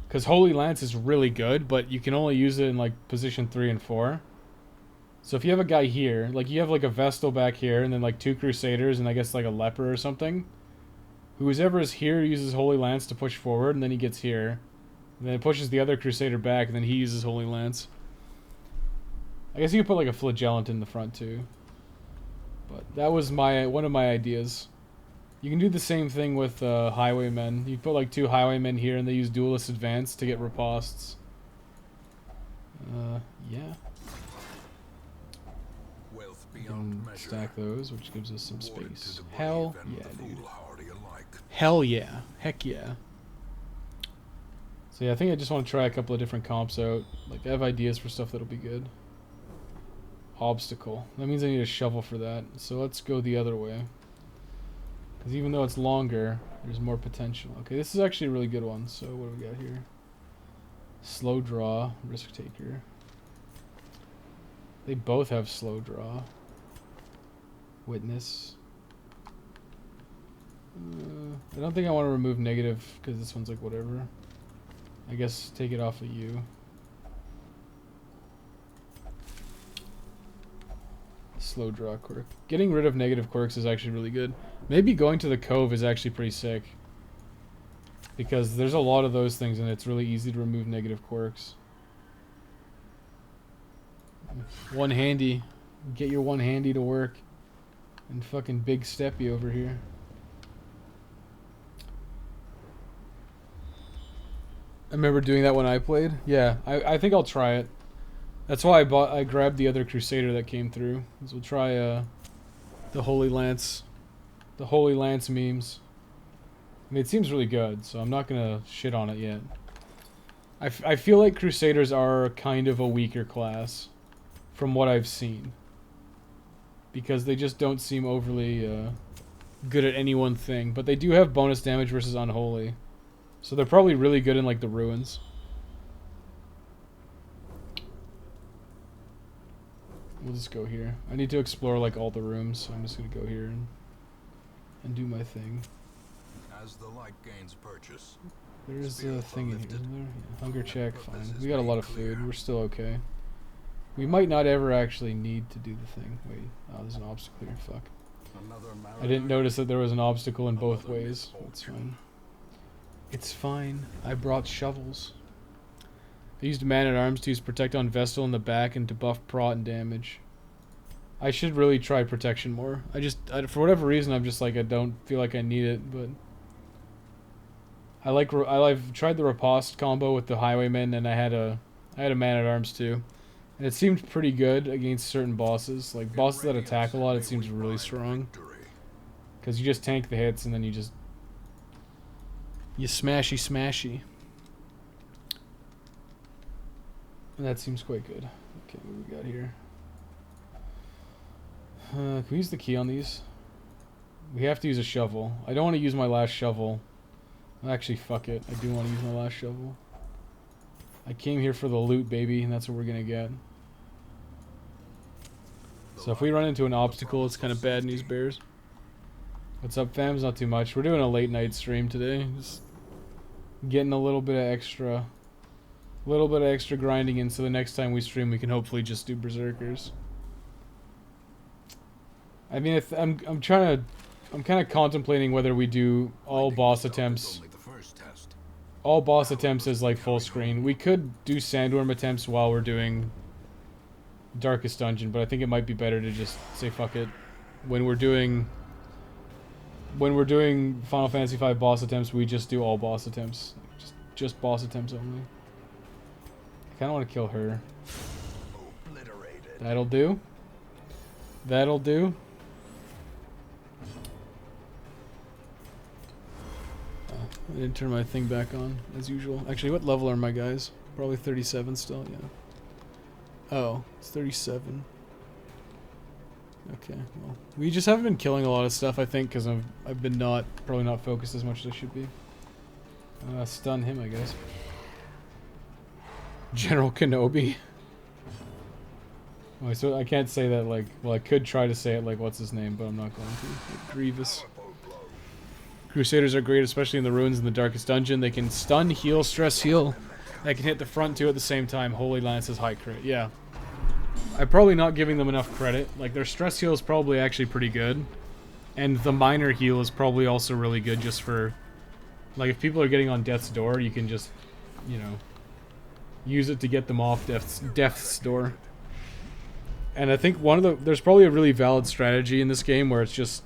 Because Holy Lance is really good, but you can only use it in like position 3 and 4. So if you have a guy here, like you have like a Vestal back here, and then like 2 Crusaders, and I guess like a Leper or something. Whoever is here uses Holy Lance to push forward, and then he gets here. And then it pushes the other Crusader back, and then he uses Holy Lance. I guess you could put like a Flagellant in the front too. But that was one of my ideas. You can do the same thing with highwaymen. You put like 2 highwaymen here and they use duelist advance to get riposts. Yeah. Wealth You beyond can measure. stack those, which gives us some Awarded to space. the brave Hell and yeah, the dude. foolhardy alike. Hell yeah. Heck yeah. So yeah, I think I just want to try a couple of different comps out. Like, I have ideas for stuff that'll be good. Obstacle. That means I need a shovel for that. So let's go the other way. Because even though it's longer, there's more potential. Okay, this is actually a really good one. So what do we got here? Slow draw, risk taker. They both have slow draw. Witness. I don't think I want to remove negative because this one's like whatever. I guess take it off of you. Slow draw quirk. Getting rid of negative quirks is actually really good. Maybe going to the cove is actually pretty sick. Because there's a lot of those things and it's really easy to remove negative quirks. One handy. Get your one handy to work. And fucking big steppy over here. I remember doing that when I played. Yeah, I think I'll try it. That's why I grabbed the other Crusader that came through. So we'll try the Holy Lance. The Holy Lance memes. I mean, it seems really good, so I'm not gonna shit on it yet. I feel like Crusaders are kind of a weaker class, from what I've seen. Because they just don't seem overly good at any one thing. But they do have bonus damage versus Unholy. So they're probably really good in like the ruins. We'll just go here. I need to explore like all the rooms, so I'm just gonna go here and do my thing. As the light gains purchase. There's a thing in here, isn't there? Yeah, hunger check, fine. We got a lot of food. We're still okay. We might not ever actually need to do the thing. Wait, oh, there's an obstacle here. Fuck. I didn't notice that there was an obstacle in both ways. That's fine. It's fine. I brought shovels. I used Man-at-Arms to use Protect on Vestal in the back and to buff Prot and damage. I should really try Protection more. For whatever reason, I'm just like, I don't feel like I need it, but... I've tried the Riposte combo with the Highwaymen, and I had a Man-at-Arms too. And it seemed pretty good against certain bosses. Like, bosses that attack a lot, it seems really strong. Because you just tank the hits, and then you just... You smashy. And that seems quite good. Okay, what do we got here? Can we use the key on these? We have to use a shovel. I don't want to use my last shovel. Actually, fuck it. I do want to use my last shovel. I came here for the loot, baby, and that's what we're gonna get. So if we run into an obstacle, it's kind of bad news bears. What's up, fams? Not too much. We're doing a late night stream today. Just getting a little bit of extra grinding in, so the next time we stream, we can hopefully just do Berserkers. I mean, I'm kind of contemplating whether we do all boss attempts. All boss attempts as like full screen. We could do Sandworm attempts while we're doing Darkest Dungeon, but I think it might be better to just say fuck it. When we're doing Final Fantasy V boss attempts, we just do all boss attempts. Just boss attempts only. I kind of want to kill her. That'll do. That'll do. I didn't turn my thing back on, as usual. Actually, what level are my guys? Probably 37 still, yeah. Oh, it's 37. Okay, well. We just haven't been killing a lot of stuff, I think, because I've been probably not focused as much as I should be. Stun him, I guess. General Kenobi. Oh, so I can't say that, like, well, I could try to say it like, what's his name, but I'm not going to. Like, Grievous. Crusaders are great, especially in the ruins in the Darkest Dungeon. They can stun, heal, stress, heal. They can hit the front two at the same time. Holy Lance is high crit. Yeah. I'm probably not giving them enough credit. Like, their stress heal is probably actually pretty good. And the minor heal is probably also really good just for... Like, if people are getting on Death's Door, you can just, you know, use it to get them off Death's Door. And I think there's probably a really valid strategy in this game where it's just...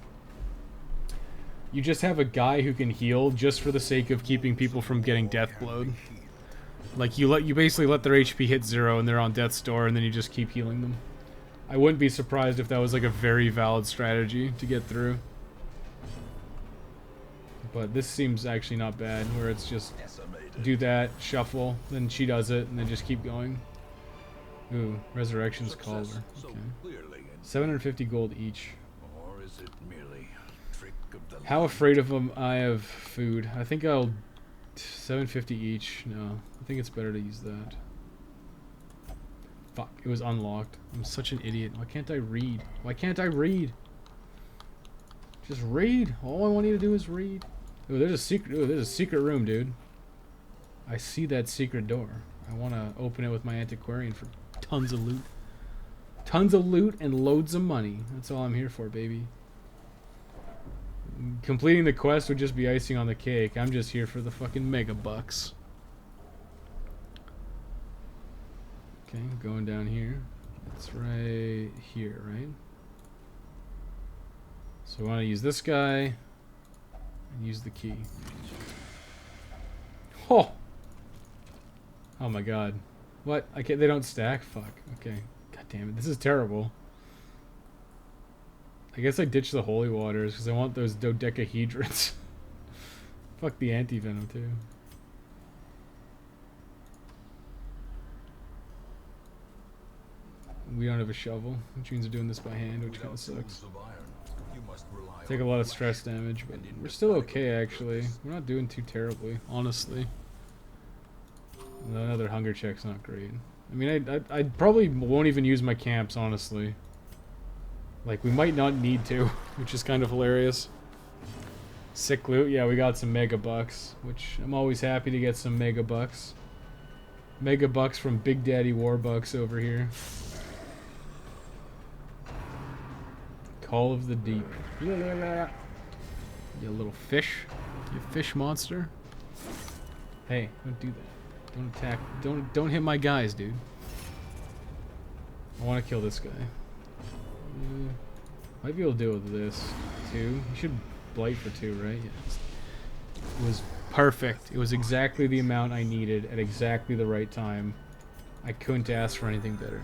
You just have a guy who can heal just for the sake of keeping people from getting death blowed. Like, you basically let their HP hit 0 and they're on death's door, and then you just keep healing them. I wouldn't be surprised if that was like a very valid strategy to get through. But this seems actually not bad, where it's just do that, shuffle, then she does it, and then just keep going. Ooh, Resurrection's Caller. Okay. 750 gold each. Or is it merely a trick of the How afraid of them I have food. I think I'll 750 each. No, I think it's better to use that. Fuck, it was unlocked. I'm such an idiot. Why can't I read? Why can't I read? Just read. All I want you to do is read. Ooh, there's a secret. Ooh, there's a secret room, dude. I see that secret door. I want to open it with my antiquarian for tons of loot. Tons of loot and loads of money. That's all I'm here for, baby. Completing the quest would just be icing on the cake. I'm just here for the fucking mega bucks. Okay, going down here. It's right here, right? So I want to use this guy and use the key. Oh! Oh my god. What? I can't. They don't stack? Fuck. Okay. God damn it. This is terrible. I guess I ditched the holy waters because I want those dodecahedrons. Fuck the anti-venom too. We don't have a shovel, which means we're doing this by hand, which kind of sucks. Take a lot of stress damage, but we're still okay actually. We're not doing too terribly, honestly. Another hunger check's not great. I mean, I probably won't even use my camps, honestly. Like, we might not need to, which is kind of hilarious. Sick loot, yeah, we got some mega bucks, which I'm always happy to get some mega bucks. Mega bucks from Big Daddy Warbucks over here. Call of the Deep. You little fish. You fish monster. Hey, don't do that. Don't attack. Don't hit my guys, dude. I want to kill this guy. Might be able to deal with this. 2. You should blight for 2, right? Yeah. It was perfect. It was exactly the amount I needed at exactly the right time. I couldn't ask for anything better.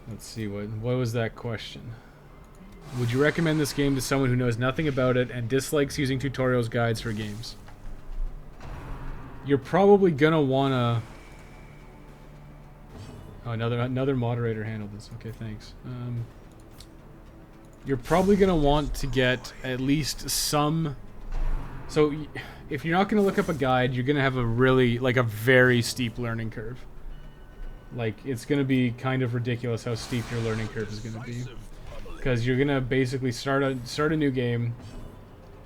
Let's see, what was that question? Would you recommend this game to someone who knows nothing about it and dislikes using tutorials guides for games? You're probably gonna wanna... Oh, another moderator handled this. Okay, thanks. You're probably gonna want to get at least some... So, if you're not gonna look up a guide, you're gonna have a really, like a very steep learning curve. Like, it's gonna be kind of ridiculous how steep your learning curve is gonna be. Because you're gonna basically start a new game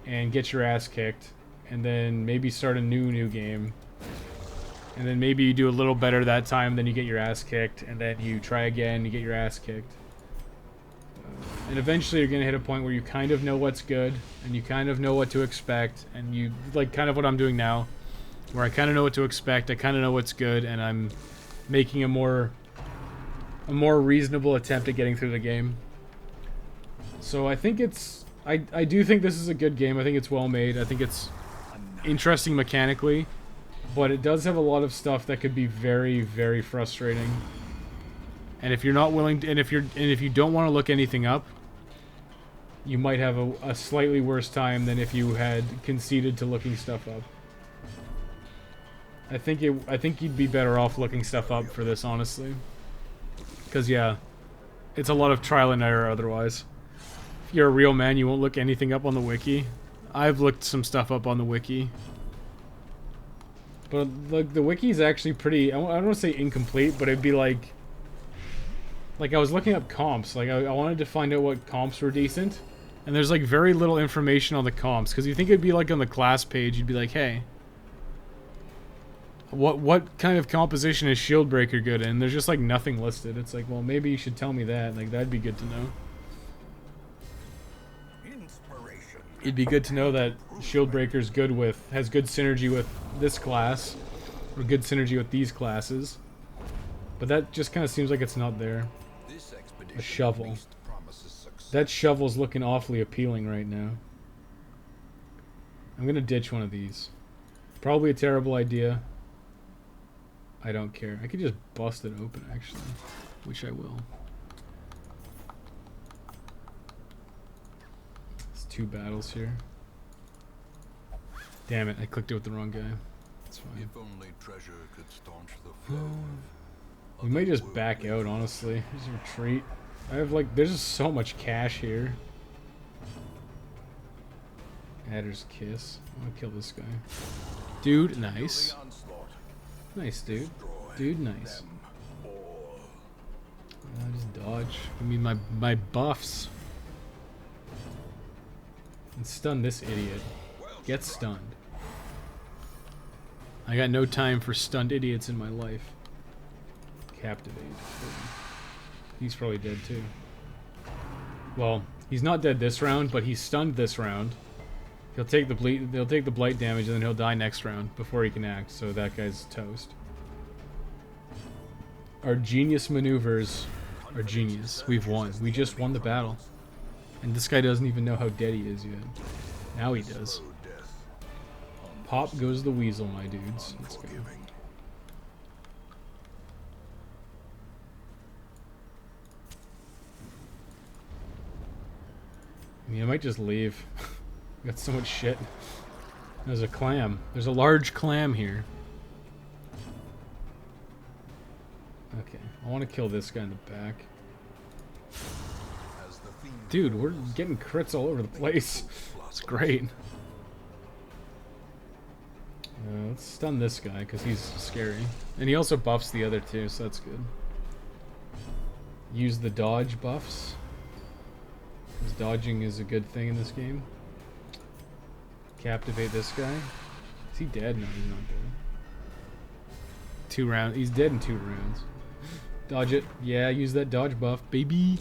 and get your ass kicked, and then maybe start a new game, and then maybe you do a little better that time, then you get your ass kicked, and then you try again, you get your ass kicked, and eventually you're gonna hit a point where you kind of know what's good, and you kind of know what to expect, and you like kind of what I'm doing now, where I kind of know what to expect, I kind of know what's good, and I'm making a more reasonable attempt at getting through the game. So I think it's... I do think this is a good game. I think it's well made. I think it's interesting mechanically. But it does have a lot of stuff that could be very, very frustrating. And if you're not willing to... And if you don't want to look anything up, you might have a slightly worse time than if you had conceded to looking stuff up. I think you'd be better off looking stuff up for this, honestly. Because, yeah, it's a lot of trial and error otherwise. If you're a real man, you won't look anything up on the wiki. I've looked some stuff up on the wiki. But like the wiki is actually pretty... I don't want to say incomplete, but it'd be like... Like, I was looking up comps. Like, I wanted to find out what comps were decent. And there's, like, very little information on the comps. Because you think it'd be, like, on the class page, you'd be like, hey... What kind of composition is Shieldbreaker good in? There's just, like, nothing listed. It's like, well, maybe you should tell me that. Like, that'd be good to know. It'd be good to know that Shieldbreaker's good with... has good synergy with this class. Or good synergy with these classes. But that just kind of seems like it's not there. A shovel. That shovel's looking awfully appealing right now. I'm gonna ditch one of these. Probably a terrible idea. I don't care. I could just bust it open, actually. Which I will. There's 2 battles here. Damn it, I clicked it with the wrong guy. That's fine. If only treasure could staunch the flow. We might just back out, honestly. Just retreat. I have like, there's just so much cash here. Adder's Kiss. I want to kill this guy. Dude, nice. Nice, dude. Dude, nice. Just dodge. Give me my buffs. And stun this idiot. Get stunned. I got no time for stunned idiots in my life. Captivate. He's probably dead too. Well, he's not dead this round, but he's stunned this round. He'll take the bleed. They'll take the blight damage, and then he'll die next round before he can act. So that guy's toast. Our genius maneuvers are genius. We've won. We just won the battle, and this guy doesn't even know how dead he is yet. Now he does. Pop goes the weasel, my dudes. Let's go. I mean, I might just leave. Got so much shit. There's a clam. There's a large clam here. Okay, I want to kill this guy in the back. Dude, we're getting crits all over the place. It's great. Let's stun this guy, because he's scary. And he also buffs the other two, so that's good. Use the dodge buffs. Because dodging is a good thing in this game. Captivate this guy. Is he dead? No, he's not dead. 2 rounds. He's dead in 2 rounds. Dodge it. Yeah, use that dodge buff, baby.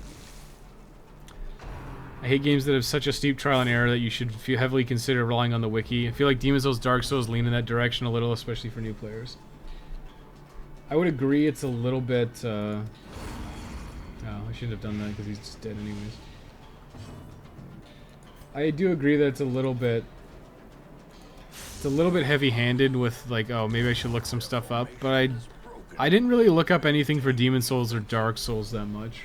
I hate games that have such a steep trial and error that you should heavily consider relying on the wiki. I feel like Demon's Souls, Dark Souls lean in that direction a little, especially for new players. I would agree it's a little bit... Oh, I shouldn't have done that because he's just dead anyways. I do agree that it's a little bit heavy-handed with like, oh, maybe I should look some stuff up, but I didn't really look up anything for Demon's Souls or Dark Souls that much.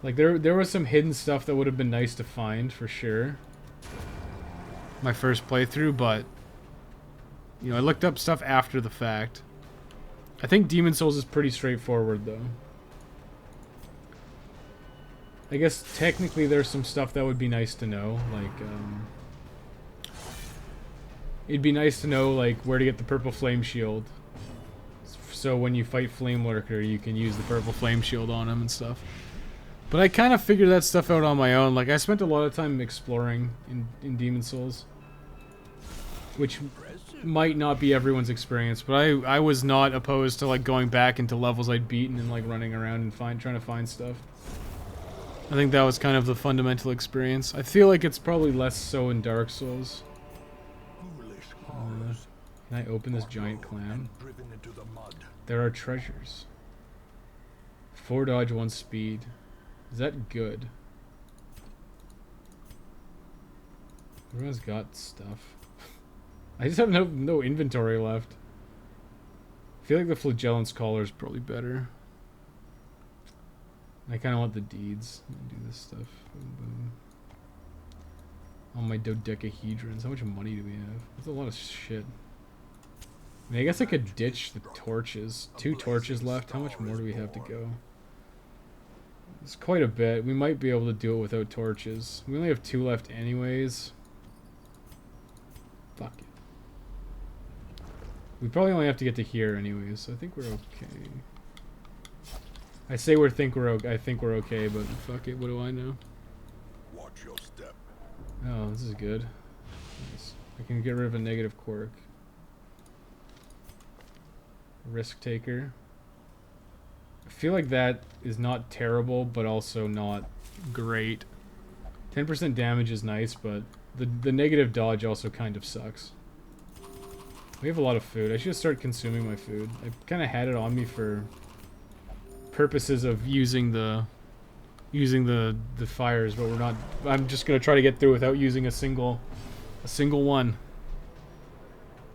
Like there was some hidden stuff that would have been nice to find for sure. My first playthrough, but you know, I looked up stuff after the fact. I think Demon's Souls is pretty straightforward though. I guess technically there's some stuff that would be nice to know, like it'd be nice to know like where to get the purple flame shield. So when you fight Flame Lurker, you can use the purple flame shield on him and stuff. But I kind of figured that stuff out on my own. Like I spent a lot of time exploring in Demon's Souls, which might not be everyone's experience, but I was not opposed to like going back into levels I'd beaten and like running around and trying to find stuff. I think that was kind of the fundamental experience. I feel like it's probably less so in Dark Souls. Can I open this giant clam? There are treasures. 4 dodge, 1 speed. Is that good? Everyone's got stuff. I just have no inventory left. I feel like the Flagellant's collar is probably better. I kind of want the deeds. Do this stuff. Boom, boom. Oh, my dodecahedrons. How much money do we have? That's a lot of shit. I mean, I guess I could ditch the torches. 2 torches left. How much more do we have to go? It's quite a bit. We might be able to do it without torches. We only have 2 left anyways. Fuck it. We probably only have to get to here anyways, so I think we're okay. I say I think we're okay, but fuck it, what do I know? Watch your step. Oh, this is good. Nice. I can get rid of a negative quirk. Risk taker. I feel like that is not terrible, but also not great. 10% damage is nice, but the negative dodge also kind of sucks. We have a lot of food. I should start consuming my food. I kind of had it on me for purposes of using the using the fires, but we're not. I'm just gonna try to get through without using a single one.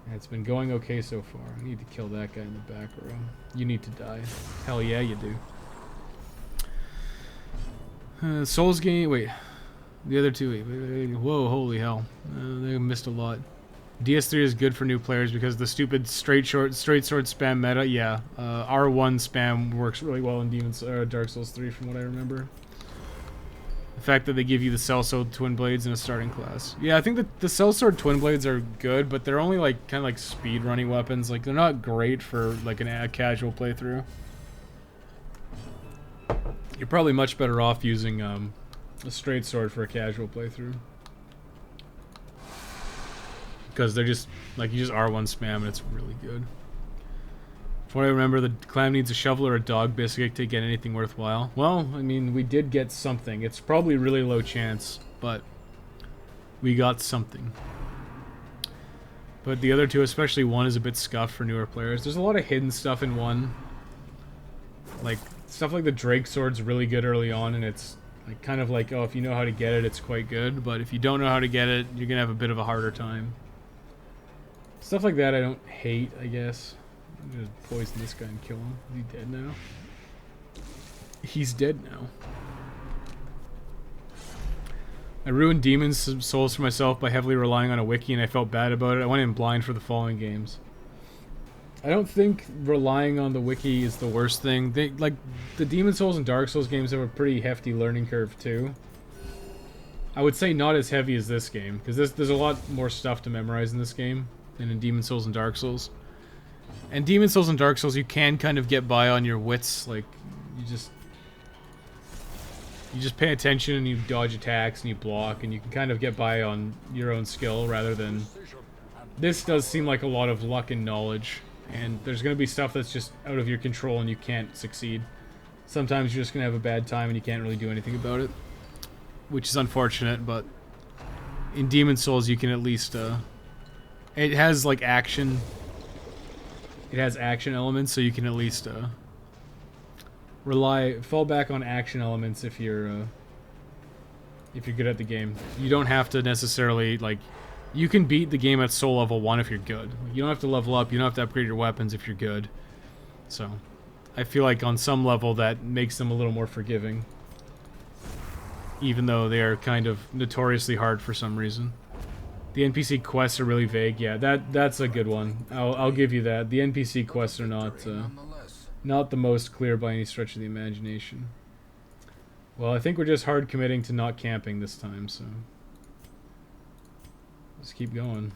And it's been going okay so far. I need to kill that guy in the back row. You need to die. Hell yeah, you do. Souls game. Wait, the other two. Wait. Whoa, holy hell! They missed a lot. DS3 is good for new players because the stupid straight sword spam meta. Yeah, R1 spam works really well in Dark Souls 3, from what I remember. The fact that they give you the Sellsword Twin Blades in a starting class. Yeah, I think that the Sellsword Twin Blades are good, but they're only like kind of like speed running weapons. Like they're not great for like a casual playthrough. You're probably much better off using a straight sword for a casual playthrough. Because they're just, like, you just R1 spam and it's really good. From what I remember, the clan needs a shovel or a dog biscuit to get anything worthwhile. Well, I mean, we did get something. It's probably really low chance, but we got something. But the other two, especially one, is a bit scuffed for newer players. There's a lot of hidden stuff in one. Like, stuff like the Drake Sword's really good early on, and it's like kind of like, oh, if you know how to get it, it's quite good. But if you don't know how to get it, you're gonna have a bit of a harder time. Stuff like that I don't hate, I guess. I'm gonna poison this guy and kill him. Is he dead now? He's dead now. I ruined Demon's Souls for myself by heavily relying on a wiki, and I felt bad about it. I went in blind for the following games. I don't think relying on the wiki is the worst thing. Like, the Demon's Souls and Dark Souls games have a pretty hefty learning curve, too. I would say not as heavy as this game, because there's a lot more stuff to memorize in this game than in Demon's Souls and Dark Souls. And Demon's Souls and Dark Souls, you can kind of get by on your wits. Like, you just pay attention and you dodge attacks and you block, and you can kind of get by on your own skill rather than... This does seem like a lot of luck and knowledge, and there's going to be stuff that's just out of your control and you can't succeed. Sometimes you're just going to have a bad time and you can't really do anything about it, which is unfortunate, but in Demon's Souls you can at least... It has, like, action. It has action elements, so you can at least, fall back on action elements if you're good at the game. You don't have to necessarily, like, you can beat the game at soul level 1 if you're good. You don't have to level up, you don't have to upgrade your weapons if you're good. So, I feel like on some level that makes them a little more forgiving. Even though they are kind of notoriously hard for some reason. The NPC quests are really vague. Yeah, that's a good one. I'll give you that. The NPC quests are not the most clear by any stretch of the imagination. Well, I think we're just hard committing to not camping this time, so let's keep going.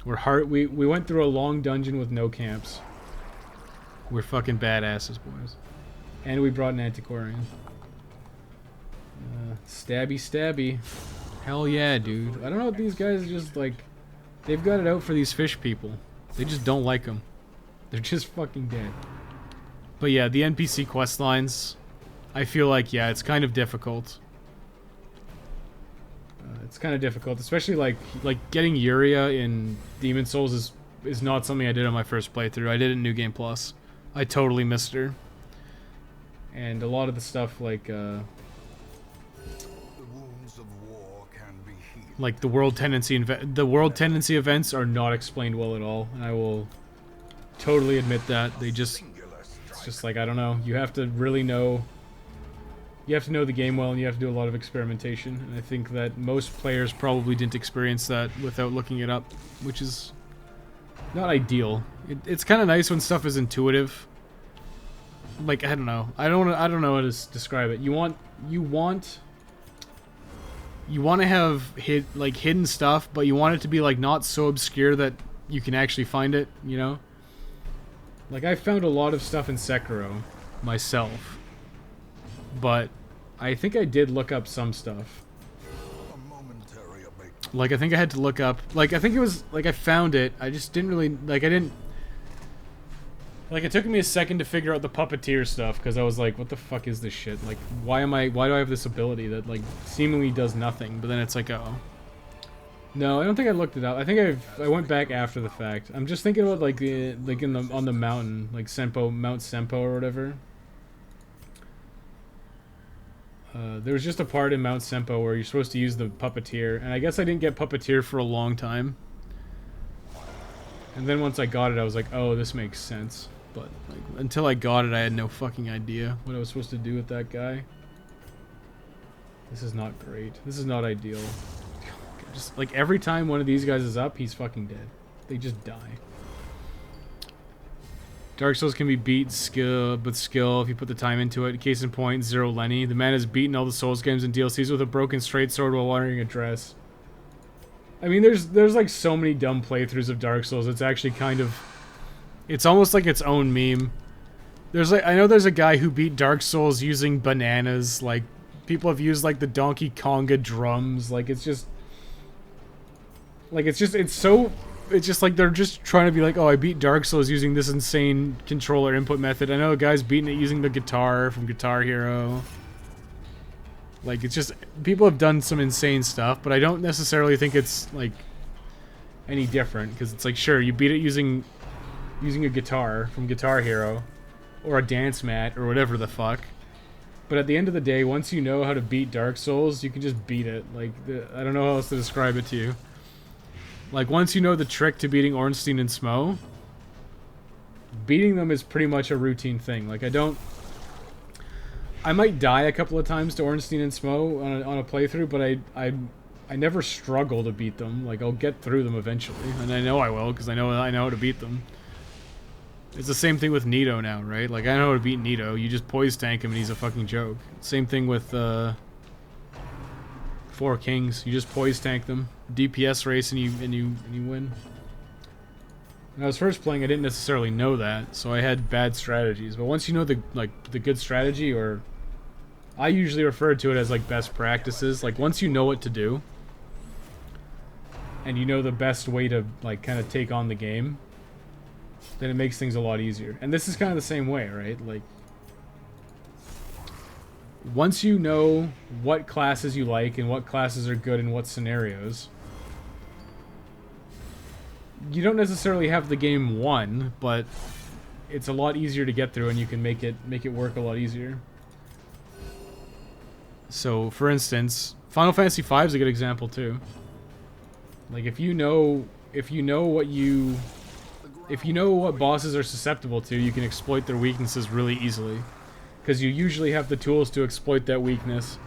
We went through a long dungeon with no camps. We're fucking badasses, boys. And we brought an antiquarian. Stabby. Hell yeah, dude. I don't know if these guys are just, like... They've got it out for these fish people. They just don't like them. They're just fucking dead. But yeah, the NPC quest lines... I feel like, yeah, it's kind of difficult. It's kind of difficult. Especially, like getting Yuria in Demon's Souls is not something I did on my first playthrough. I did it in New Game Plus. I totally missed her. And a lot of the stuff, like, like the world tendency events are not explained well at all, and I will totally admit that. It's just like, I don't know, you have to really know, you have to know the game well, and you have to do a lot of experimentation, and I think that most players probably didn't experience that without looking it up, which is not ideal. It's kind of nice when stuff is intuitive. Like, I don't know how to describe it. You want to have hidden stuff, but you want it to be, like, not so obscure that you can actually find it, you know? Like, I found a lot of stuff in Sekiro myself, but I think I did look up some stuff. Like, I think I had to look up, like, I think it was, like, I found it, I just didn't really, like, like, it took me a second to figure out the puppeteer stuff, because I was like, what the fuck is this shit? Like, why do I have this ability that, like, seemingly does nothing? But then it's like, oh. No, I don't think I looked it up. I think I went back after the fact. I'm just thinking about, like, on the mountain, like, Mount Senpo or whatever. There was just a part in Mount Sempo where you're supposed to use the Puppeteer, and I guess I didn't get Puppeteer for a long time. And then once I got it, I was like, oh, this makes sense. But like, until I got it, I had no fucking idea what I was supposed to do with that guy. This is not great. This is not ideal. Just like every time one of these guys is up, he's fucking dead. They just die. Dark Souls can be beat if you put the time into it. Case in point, Zero Lenny. The man has beaten all the Souls games and DLCs with a broken straight sword while wearing a dress. I mean, there's like so many dumb playthroughs of Dark Souls. It's actually kind of... It's almost like its own meme. There's like... I know there's a guy who beat Dark Souls using bananas. Like, people have used like the Donkey Konga drums. Like, it's just... Like, it's so... It's just like they're just trying to be like, oh, I beat Dark Souls using this insane controller input method. I know a guy's beating it using the guitar from Guitar Hero. Like, it's just... People have done some insane stuff, but I don't necessarily think it's, like, any different. Because it's like, sure, you beat it using a guitar from Guitar Hero. Or a dance mat, or whatever the fuck. But at the end of the day, once you know how to beat Dark Souls, you can just beat it. Like, I don't know how else to describe it to you. Like, once you know the trick to beating Ornstein and Smo, beating them is pretty much a routine thing. Like, I might die a couple of times to Ornstein and Smo on a playthrough, but I never struggle to beat them. Like, I'll get through them eventually, and I know I will, because I know how to beat them. It's the same thing with Nito now, right? Like, I know how to beat Nito. You just poise tank him, and he's a fucking joke. Same thing with Four Kings. You just poise tank them, DPS race, and you win. When I was first playing, I didn't necessarily know that, so I had bad strategies. But once you know the good strategy, or I usually refer to it as like best practices. Like, once you know what to do, and you know the best way to like kind of take on the game, then it makes things a lot easier. And this is kind of the same way, right? Like, once you know what classes you like and what classes are good in what scenarios, you don't necessarily have the game won, but it's a lot easier to get through, and you can make it work a lot easier. So, for instance, Final Fantasy V is a good example too. Like, if you know what bosses are susceptible to, you can exploit their weaknesses really easily. Because you usually have the tools to exploit that weakness.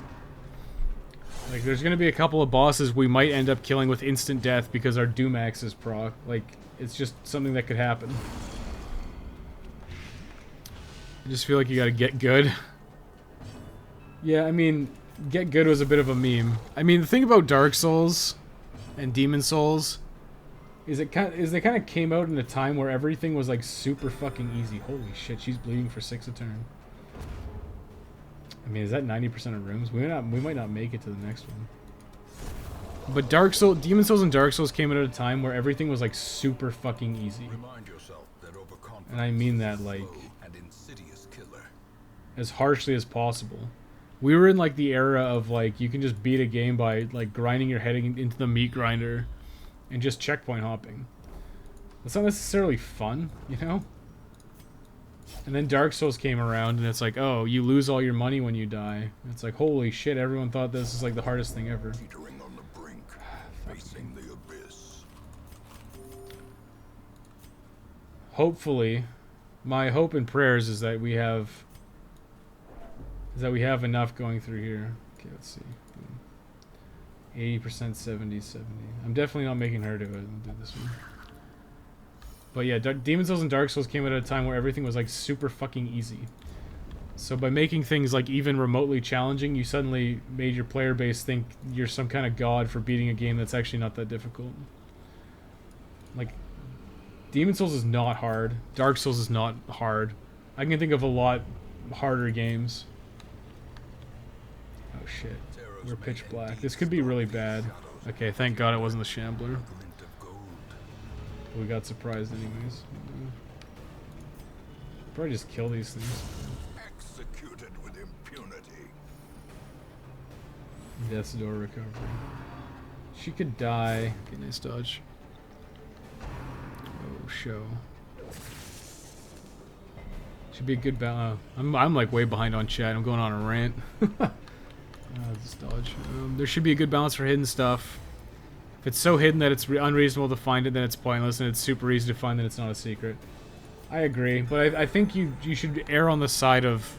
Like, there's going to be a couple of bosses we might end up killing with instant death because our Doomax is proc. Like, it's just something that could happen. I just feel like you gotta get good. Yeah, I mean, get good was a bit of a meme. I mean, the thing about Dark Souls and Demon Souls is they kind of came out in a time where everything was like super fucking easy. Holy shit, she's bleeding for 6 a turn. I mean, is that 90% of rooms? We might not make it to the next one. But Demon Souls and Dark Souls came out at a time where everything was like super fucking easy. And I mean that like as harshly as possible. We were in like the era of like you can just beat a game by like grinding your head into the meat grinder and just checkpoint hopping. That's not necessarily fun, you know? And then Dark Souls came around, and it's like, oh, you lose all your money when you die. It's like, holy shit, everyone thought this was like the hardest thing ever. Teetering on the brink, facing the abyss. Hopefully, my hope and prayers is that we have enough going through here. Okay, let's see. 80%, 70, 70. I'm definitely not making her do it. I'll do this one. But yeah, Demon Souls and Dark Souls came at a time where everything was like super fucking easy. So by making things like even remotely challenging, you suddenly made your player base think you're some kind of god for beating a game that's actually not that difficult. Like, Demon Souls is not hard. Dark Souls is not hard. I can think of a lot harder games. Oh shit. We're pitch black. This could be really bad. Okay, thank God it wasn't the Shambler. We got surprised anyways. Probably just kill these things. Executed with impunity. Death's Door recovery. She could die. Okay, nice dodge. Oh, show. Should be a good balance. I'm like way behind on chat. I'm going on a rant. Just dodge. There should be a good balance for hidden stuff. If it's so hidden that it's unreasonable to find it, then it's pointless, and it's super easy to find that it's not a secret. I agree, but I think you should err on the side of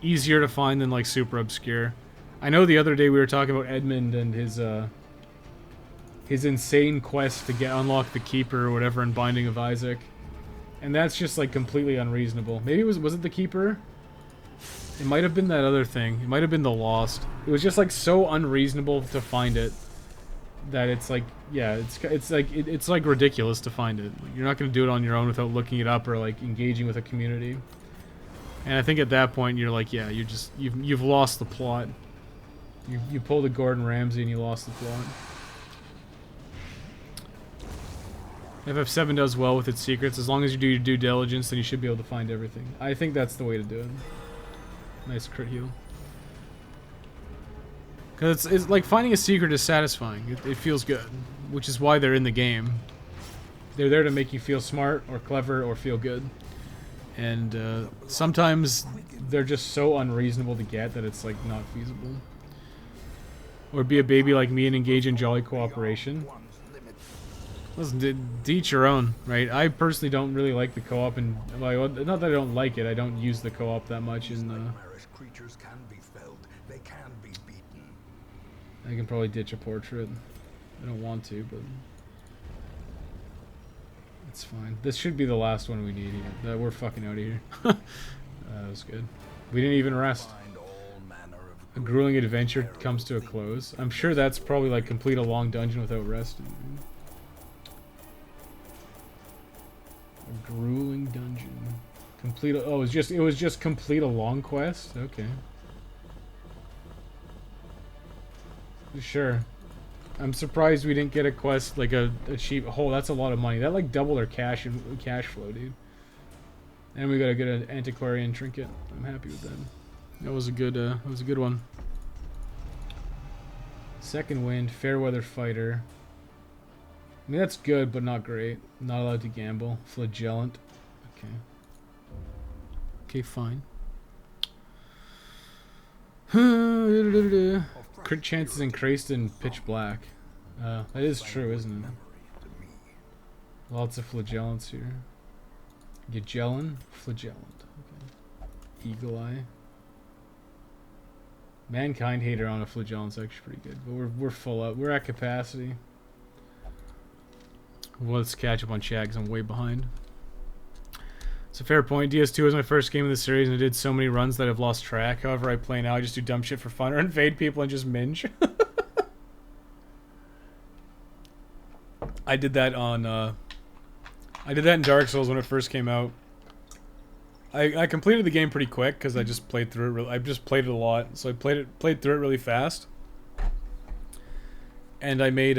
easier to find than like super obscure. I know the other day we were talking about Edmund and his insane quest to unlock the Keeper or whatever in Binding of Isaac, and that's just like completely unreasonable. Maybe was it the Keeper? It might have been that other thing. It might have been the Lost. It was just like so unreasonable to find it that it's like, yeah, it's like ridiculous to find it. Like, you're not going to do it on your own without looking it up or like engaging with a community. And I think at that point you're like, yeah, you've lost the plot. You pulled a Gordon Ramsay and you lost the plot. FF7 does well with its secrets. As long as you do your due diligence, then you should be able to find everything. I think that's the way to do it. Nice crit heal. Because it's like finding a secret is satisfying. It feels good, which is why they're in the game. They're there to make you feel smart or clever or feel good. And sometimes they're just so unreasonable to get that it's like not feasible. Or be a baby like me and engage in jolly cooperation. Listen, to each your own, right? I personally don't really like the co-op, and well, not that I don't like it. I don't use the co-op that much in. Creatures can be felled. They can be beaten. I can probably ditch a portrait. I don't want to, but it's fine. This should be the last one we need here. We're fucking out of here. That was good. We didn't even rest. A grueling adventure comes to a close. I'm sure that's probably like complete a long dungeon without resting. A grueling dungeon. Complete. Oh, it was just complete a long quest. Okay. Sure. I'm surprised we didn't get a quest like a cheap. Oh, that's a lot of money. That like doubled our cash flow, dude. And we got a good antiquarian trinket. I'm happy with that. That was a good one. Second wind, Fairweather fighter. I mean, that's good, but not great. Not allowed to gamble. Flagellant. Okay. Okay, fine. Crit chances increased in pitch black. That is true, isn't it? Lots of flagellants here. Gagellan? Flagellant. Okay. Eagle Eye. Mankind Hater on a flagellant's actually pretty good, but we're full up. We're at capacity. Well, let's catch up on chat because I'm way behind. It's a fair point. DS2 was my first game in the series, and I did so many runs that I've lost track. However, I play now. I just do dumb shit for fun or invade people and just minge. I did that on. I did that in Dark Souls when it first came out. I completed the game pretty quick because I just played through it. I just played it a lot, so I played through it really fast. And I made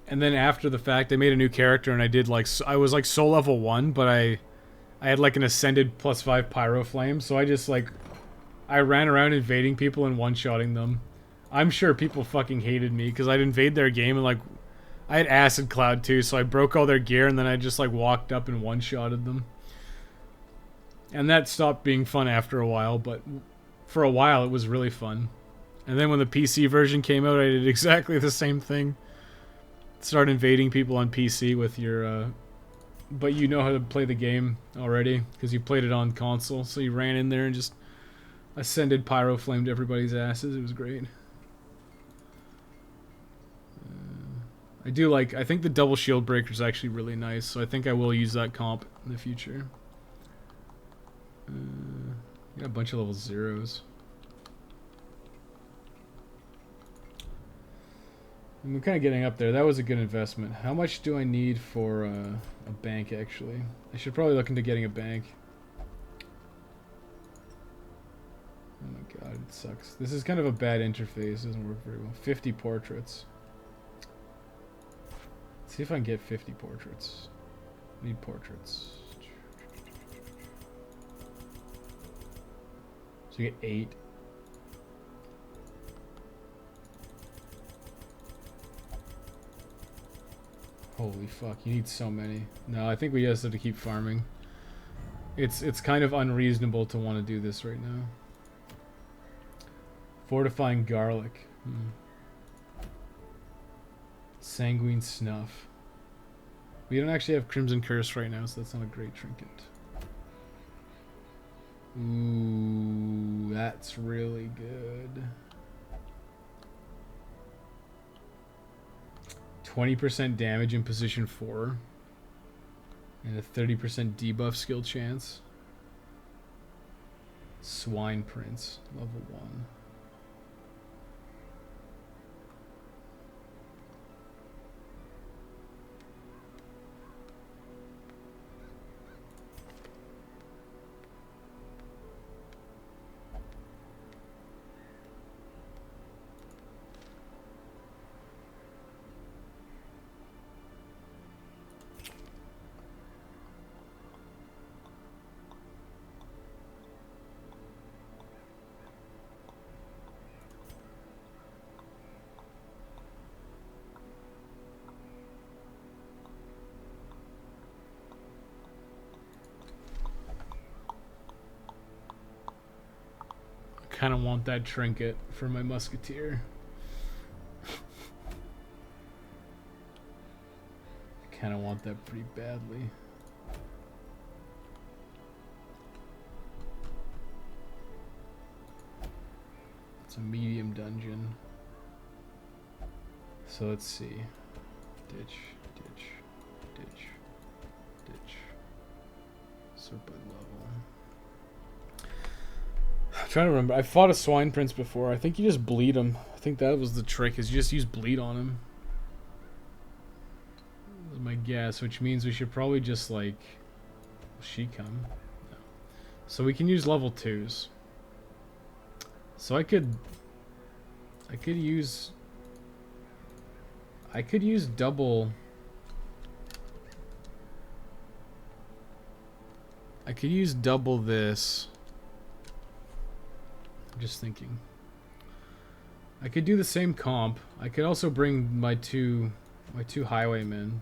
and then after the fact, I made a new character, and I did like I was like soul level 1, but I had like an ascended +5 pyro flame, so I just like I ran around invading people and one-shotting them. I'm sure people fucking hated me because I'd invade their game and like I had acid cloud too, so I broke all their gear and then I just like walked up and one-shotted them. And that stopped being fun after a while, but for a while it was really fun. And then when the PC version came out, I did exactly the same thing. Start invading people on PC with your, but you know how to play the game already because you played it on console. So you ran in there and just ascended pyro flamed everybody's asses. It was great. I think the double shield breaker is actually really nice. So I think I will use that comp in the future. Got a bunch of level 0s. I'm kind of getting up there. That was a good investment. How much do I need for a bank, actually? I should probably look into getting a bank. Oh my god, it sucks. This is kind of a bad interface. It doesn't work very well. 50 portraits. Let's see if I can get 50 portraits. I need portraits. So you get 8. Holy fuck, you need so many. No, I think we just have to keep farming. It's kind of unreasonable to want to do this right now. Fortifying garlic. Sanguine snuff. We don't actually have Crimson Curse right now, so that's not a great trinket. Ooh, that's really good. 20% damage in position 4. And a 30% debuff skill chance. Swine Prince, level 1. Kind of want that trinket for my musketeer. I kind of want that pretty badly. It's a medium dungeon. So let's see. Ditch, ditch, ditch, ditch. Serpent level. I'm trying to remember. I fought a Swine Prince before. I think you just bleed him. I think that was the trick, is you just use bleed on him. That's my guess, which means we should probably just like... Will she come? No. So we can use level 2s. So I could use double... I could use double this. I'm just thinking. I could do the same comp. I could also bring my two highwaymen,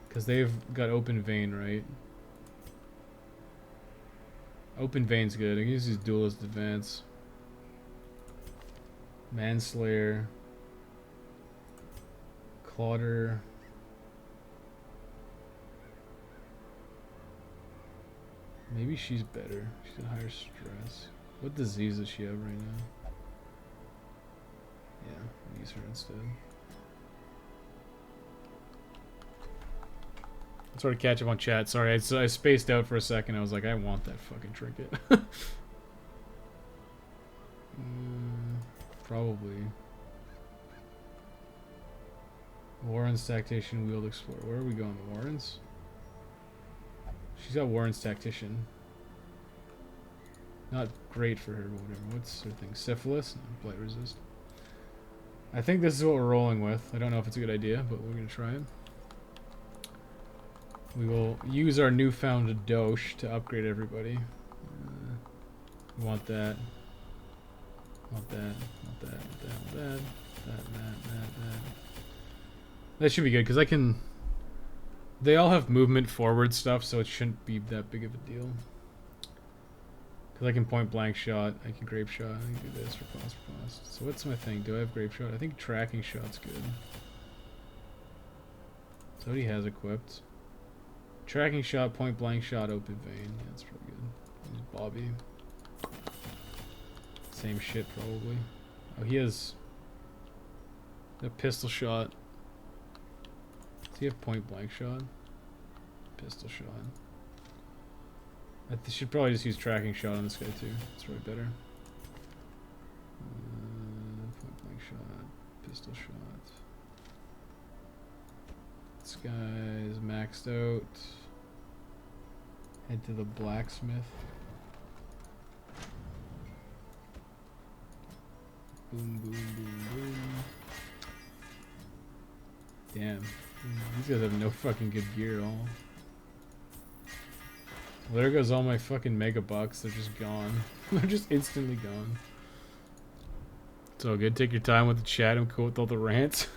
because they've got open vein, right? Open vein's good. I can use these duelist advance. Manslayer. Clodder. Maybe she's better. She's got higher stress. What disease does she have right now? Yeah, I'll use her instead. Let's sort of catch up on chat. Sorry, I spaced out for a second. I was like, I want that fucking trinket. Probably. Warren's Tactician, Wheeled Explorer. Where are we going? Warren's? She's got Warren's Tactician. Not great for her, but whatever. What's her thing? Syphilis? No, Blight Resist. I think this is what we're rolling with. I don't know if it's a good idea, but we're going to try it. We will use our newfound dosh to upgrade everybody. We want that. Want that. Want that. Want that. Want that. That should be good, because I can... They all have movement forward stuff, so it shouldn't be that big of a deal. Because I can point blank shot, I can grape shot, I can do this for cost. So what's my thing? Do I have grape shot? I think tracking shot's good. So what he has equipped. Tracking shot, point blank shot, open vein. Yeah, that's pretty good. There's Bobby. Same shit probably. Oh, he has a pistol shot. Does he have point blank shot? Pistol shot. I should probably just use tracking shot on this guy too. It's probably better. Point blank shot. Pistol shot. This guy's maxed out. Head to the blacksmith. Boom, boom, boom, boom. Damn. These guys have no fucking good gear at all. Well, there goes all my fucking mega bucks. They're just gone. They're just instantly gone. It's all good. Take your time with the chat. I'm cool with all the rants.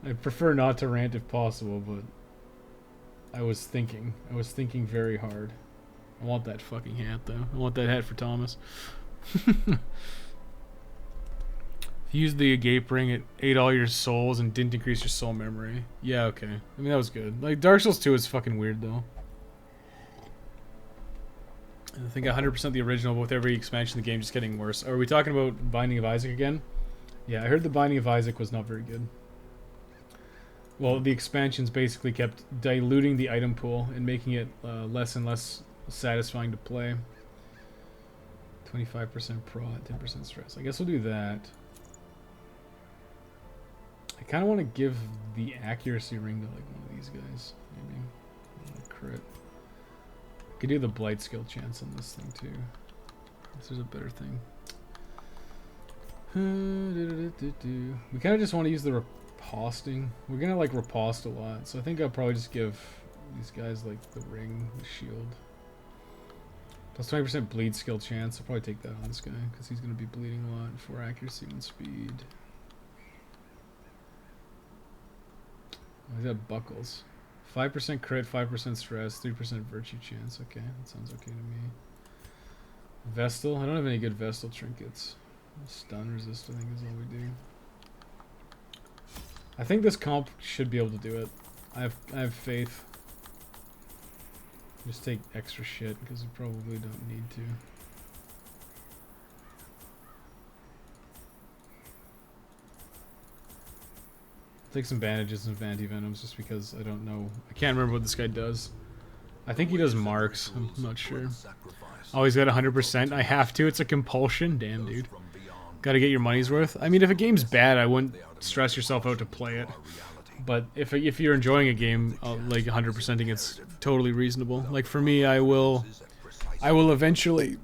I prefer not to rant if possible, but I was thinking very hard. I want that fucking hat, though. I want that hat for Thomas. Use the agape ring, it ate all your souls and didn't increase your soul memory. Yeah, okay. I mean, that was good. Like, Dark Souls 2 is fucking weird, though. I think 100% the original, but with every expansion, the game just getting worse. Are we talking about Binding of Isaac again? Yeah, I heard the Binding of Isaac was not very good. Well, the expansions basically kept diluting the item pool and making it less and less satisfying to play. 25% prod, 10% stress. I guess we'll do that. I kind of want to give the accuracy ring to like one of these guys, maybe. Crit. I could do the blight skill chance on this thing too. This is a better thing. We kind of just want to use the riposting. We're gonna like riposte a lot, so I think I'll probably just give these guys like the ring, the shield. Plus 20% bleed skill chance. I'll probably take that on this guy because he's gonna be bleeding a lot for accuracy and speed. He's got buckles. 5% crit, 5% stress, 3% virtue chance. Okay, that sounds okay to me. Vestal. I don't have any good Vestal trinkets. Stun resist, I think, is all we do. I think this comp should be able to do it. I have faith. Just take extra shit because we probably don't need to. Take some bandages and anti-venoms just because I don't know. I can't remember what this guy does. I think he does marks. I'm not sure. Oh, he's got 100%. I have to. It's a compulsion. Damn, dude. Gotta get your money's worth. I mean, if a game's bad, I wouldn't stress yourself out to play it. But if you're enjoying a game, like 100%ing, it's totally reasonable. Like for me, I will eventually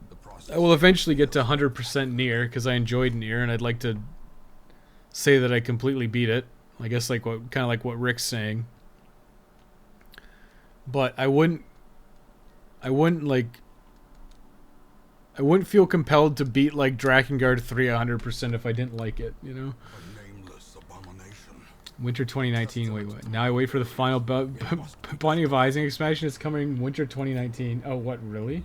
get to 100% Nier because I enjoyed Nier and I'd like to say that I completely beat it. I guess like kind of like what Rick's saying. But I wouldn't feel compelled to beat like Drakengard 3 100% if I didn't like it, you know? Winter 2019, wait, what? Now I wait for the final Binding of Isaac expansion. It's coming winter 2019. Oh, what, really?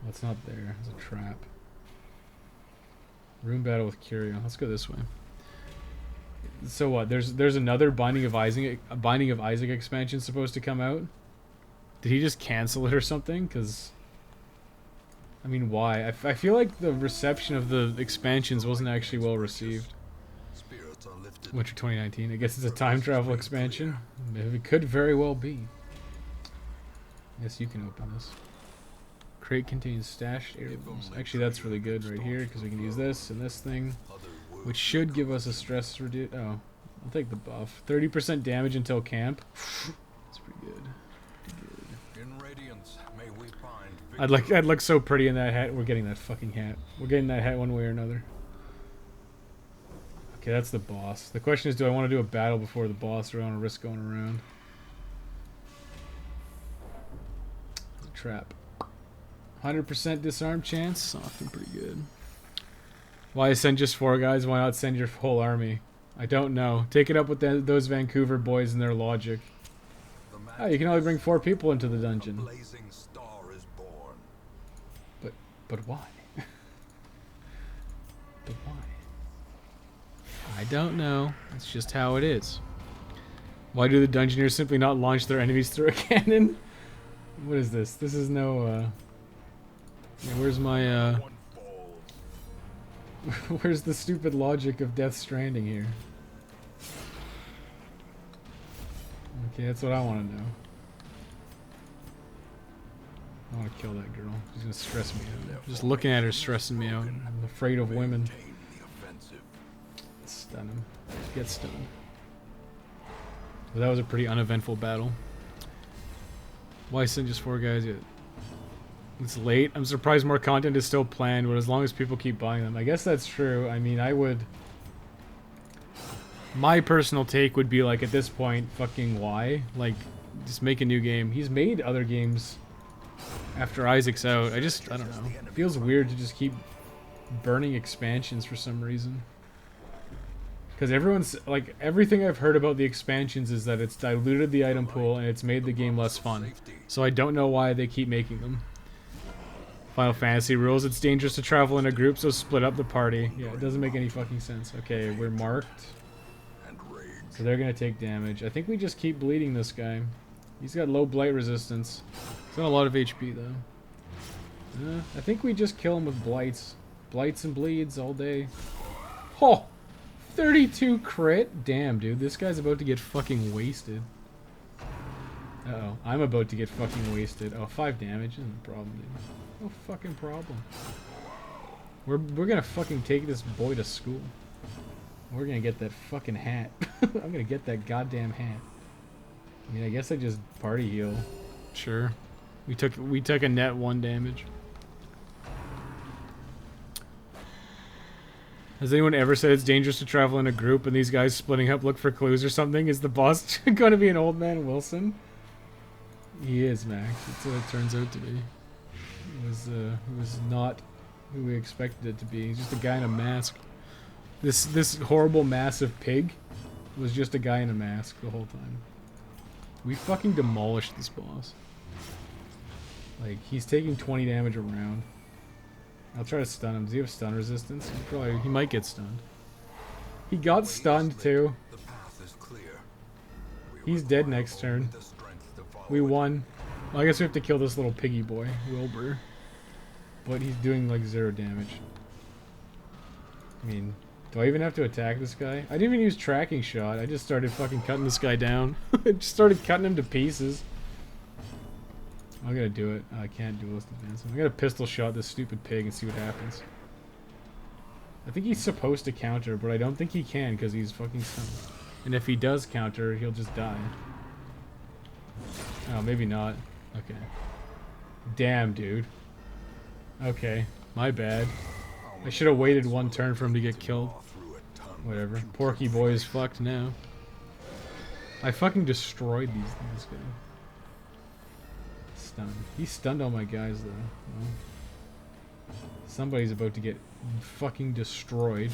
What's not there? It's a trap. Room battle with Curio. Let's go this way. So what? There's another Binding of Isaac expansion supposed to come out. Did he just cancel it or something? Because I mean, why? I feel like the reception of the expansions wasn't actually well received. Winter 2019. I guess it's a time travel expansion. It could very well be. I guess you can open this. Crate contains stashed heirlooms. Actually, that's really good right here because we can use this and this thing, which should give us a stress reduce. Oh, I'll take the buff. 30% damage until camp. That's pretty good. I'd look so pretty in that hat. We're getting that fucking hat. We're getting that hat one way or another. Okay, that's the boss. The question is, do I want to do a battle before the boss or do I want to risk going around? It's a trap. 100% disarm chance. Often pretty good. Why send just 4 guys? Why not send your whole army? I don't know. Take it up with those Vancouver boys and their logic. Oh, you can only bring 4 people into the dungeon. But why? But why? I don't know. It's just how it is. Why do the Dungeoneers simply not launch their enemies through a cannon? What is this? This is no, yeah, where's my, where's the stupid logic of Death Stranding here? Okay, that's what I want to know. I want to kill that girl. She's going to stress me out. Just looking at her is stressing me out. I'm afraid of women. Stun him. Get stunned. Well, that was a pretty uneventful battle. Why send just 4 guys yet? It's late. I'm surprised more content is still planned, but as long as people keep buying them. I guess that's true. I mean, I would... My personal take would be like, at this point, fucking why? Like, just make a new game. He's made other games after Isaac's out. I don't know. It feels weird to just keep burning expansions for some reason. Because everyone's, like, everything I've heard about the expansions is that it's diluted the item pool and it's made the game less fun. So I don't know why they keep making them. Final Fantasy rules, it's dangerous to travel in a group, so split up the party. Yeah, it doesn't make any fucking sense. Okay, we're marked. So they're gonna take damage. I think we just keep bleeding this guy. He's got low blight resistance. He's got a lot of HP, though. I think we just kill him with blights. Blights and bleeds all day. Oh! 32 crit? Damn, dude. This guy's about to get fucking wasted. Uh-oh. I'm about to get fucking wasted. Oh, 5 damage. Isn't a problem, dude. No fucking problem. We're gonna fucking take this boy to school. We're gonna get that fucking hat. I'm gonna get that goddamn hat. I mean, I guess I just party heal. Sure. We took a net 1 damage. Has anyone ever said it's dangerous to travel in a group and these guys splitting up look for clues or something? Is the boss going to be an old man Wilson? He is, Max. That's what it turns out to be. It was not who we expected it to be. He's just a guy in a mask. This horrible massive pig was just a guy in a mask the whole time. We fucking demolished this boss. Like, he's taking 20 damage a round. I'll try to stun him. Does he have stun resistance? He might get stunned. He got stunned too. He's dead next turn. We won. Well, I guess we have to kill this little piggy boy, Wilbur. But he's doing like 0 damage. I mean, do I even have to attack this guy? I didn't even use tracking shot. I just started fucking cutting this guy down. I just started cutting him to pieces. I'm gonna do it. I can't duelist advance him. I'm gonna pistol shot this stupid pig and see what happens. I think he's supposed to counter, but I don't think he can because he's fucking stunned. And if he does counter, he'll just die. Oh, maybe not. Okay. Damn, dude. Okay, my bad. I should have waited 1 turn for him to get killed. Whatever. Porky boy is fucked now. I fucking destroyed these guys. Stunned. He stunned all my guys though. Well, somebody's about to get fucking destroyed.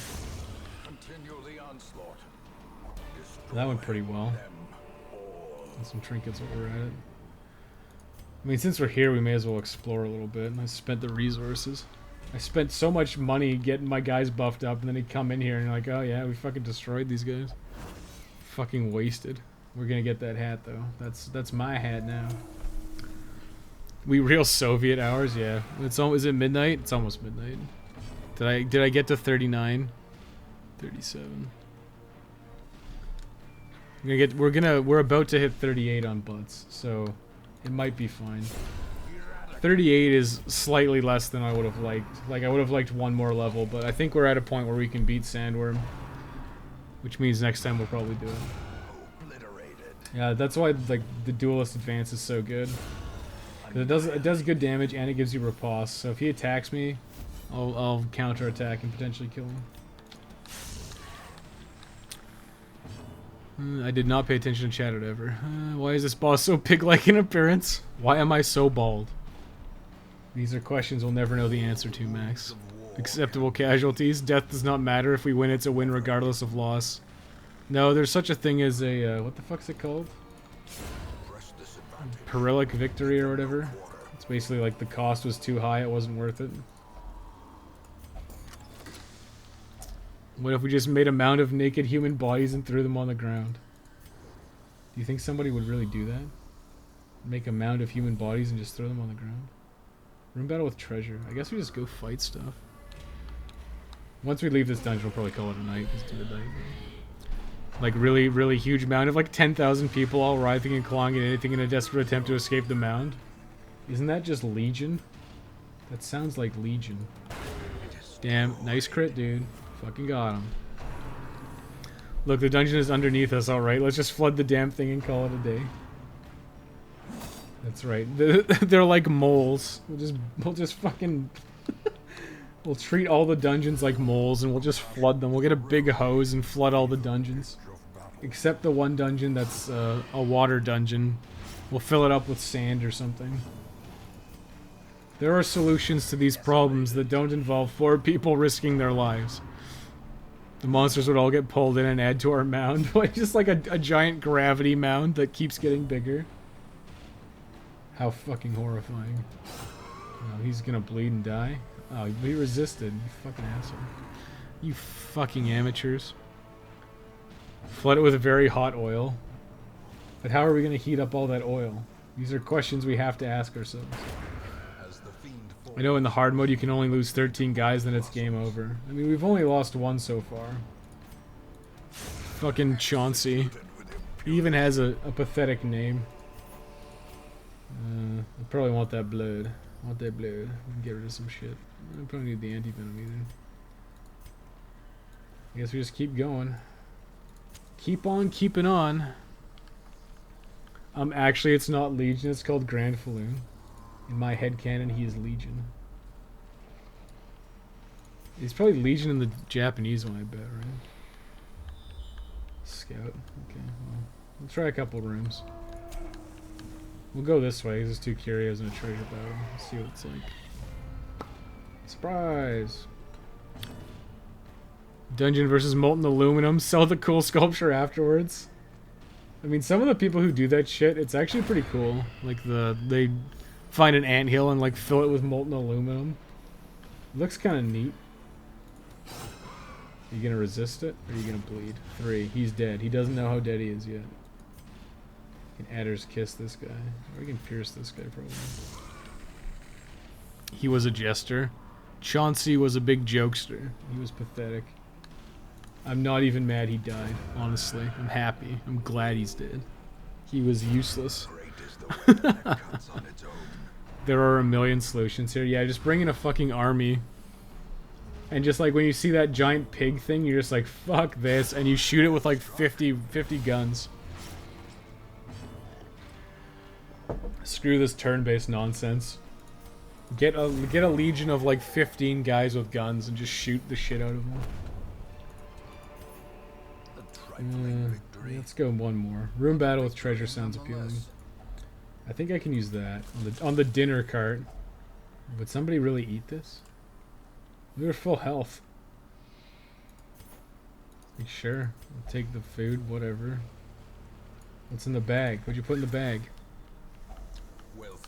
That went pretty well. And some trinkets while we're at it. I mean, since we're here, we may as well explore a little bit. And I spent the resources. I spent so much money getting my guys buffed up, and then they come in here and like, oh yeah, we fucking destroyed these guys. Fucking wasted. We're gonna get that hat though. That's my hat now. We real Soviet hours, yeah. Is it midnight? It's almost midnight. Did I get to 39? 37. We're about to hit 38 on butts, so it might be fine. 38 is slightly less than I would have liked. Like, I would have liked 1 more level, but I think we're at a point where we can beat Sandworm. Which means next time we'll probably do it. Yeah, that's why like the duelist advance is so good. It does good damage and it gives you riposte. So if he attacks me, I'll counter attack and potentially kill him. I did not pay attention to chat ever. Why is this boss so pig-like in appearance? Why am I so bald? These are questions we'll never know the answer to, Max. Acceptable casualties. Death does not matter. If we win, it's a win regardless of loss. No, there's such a thing as a, what the fuck's it called? Pyrrhic victory or whatever. It's basically like the cost was too high, it wasn't worth it. What if we just made a mound of naked human bodies and threw them on the ground? Do you think somebody would really do that? Make a mound of human bodies and just throw them on the ground? Room battle with treasure. I guess we just go fight stuff. Once we leave this dungeon, we'll probably call it a night. It's midnight. Like really, really huge mound of like 10,000 people all writhing and clawing at anything in a desperate attempt to escape the mound. Isn't that just Legion? That sounds like Legion. Damn, nice crit, dude. Fucking got him. Look, the dungeon is underneath us, alright. Let's just flood the damn thing and call it a day. That's right. They're like moles. We'll just fucking... We'll treat all the dungeons like moles and we'll just flood them. We'll get a big hose and flood all the dungeons. Except the one dungeon that's a water dungeon. We'll fill it up with sand or something. There are solutions to these problems that don't involve 4 people risking their lives. The monsters would all get pulled in and add to our mound. Like just like a giant gravity mound that keeps getting bigger. How fucking horrifying. Oh, he's gonna bleed and die. Oh, he resisted. You fucking asshole. You fucking amateurs. Flood it with very hot oil. But how are we gonna heat up all that oil? These are questions we have to ask ourselves. I know in the hard mode you can only lose 13 guys, then it's game over. I mean, we've only lost one so far. Fucking Chauncey. He even has a pathetic name. I probably want that blood. I want that blood. We can get rid of some shit. I don't probably need the anti-venom either. I guess we just keep going. Keep on keeping on. Actually, it's not Legion, it's called Grand Falloon. In my headcanon, he is Legion. He's probably Legion in the Japanese one, I bet, right? Scout. Okay, well, we'll try a couple rooms. We'll go this way, because it's two curios in a treasure battle. Let's see what it's like. Surprise! Dungeon versus Molten Aluminum. Sell the cool sculpture afterwards. I mean, some of the people who do that shit, it's actually pretty cool. Like, they find an anthill and, like, fill it with molten aluminum. It looks kind of neat. Are you gonna resist it, or are you gonna bleed? 3. He's dead. He doesn't know how dead he is yet. We can Adder's Kiss this guy. Or we can pierce this guy, probably. He was a jester. Chauncey was a big jokester. He was pathetic. I'm not even mad he died, honestly. I'm happy. I'm glad he's dead. He was useless. There are a million solutions here. Yeah, just bring in a fucking army. And just like when you see that giant pig thing, you're just like, fuck this. And you shoot it with like 50 guns. Screw this turn-based nonsense. Get a legion of like 15 guys with guns and just shoot the shit out of them. Let's go one more. Room battle with treasure sounds appealing. I think I can use that on the dinner cart. Would somebody really eat this? We were full health. Like, sure, I'll take the food, whatever. What's in the bag? What'd you put in the bag?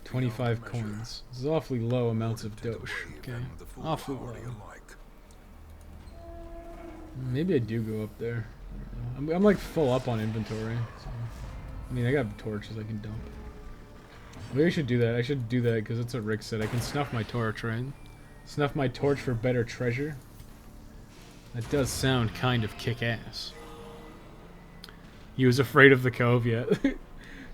25 coins. This is awfully low amounts of dosh. Okay, awfully low. Maybe I do go up there. I'm like full up on inventory. So. I mean, I got torches I can dump. Maybe I should do that. I should do that because that's what Rick said. I can snuff my torch, right? Snuff my torch for better treasure. That does sound kind of kick-ass. He was afraid of the cove, yeah.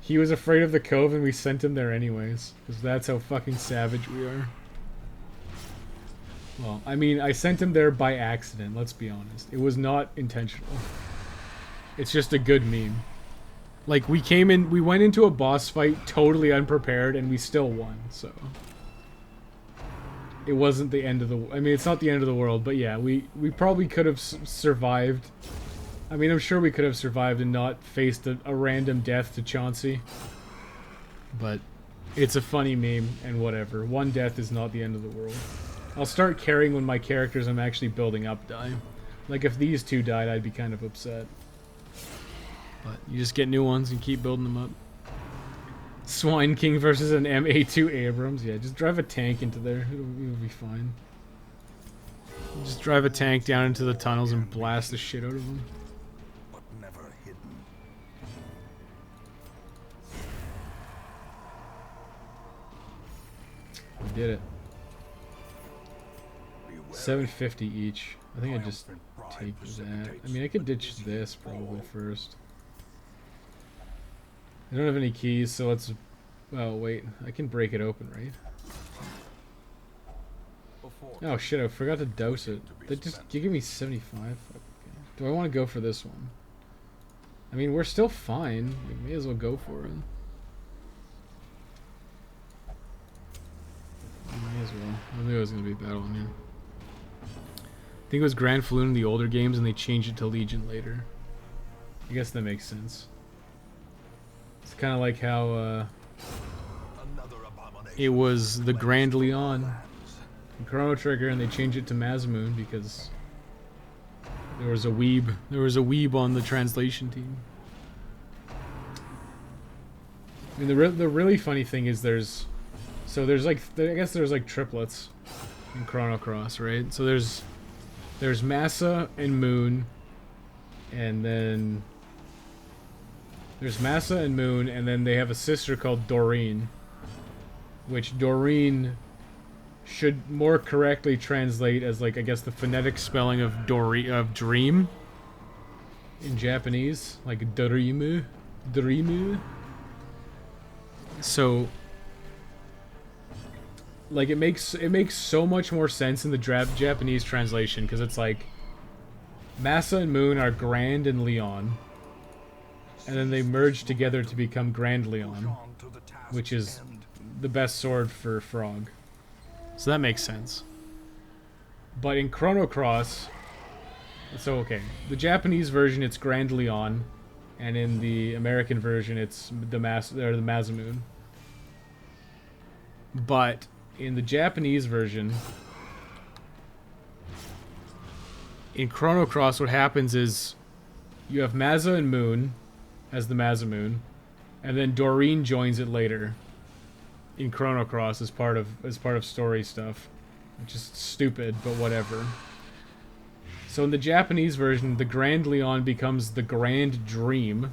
He was afraid of the cove and we sent him there anyways. Because that's how fucking savage we are. Well, I mean, I sent him there by accident, let's be honest. It was not intentional. It's just a good meme. Like, we went into a boss fight totally unprepared and we still won, so... It wasn't the end of the... I mean, it's not the end of the world, but yeah, we probably could have survived. I mean, I'm sure we could have survived and not faced a random death to Chauncey. But it's a funny meme, and whatever. One death is not the end of the world. I'll start caring when my characters I'm actually building up die. Like, if these two died, I'd be kind of upset. But you just get new ones and keep building them up. Swine King versus an MA2 Abrams. Yeah, just drive a tank into there. It'll be fine. Just drive a tank down into the tunnels and blast the shit out of them. But never hidden. We did it. 750 each. I think I just take that. I mean, I could ditch this probably first. I don't have any keys, so let's... Oh, wait. I can break it open, right? Oh, shit. I forgot to dose it. That just... You give me 75? Okay. Do I want to go for this one? I mean, we're still fine. We may as well go for it. May as well. I knew it was going to be a battle in here. I think it was Grand Falloon in the older games, and they changed it to Legion later. I guess that makes sense. It's kind of like how it was the Grand Leon in Chrono Trigger, and they changed it to Masamune because There was a weeb. There was a weeb on the translation team. I mean, the really funny thing is there's like, I guess there's like triplets in Chrono Cross, right? So there's Massa and Moon, and then there's Massa and Moon, and then they have a sister called Doreen, which Doreen should more correctly translate as, like, I guess the phonetic spelling of dream in Japanese, like Dorimu. So, like, it makes so much more sense in the Japanese translation, because it's like Massa and Moon are Grand and Leon, and then they merge together to become Grand Leon, which is the best sword for Frog. So that makes sense. But in Chrono Cross, so okay, the Japanese version it's Grand Leon, and in the American version it's the Masamune. But in the Japanese version, in Chrono Cross, what happens is you have Massa and Moon as the Masamune, and then Doreen joins it later in Chrono Cross as part of story stuff, which is stupid, but whatever. So in the Japanese version, the Grand Leon becomes the Grand Dream,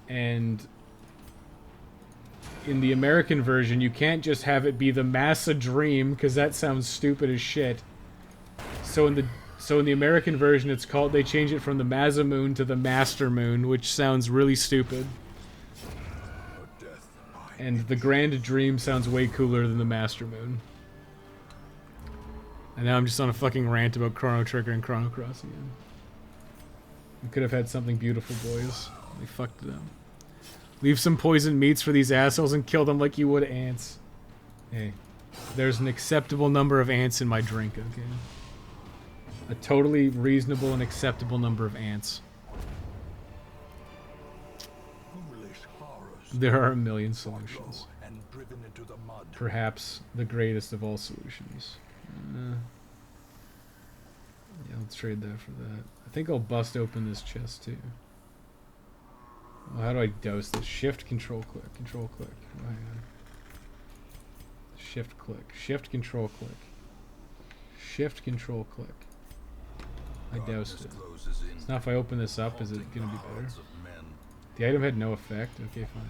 and in the American version, you can't just have it be the Massa Dream, because that sounds stupid as shit. So in the American version, they change it from the Masamune to the Master Moon, which sounds really stupid. And the Grand Dream sounds way cooler than the Master Moon. And now I'm just on a fucking rant about Chrono Trigger and Chrono Cross again. We could have had something beautiful, boys. They fucked it up. Leave some poisoned meats for these assholes and kill them like you would ants. Hey, there's an acceptable number of ants in my drink, okay? A totally reasonable and acceptable number of ants. There are a million solutions. Perhaps the greatest of all solutions. Yeah, let's trade that for that. I think I'll bust open this chest too. Well, how do I dose this? Shift, control, click. Control, click. Oh, hang on. Shift, click. Shift, control, click. Shift, control, click. I doused it. So now if I open this up, is it going to be better? The item had no effect? Okay, fine.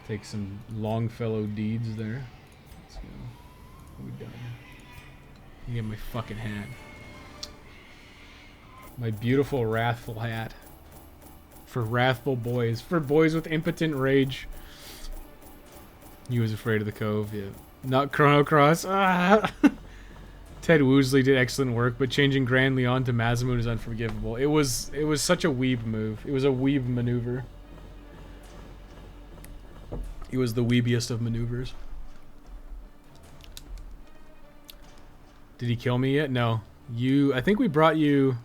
Take some Longfellow deeds there. Let's go. What are we done? Let me get my fucking hat. My beautiful wrathful hat. For wrathful boys. For boys with impotent rage. He was afraid of the cove, yeah. Not Chrono Cross. Ah! Ted Woosley did excellent work, but changing Grand Leon to Masamune is unforgivable. It was such a weeb move. It was a weeb maneuver. It was the weebiest of maneuvers. Did he kill me yet? No. I think we brought you...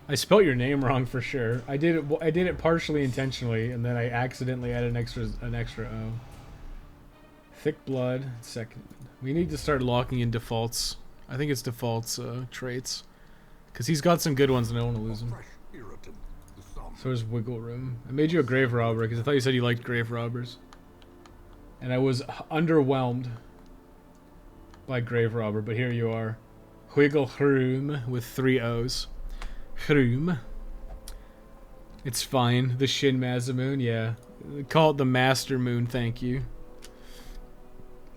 I spelt your name wrong for sure. I did it partially intentionally, and then I accidentally added an extra O. Thick blood, second. We need to start locking in defaults. I think it's defaults traits. Because he's got some good ones and I don't want to lose them. So there's wiggle room. I made you a grave robber because I thought you said you liked grave robbers. And I was underwhelmed by grave robber, but here you are. Wiggle room with 3 O's. Room. It's fine. The Shin Masamune, yeah. Call it the Master Moon, thank you.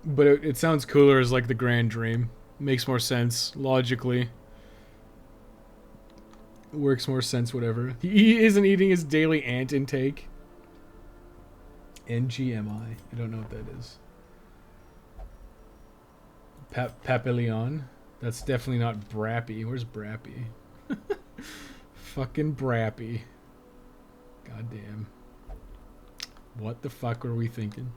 But it sounds cooler as like the Grand Dream. Makes more sense logically. Works more sense, whatever. He isn't eating his daily ant intake. NGMI. I don't know what that is. Papillon. That's definitely not Brappy. Where's Brappy? Fucking Brappy. Goddamn. What the fuck were we thinking?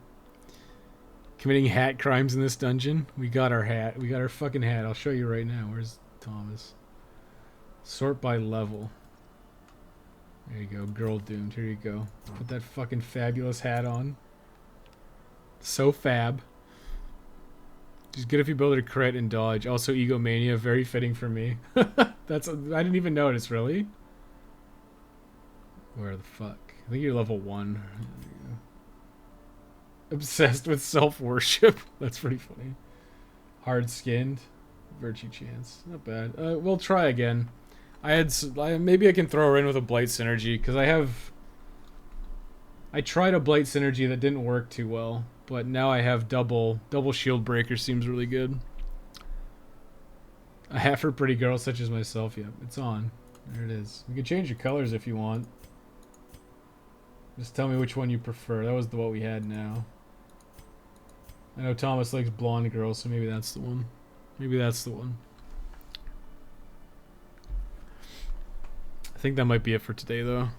Committing hat crimes in this dungeon? We got our hat. We got our fucking hat. I'll show you right now. Where's Thomas? Sort by level. There you go. Girl doomed. Here you go. Put that fucking fabulous hat on. So fab. She's good if you build her crit and dodge. Also egomania, very fitting for me. That's I didn't even notice, really. Where the fuck? I think you're level 1. Obsessed with self-worship. That's pretty funny. Hard-skinned. Virtue chance. Not bad. We'll try again. Maybe I can throw her in with a Blight Synergy, because I tried a Blight Synergy that didn't work too well, but now I have double shield breaker seems really good. A half for pretty girls such as myself. Yep, it's on. There it is. You can change your colors if you want. Just tell me which one you prefer. That was what we had now. I know Thomas likes blonde girls, so maybe that's the one. Maybe that's the one. I think that might be it for today, though.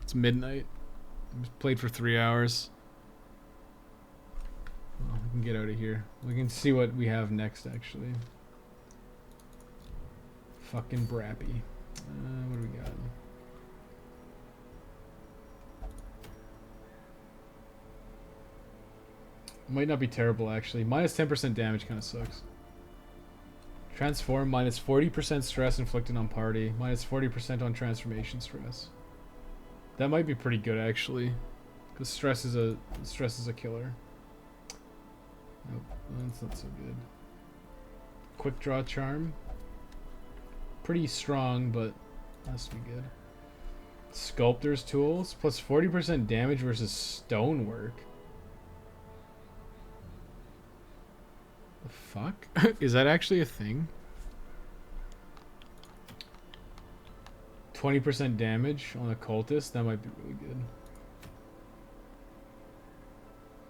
It's midnight. I played for 3 hours. Well, we can get out of here. We can see what we have next, actually. Fucking Brappy. What do we got? Might not be terrible, actually. Minus 10% damage kind of sucks. Transform, minus 40% stress inflicted on party. Minus 40% on transformation stress. That might be pretty good, actually. Because stress is a killer. Nope, that's not so good. Quick draw charm. Pretty strong, but has to be good. Sculptor's tools. Plus 40% damage versus stonework. The fuck? Is that actually a thing? 20% damage on a cultist? That might be really good.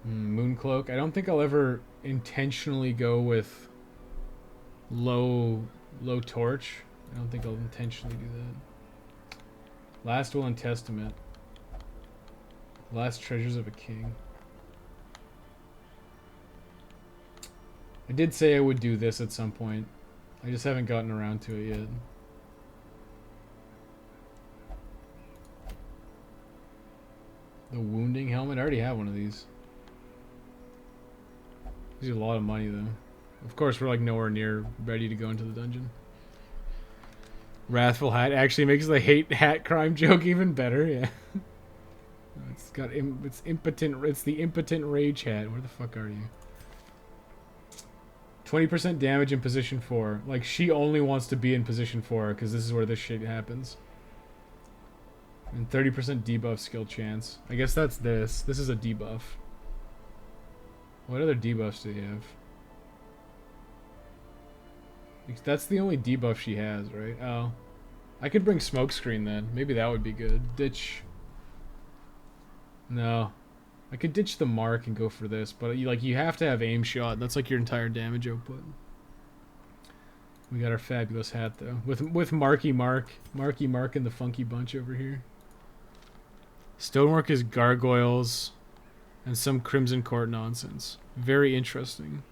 Mooncloak. I don't think I'll ever intentionally go with low torch. I don't think I'll intentionally do that. Last Will and Testament. Last Treasures of a King. I did say I would do this at some point. I just haven't gotten around to it yet. The Wounding Helmet? I already have one of these. These are a lot of money, though. Of course, we're like nowhere near ready to go into the dungeon. Wrathful Hat actually makes the hate hat crime joke even better, yeah. It's impotent. It's the impotent rage hat. Where the fuck are you? 20% damage in position 4. Like, she only wants to be in position 4 because this is where this shit happens. And 30% debuff skill chance. I guess that's this. This is a debuff. What other debuffs do you have? That's the only debuff she has, right? Oh. I could bring Smokescreen then. Maybe that would be good. Ditch. No. I could ditch the mark and go for this, but you have to have aim shot. That's like your entire damage output. We got our fabulous hat though, with Marky Mark and the Funky Bunch over here. Stonework is gargoyles and some Crimson Court nonsense. Very interesting.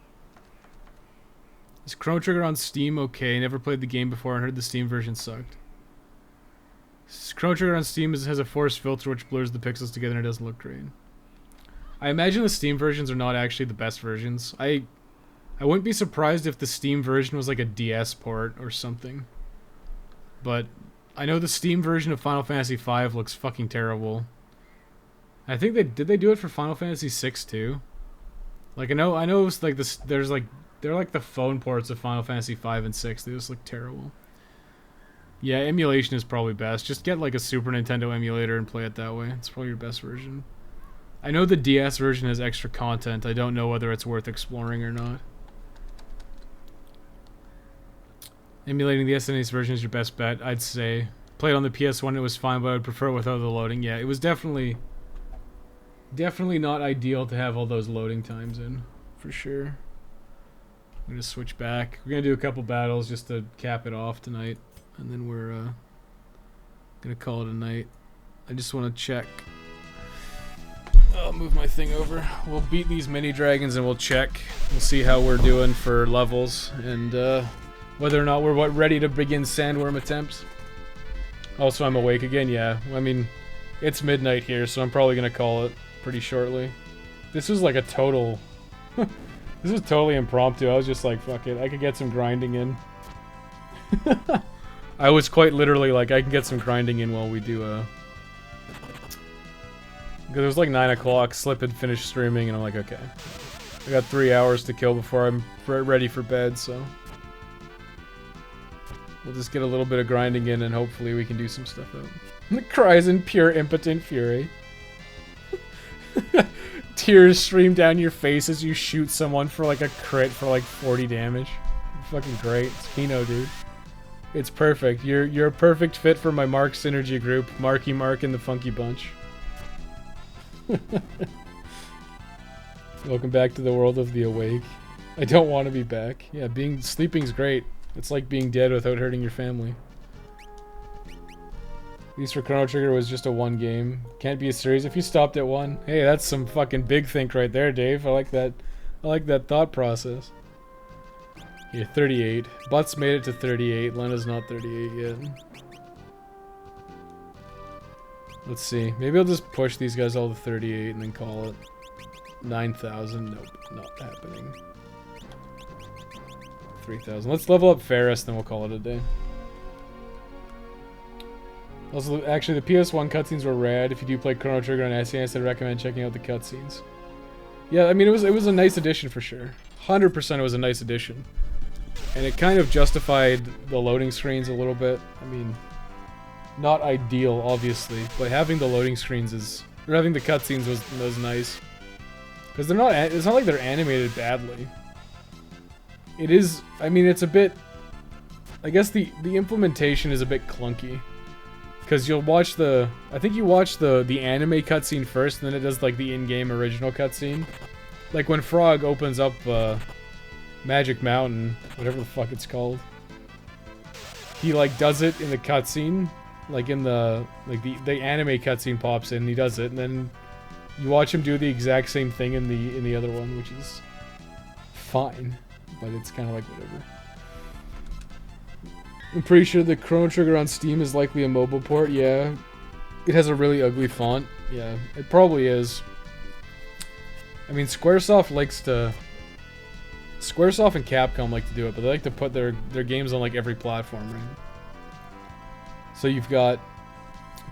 Is Chrono Trigger on Steam okay? Never played the game before and heard the Steam version sucked. Chrono Trigger on Steam has a forced filter which blurs the pixels together and it doesn't look great. I imagine the Steam versions are not actually the best versions. I wouldn't be surprised if the Steam version was like a DS port or something. But I know the Steam version of Final Fantasy V looks fucking terrible. I think did they do it for Final Fantasy VI too? Like I know it's like this. They're like the phone ports of Final Fantasy V and VI. They just look terrible. Yeah, emulation is probably best. Just get like a Super Nintendo emulator and play it that way. It's probably your best version. I know the DS version has extra content. I don't know whether it's worth exploring or not. Emulating the SNES version is your best bet, I'd say. Played on the PS1, it was fine, but I would prefer it without the loading. Yeah, it was definitely not ideal to have all those loading times in, for sure. I'm gonna switch back. We're gonna do a couple battles just to cap it off tonight, and then we're gonna call it a night. I just want to check. I'll move my thing over. We'll beat these mini dragons and we'll check. We'll see how we're doing for levels and whether or not we're ready to begin sandworm attempts. Also, I'm awake again. Yeah, I mean, it's midnight here, so I'm probably gonna call it pretty shortly. This was like a total This was totally impromptu. I was just like, fuck it. I could get some grinding in. I was quite literally like, I can get some grinding in while we do, because it was like 9 o'clock, Slip had finished streaming, and I'm like, okay. I got 3 hours to kill before I'm ready for bed, so... We'll just get a little bit of grinding in, and hopefully we can do some stuff out. Cries in pure impotent fury. Tears stream down your face as you shoot someone for like a crit for like 40 damage. Fucking great. It's Kino, dude. It's perfect. You're a perfect fit for my Mark Synergy group. Marky Mark and the Funky Bunch. Welcome back to the world of the awake. I don't want to be back. Yeah, sleeping's great. It's like being dead without hurting your family. At least for Chrono Trigger was just a 1 game. Can't be a series if you stopped at 1. Hey, that's some fucking big think right there, Dave. I like that. I like that thought process. Yeah, 38. Butts made it to 38. Lena's not 38 yet. Let's see. Maybe I'll just push these guys all to 38 and then call it 9,000. Nope, not happening. 3,000. Let's level up Ferris, then we'll call it a day. Also, actually, the PS1 cutscenes were rad. If you do play Chrono Trigger on SNES, I'd recommend checking out the cutscenes. Yeah, I mean, it was a nice addition for sure. 100% it was a nice addition. And it kind of justified the loading screens a little bit. I mean, not ideal, obviously, but having the loading screens or having the cutscenes was nice. Because they're not, it's not like they're animated badly. It is, I mean, it's a bit, I guess the implementation is a bit clunky. Because you'll watch I think you watch the anime cutscene first, and then it does like the in-game original cutscene. Like when Frog opens up Magic Mountain, whatever the fuck it's called. He like does it in the cutscene, like in the anime cutscene pops in, and he does it, and then you watch him do the exact same thing in the other one, which is fine, but it's kind of like whatever. I'm pretty sure the Chrono Trigger on Steam is likely a mobile port. Yeah, it has a really ugly font. Yeah, it probably is. I mean, Squaresoft and Capcom like to do it, but they like to put their games on like every platform, right? So you've got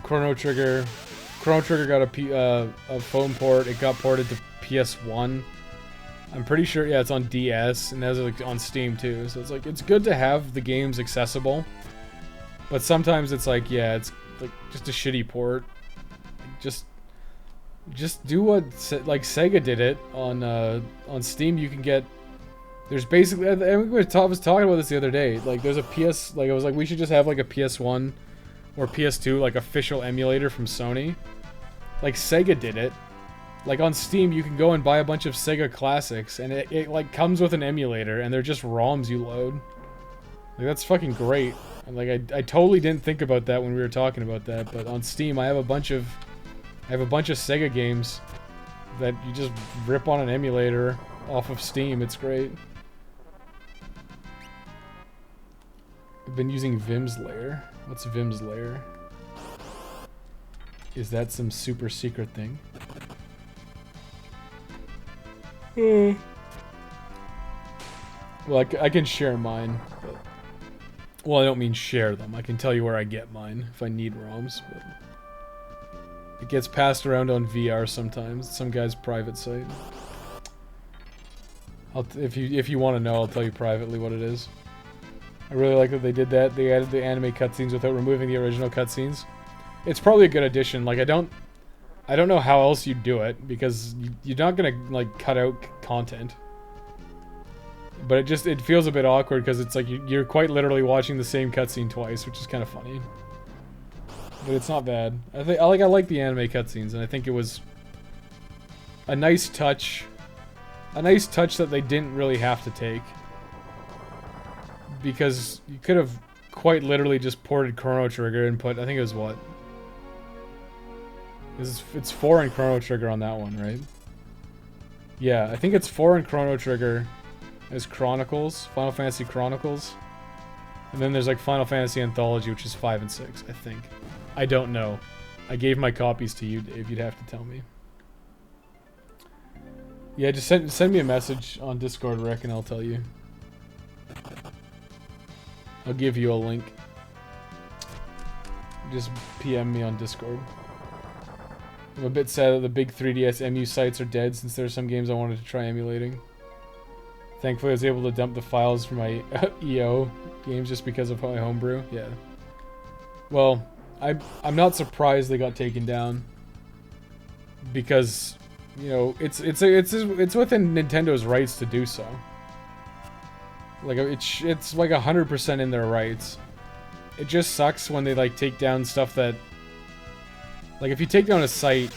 Chrono Trigger. Chrono Trigger got a phone port. It got ported to PS1. I'm pretty sure, yeah, it's on DS and has like on Steam too. So it's like it's good to have the games accessible, but sometimes it's like, yeah, it's like just a shitty port. Just do what like Sega did it on Steam. You can get there's basically I was talking about this the other day. Like there's a PS like I was like we should just have like a PS1 or PS2 like official emulator from Sony. Like Sega did it. Like on Steam, you can go and buy a bunch of Sega classics, and it like comes with an emulator, and they're just ROMs you load. Like that's fucking great. And like I totally didn't think about that when we were talking about that, but on Steam, I have a bunch of Sega games that you just rip on an emulator off of Steam. It's great. I've been using Vim's Lair. What's Vim's Lair? Is that some super secret thing? Well, I can share mine, but... Well, I don't mean share them. I can tell you where I get mine if I need ROMs, but... It gets passed around on VR sometimes. Some guy's private site. If you want to know, I'll tell you privately what it is. I really like that they did that. They added the anime cutscenes without removing the original cutscenes. It's probably a good addition. Like, I don't know how else you'd do it, because you're not gonna, like, cut out content. But it feels a bit awkward, because it's like you're quite literally watching the same cutscene twice, which is kind of funny. But it's not bad. I like the anime cutscenes, and I think it was a nice touch. A nice touch that they didn't really have to take. Because you could have quite literally just ported Chrono Trigger and put, I think it was what? It's 4 in Chrono Trigger on that one, right? Yeah, I think it's 4 in Chrono Trigger as Chronicles, Final Fantasy Chronicles. And then there's like Final Fantasy Anthology, which is 5 and 6, I think. I don't know. I gave my copies to you, Dave. You'd have to tell me. Yeah, just send me a message on Discord, Rick, and I'll tell you. I'll give you a link. Just PM me on Discord. I'm a bit sad that the big 3DS MU sites are dead since there are some games I wanted to try emulating. Thankfully I was able to dump the files from my EO games just because of my homebrew. Yeah. Well, I'm not surprised they got taken down. Because, you know, it's within Nintendo's rights to do so. Like it's like 100% in their rights. It just sucks when they like take down stuff that, like if you take down a site,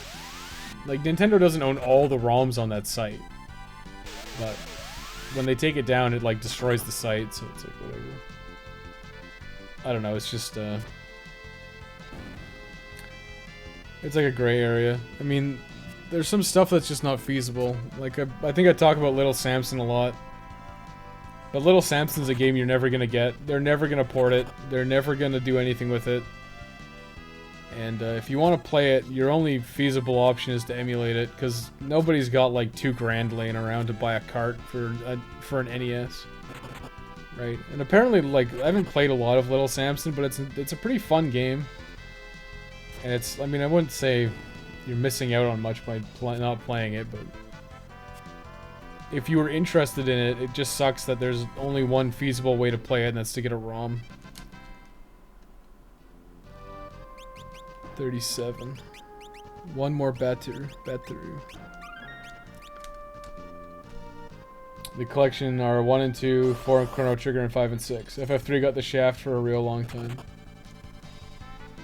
like Nintendo doesn't own all the ROMs on that site, but when they take it down, it like destroys the site. So it's like whatever. I don't know. It's just it's like a gray area. I mean, there's some stuff that's just not feasible. Like I think I talk about Little Samson a lot. But Little Samson's a game you're never gonna get. They're never gonna port it. They're never gonna do anything with it. And if you want to play it, your only feasible option is to emulate it, because nobody's got like $2 grand laying around to buy a cart for an NES, right? And apparently, like I haven't played a lot of Little Samson, but it's a pretty fun game. And it's, I mean, I wouldn't say you're missing out on much by not playing it, but if you were interested in it, it just sucks that there's only one feasible way to play it, and that's to get a ROM. 37. One more battery. The collection are 1 and 2, 4 Chrono Trigger, and 5 and 6. FF3 got the shaft for a real long time.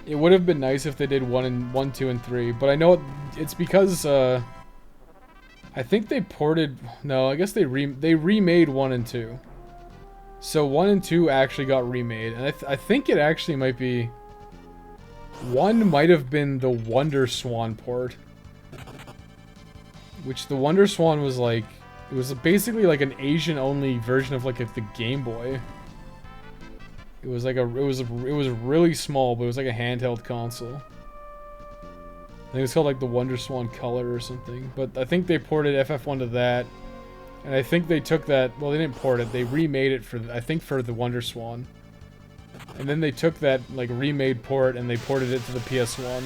It would have been nice if they did 1, 2, and 3, but I know it's because I think they ported. No, I guess they remade 1 and 2. So 1 and 2 actually got remade, and I think it actually might be. 1 might have been the Wonder Swan port, which the Wonder Swan was like, it was basically like an Asian-only version of like the Game Boy. It was like it was really small, but it was like a handheld console. I think it's called like the Wonder Swan Color or something. But I think they ported FF1 to that, and I think they took that. Well, they didn't port it. They remade it for, I think, for the Wonder Swan. And then they took that like remade port and they ported it to the PS1.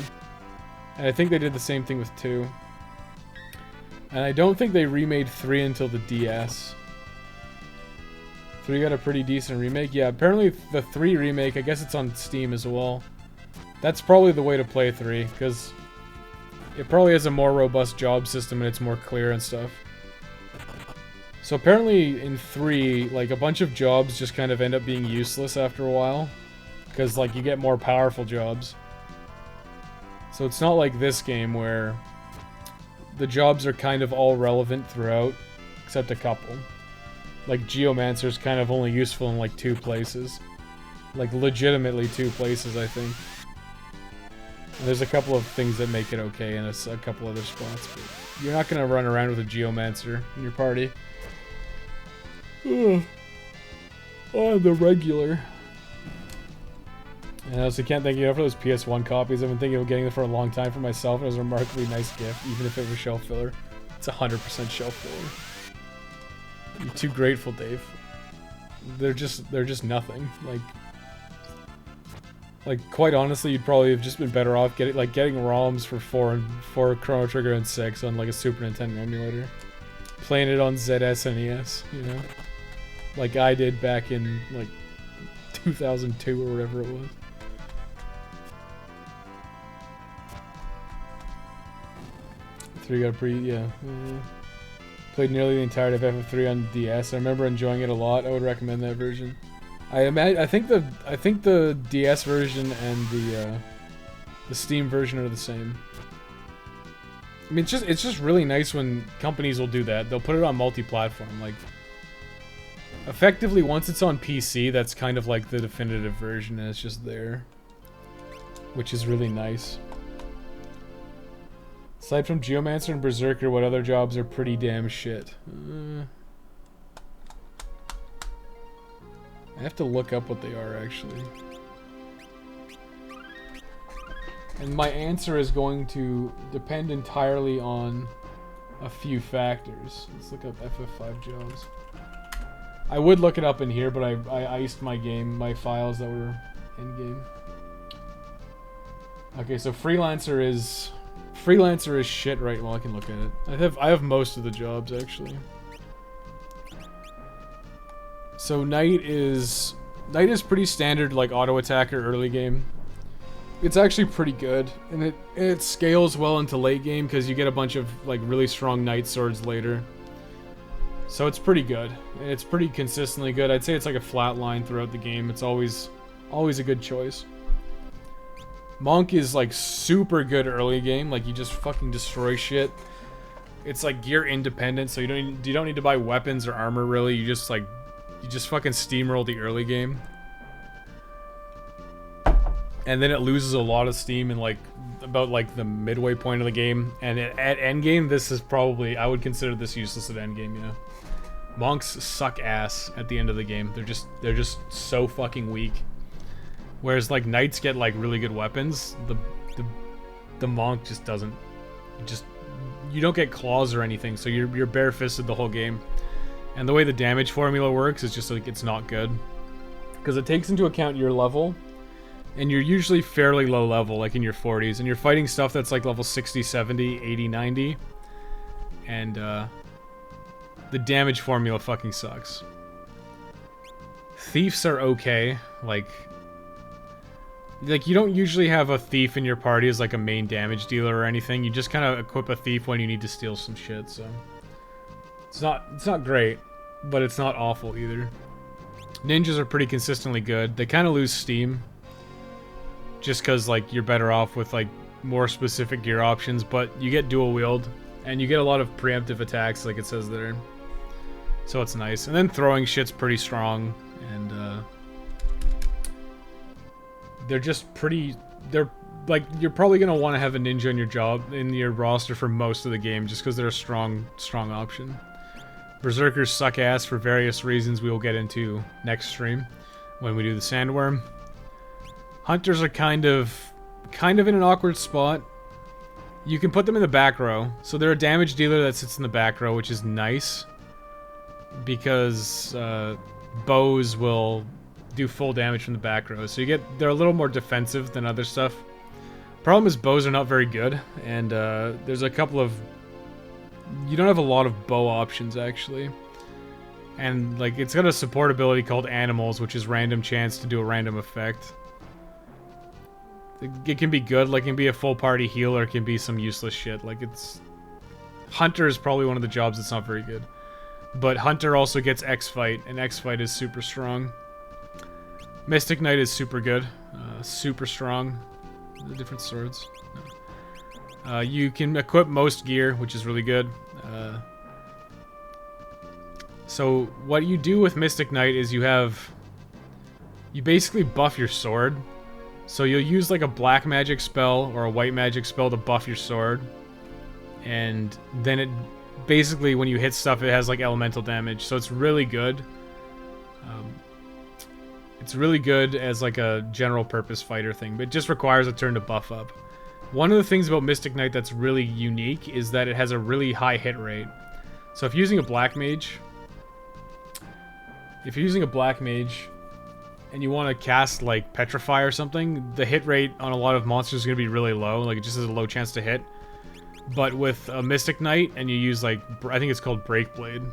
And I think they did the same thing with 2. And I don't think they remade 3 until the DS. 3 got a pretty decent remake. Yeah, apparently the 3 remake, I guess it's on Steam as well. That's probably the way to play 3, because it probably has a more robust job system and it's more clear and stuff. So apparently in 3, like a bunch of jobs just kind of end up being useless after a while. Because like you get more powerful jobs. So it's not like this game where the jobs are kind of all relevant throughout, except a couple. Like Geomancer's kind of only useful in like 2 places. Like legitimately 2 places, I think. And there's a couple of things that make it okay in a couple other spots, but you're not gonna run around with a Geomancer in your party. Oh, the regular. And I also can't thank you enough for those PS1 copies. I've been thinking of getting them for a long time for myself. It was a remarkably nice gift, even if it was shelf filler. It's 100% shelf filler. You're too grateful, Dave. They're just nothing. Like quite honestly, you'd probably have just been better off getting ROMs for 4 Chrono Trigger and 6 on like a Super Nintendo emulator, playing it on ZSNES, you know, like I did back in like 2002 or whatever it was. Got a pretty, yeah. Played nearly the entirety of FF3 on DS. I remember enjoying it a lot. I would recommend that version. I think the DS version and the Steam version are the same. I mean, it's just really nice when companies will do that. They'll put it on multi-platform. Like, effectively, once it's on PC, that's kind of like the definitive version, and it's just there, which is really nice. Aside from Geomancer and Berserker, what other jobs are pretty damn shit? I have to look up what they are, actually. And my answer is going to depend entirely on a few factors. Let's look up FF5 jobs. I would look it up in here, but I iced my files that were in game. Okay, so freelancer is shit, right? Well, I can look at it. I have most of the jobs actually. So knight is pretty standard, like auto attacker early game. It's actually pretty good, and it scales well into late game because you get a bunch of like really strong knight swords later. So it's pretty good, and it's pretty consistently good. I'd say it's like a flat line throughout the game. It's always a good choice. Monk is like super good early game, like you just fucking destroy shit. It's like gear independent, so you don't need to buy weapons or armor really. You just fucking steamroll the early game. And then it loses a lot of steam in like about like the midway point of the game. And at endgame, this is probably, I would consider this useless at endgame, you know. Monks suck ass at the end of the game. They're just so fucking weak. Whereas like knights get like really good weapons, the monk just doesn't. You don't get claws or anything, so you're barefisted the whole game. And the way the damage formula works is just like it's not good. Because it takes into account your level. And you're usually fairly low level, like in your 40s. And you're fighting stuff that's like level 60, 70, 80, 90. And the damage formula fucking sucks. Thieves are okay. Like you don't usually have a thief in your party as like a main damage dealer or anything. You just kind of equip a thief when you need to steal some shit, so... It's not great, but it's not awful either. Ninjas are pretty consistently good. They kind of lose steam. Just because, like, you're better off with, like, more specific gear options, but you get dual wield, and you get a lot of preemptive attacks, like it says there. So it's nice. And then throwing shit's pretty strong, and, they're just pretty... They're, like, you're probably gonna want to have a ninja in your roster for most of the game, just because they're a strong option. Berserkers suck ass for various reasons we will get into next stream, when we do the Sandworm. Hunters are kind of in an awkward spot. You can put them in the back row. So they're a damage dealer that sits in the back row, which is nice. Because bows will do full damage from the back row. So they're a little more defensive than other stuff. Problem is bows are not very good. And there's a couple of... You don't have a lot of bow options, actually. And like it's got a support ability called Animals, which is random chance to do a random effect. It can be good, like it can be a full party heal, or it can be some useless shit. Like it's... Hunter is probably one of the jobs that's not very good. But Hunter also gets X-Fight, and X-Fight is super strong. Mystic Knight is super good. Super strong. The different swords. No. You can equip most gear, which is really good. So what you do with Mystic Knight is you basically buff your sword. So you'll use like a black magic spell or a white magic spell to buff your sword. And then it basically, when you hit stuff, it has like elemental damage. So it's really good. It's really good as like a general purpose fighter thing, but it just requires a turn to buff up. One of the things about Mystic Knight that's really unique is that it has a really high hit rate. So if you're using a black mage, and you want to cast like Petrify or something, the hit rate on a lot of monsters is going to be really low. Like it just has a low chance to hit. But with a Mystic Knight, and you use like, I think it's called Breakblade.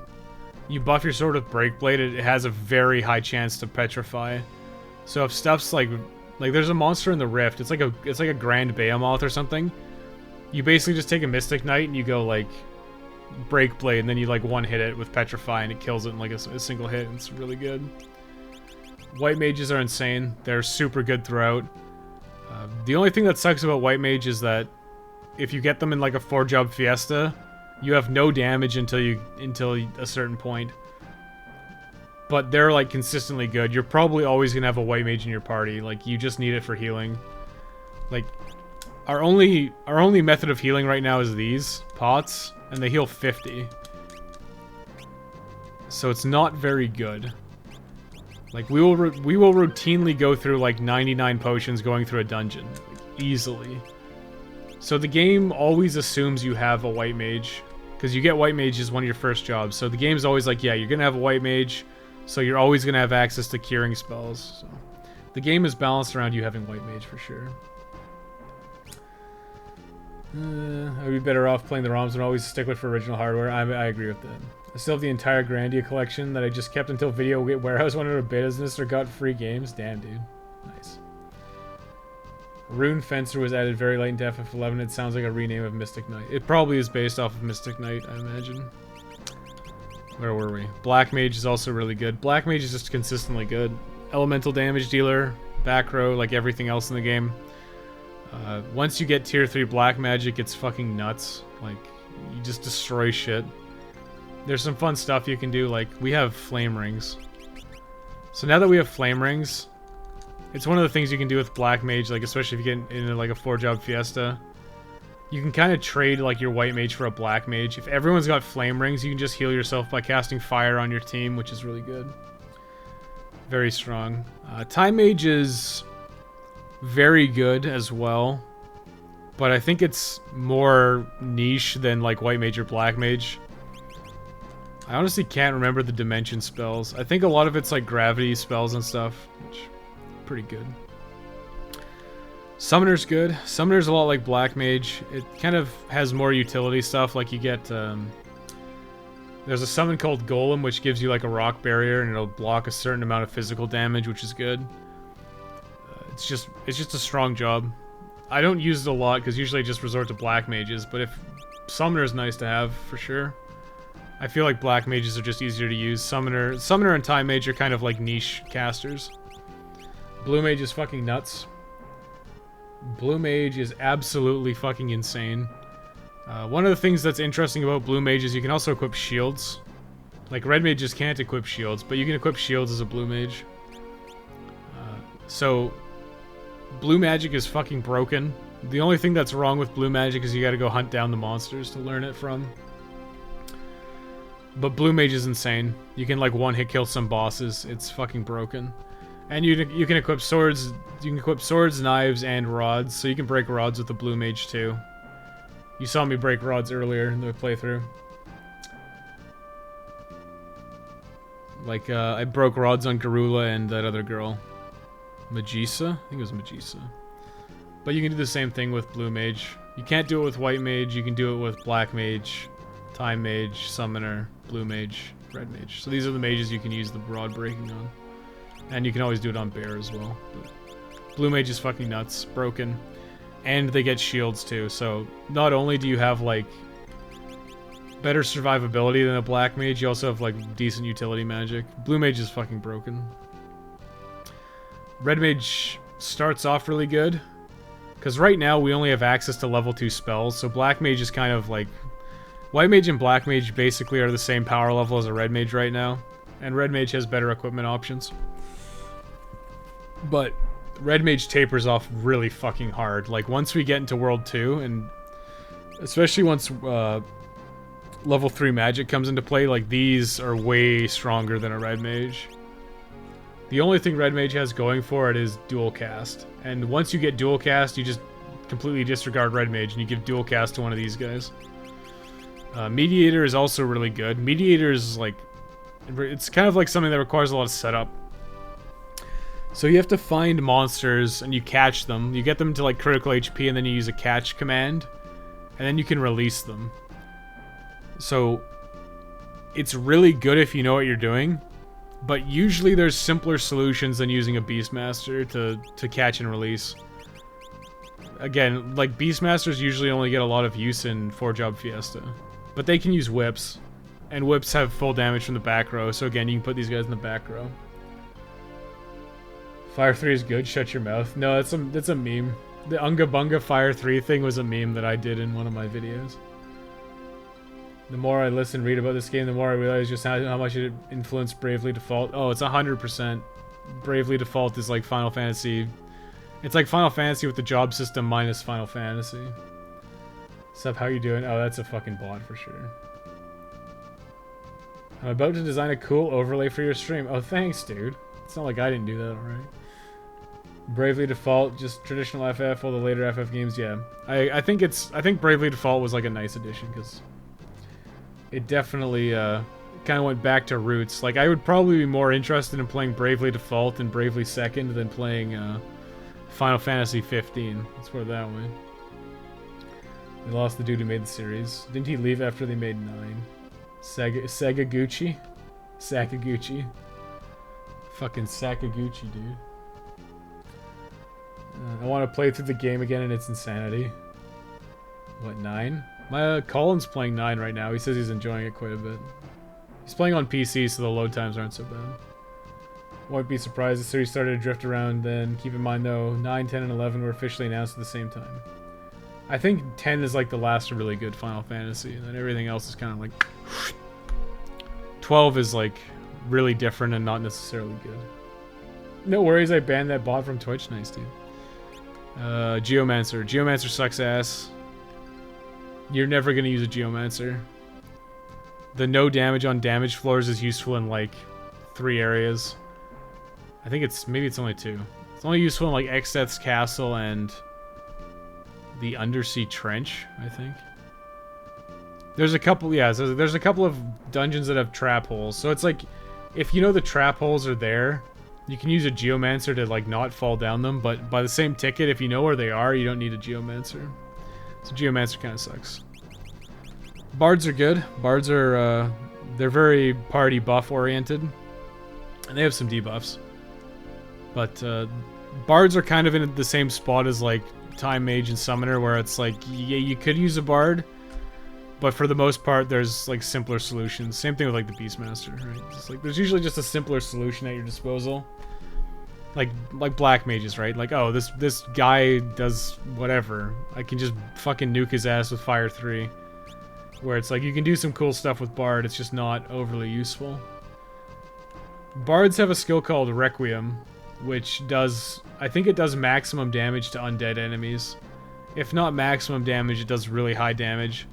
You buff your sword with Breakblade, it has a very high chance to Petrify. So if stuff's like there's a monster in the Rift, it's like a Grand Behemoth or something. You basically just take a Mystic Knight and you go like Breakblade, and then you like one hit it with Petrify and it kills it in like a single hit, and it's really good. White mages are insane. They're super good throughout. The only thing that sucks about white mage is that if you get them in like a 4-job fiesta, you have no damage until a certain point. But they're like consistently good. You're probably always gonna have a white mage in your party. Like you just need it for healing. Like our only method of healing right now is these pots, and they heal 50. So it's not very good. Like we will routinely go through like 99 potions going through a dungeon, like, easily. So the game always assumes you have a white mage, Because you get white mage as one of your first jobs. So the game's always like, yeah, you're going to have a white mage, so you're always going to have access to curing spells. So the game is balanced around you having white mage for sure. I'd be better off playing the ROMs and always stick with for original hardware. I agree with that. I still have the entire Grandia collection that I just kept until Video Warehouse went out of betas or got free games. Damn, dude. Nice. Rune Fencer was added very late into FF11. It sounds like a rename of Mystic Knight. It probably is based off of Mystic Knight, I imagine. Where were we? Black Mage is also really good. Black Mage is just consistently good. Elemental damage dealer, back row, like everything else in the game. Once you get tier 3 black magic, it's fucking nuts. Like, you just destroy shit. There's some fun stuff you can do, like, we have flame rings. So now that we have flame rings, it's one of the things you can do with black mage, like, especially if you get into, like, a 4-job fiesta. You can kind of trade, like, your white mage for a black mage. If everyone's got flame rings, you can just heal yourself by casting fire on your team, which is really good. Very strong. Time mage is very good as well, but I think it's more niche than like white mage or black mage. I honestly can't remember the dimension spells. I think a lot of it's like gravity spells and stuff, which pretty good. Summoner's good. Summoner's a lot like black mage. It kind of has more utility stuff, like you get there's a summon called Golem, which gives you like a rock barrier and it'll block a certain amount of physical damage, which is good. It's just a strong job. I don't use it a lot because usually I just resort to black mages, but if Summoner is nice to have for sure. I feel like black mages are just easier to use. Summoner and Time Mage are kind of like niche casters. Blue Mage is fucking nuts. Blue Mage is absolutely fucking insane. One of the things that's interesting about Blue Mage is you can also equip shields. Like Red Mages can't equip shields, but you can equip shields as a Blue Mage. So Blue Magic is fucking broken. The only thing that's wrong with Blue Magic is you gotta go hunt down the monsters to learn it from. But Blue Mage is insane. You can like one-hit kill some bosses. It's fucking broken. And you can equip swords. You can equip swords, knives, and rods. So you can break rods with the Blue Mage too. You saw me break rods earlier in the playthrough. Like I broke rods on Garula and that other girl. Magisa? I think it was Magisa. But you can do the same thing with Blue Mage. You can't do it with White Mage, you can do it with Black Mage, Time Mage, Summoner, Blue Mage, Red Mage. So these are the mages you can use the rod breaking on. And you can always do it on Bear as well. But Blue Mage is fucking nuts, broken. And they get shields too, so not only do you have like better survivability than a Black Mage, you also have like decent utility magic. Blue Mage is fucking broken. Red Mage starts off really good, because right now we only have access to level 2 spells, so Black Mage is kind of like... White Mage and Black Mage basically are the same power level as a Red Mage right now, and Red Mage has better equipment options. But Red Mage tapers off really fucking hard. Like, once we get into World 2, and especially once level 3 magic comes into play, like, these are way stronger than a Red Mage. The only thing Red Mage has going for it is dual cast. And once you get dual cast, you just completely disregard Red Mage and you give dual cast to one of these guys. Mediator is also really good. Mediator is like... It's kind of like something that requires a lot of setup. So you have to find monsters and you catch them. You get them to like critical HP and then you use a catch command. And then you can release them. So it's really good if you know what you're doing. But usually there's simpler solutions than using a Beastmaster to catch and release. Again, like Beastmasters usually only get a lot of use in 4-job Fiesta. But they can use whips. And whips have full damage from the back row, so again, you can put these guys in the back row. Fire 3 is good, shut your mouth. No, that's a meme. The Unga Bunga Fire 3 thing was a meme that I did in one of my videos. The more I listen and read about this game, the more I realize just how much it influenced Bravely Default. Oh, it's 100%. Bravely Default is like Final Fantasy. It's like Final Fantasy with the job system minus Final Fantasy. Sup, how you doing? Oh, that's a fucking bot for sure. I'm about to design a cool overlay for your stream. Oh, thanks, dude. It's not like I didn't do that, alright. Bravely Default, just traditional FF, all the later FF games, yeah. I think Bravely Default was like a nice addition, because it definitely kind of went back to roots. Like, I would probably be more interested in playing Bravely Default and Bravely Second than playing Final Fantasy 15. Let's put it that way. They lost the dude who made the series. Didn't he leave after they made 9? Sakaguchi? Sakaguchi. Fucking Sakaguchi, dude. I want to play through the game again and it's insanity. What, 9? My Colin's playing 9 right now. He says he's enjoying it quite a bit. He's playing on PC, so the load times aren't so bad. Won't be surprised the series started to drift around then. Keep in mind though, 9, 10, and 11 were officially announced at the same time. I think 10 is like the last really good Final Fantasy, and then everything else is kind of like... 12 is like really different and not necessarily good. No worries, I banned that bot from Twitch. Nice, dude. Geomancer. Geomancer sucks ass. You're never going to use a Geomancer. The no damage on damage floors is useful in like 3 areas. I think maybe it's only 2. It's only useful in like Exeth's Castle and the Undersea Trench, I think. There's a couple, yeah, so there's a couple of dungeons that have trap holes. So it's like, if you know the trap holes are there, you can use a Geomancer to like not fall down them, but by the same ticket, if you know where they are, you don't need a Geomancer. So Geomancer kind of sucks. Bards are good. Bards are, they're very party buff oriented. And they have some debuffs. But, Bards are kind of in the same spot as like Time Mage and Summoner, where it's like, yeah, you could use a Bard, but for the most part, there's like simpler solutions. Same thing with like the Beastmaster, right? Just like there's usually just a simpler solution at your disposal. Like Black Mages, right? Like, oh, this guy does whatever. I can just fucking nuke his ass with Fire 3. Where it's like you can do some cool stuff with Bard, it's just not overly useful. Bards have a skill called Requiem, which does, I think it does maximum damage to undead enemies. If not maximum damage, it does really high damage.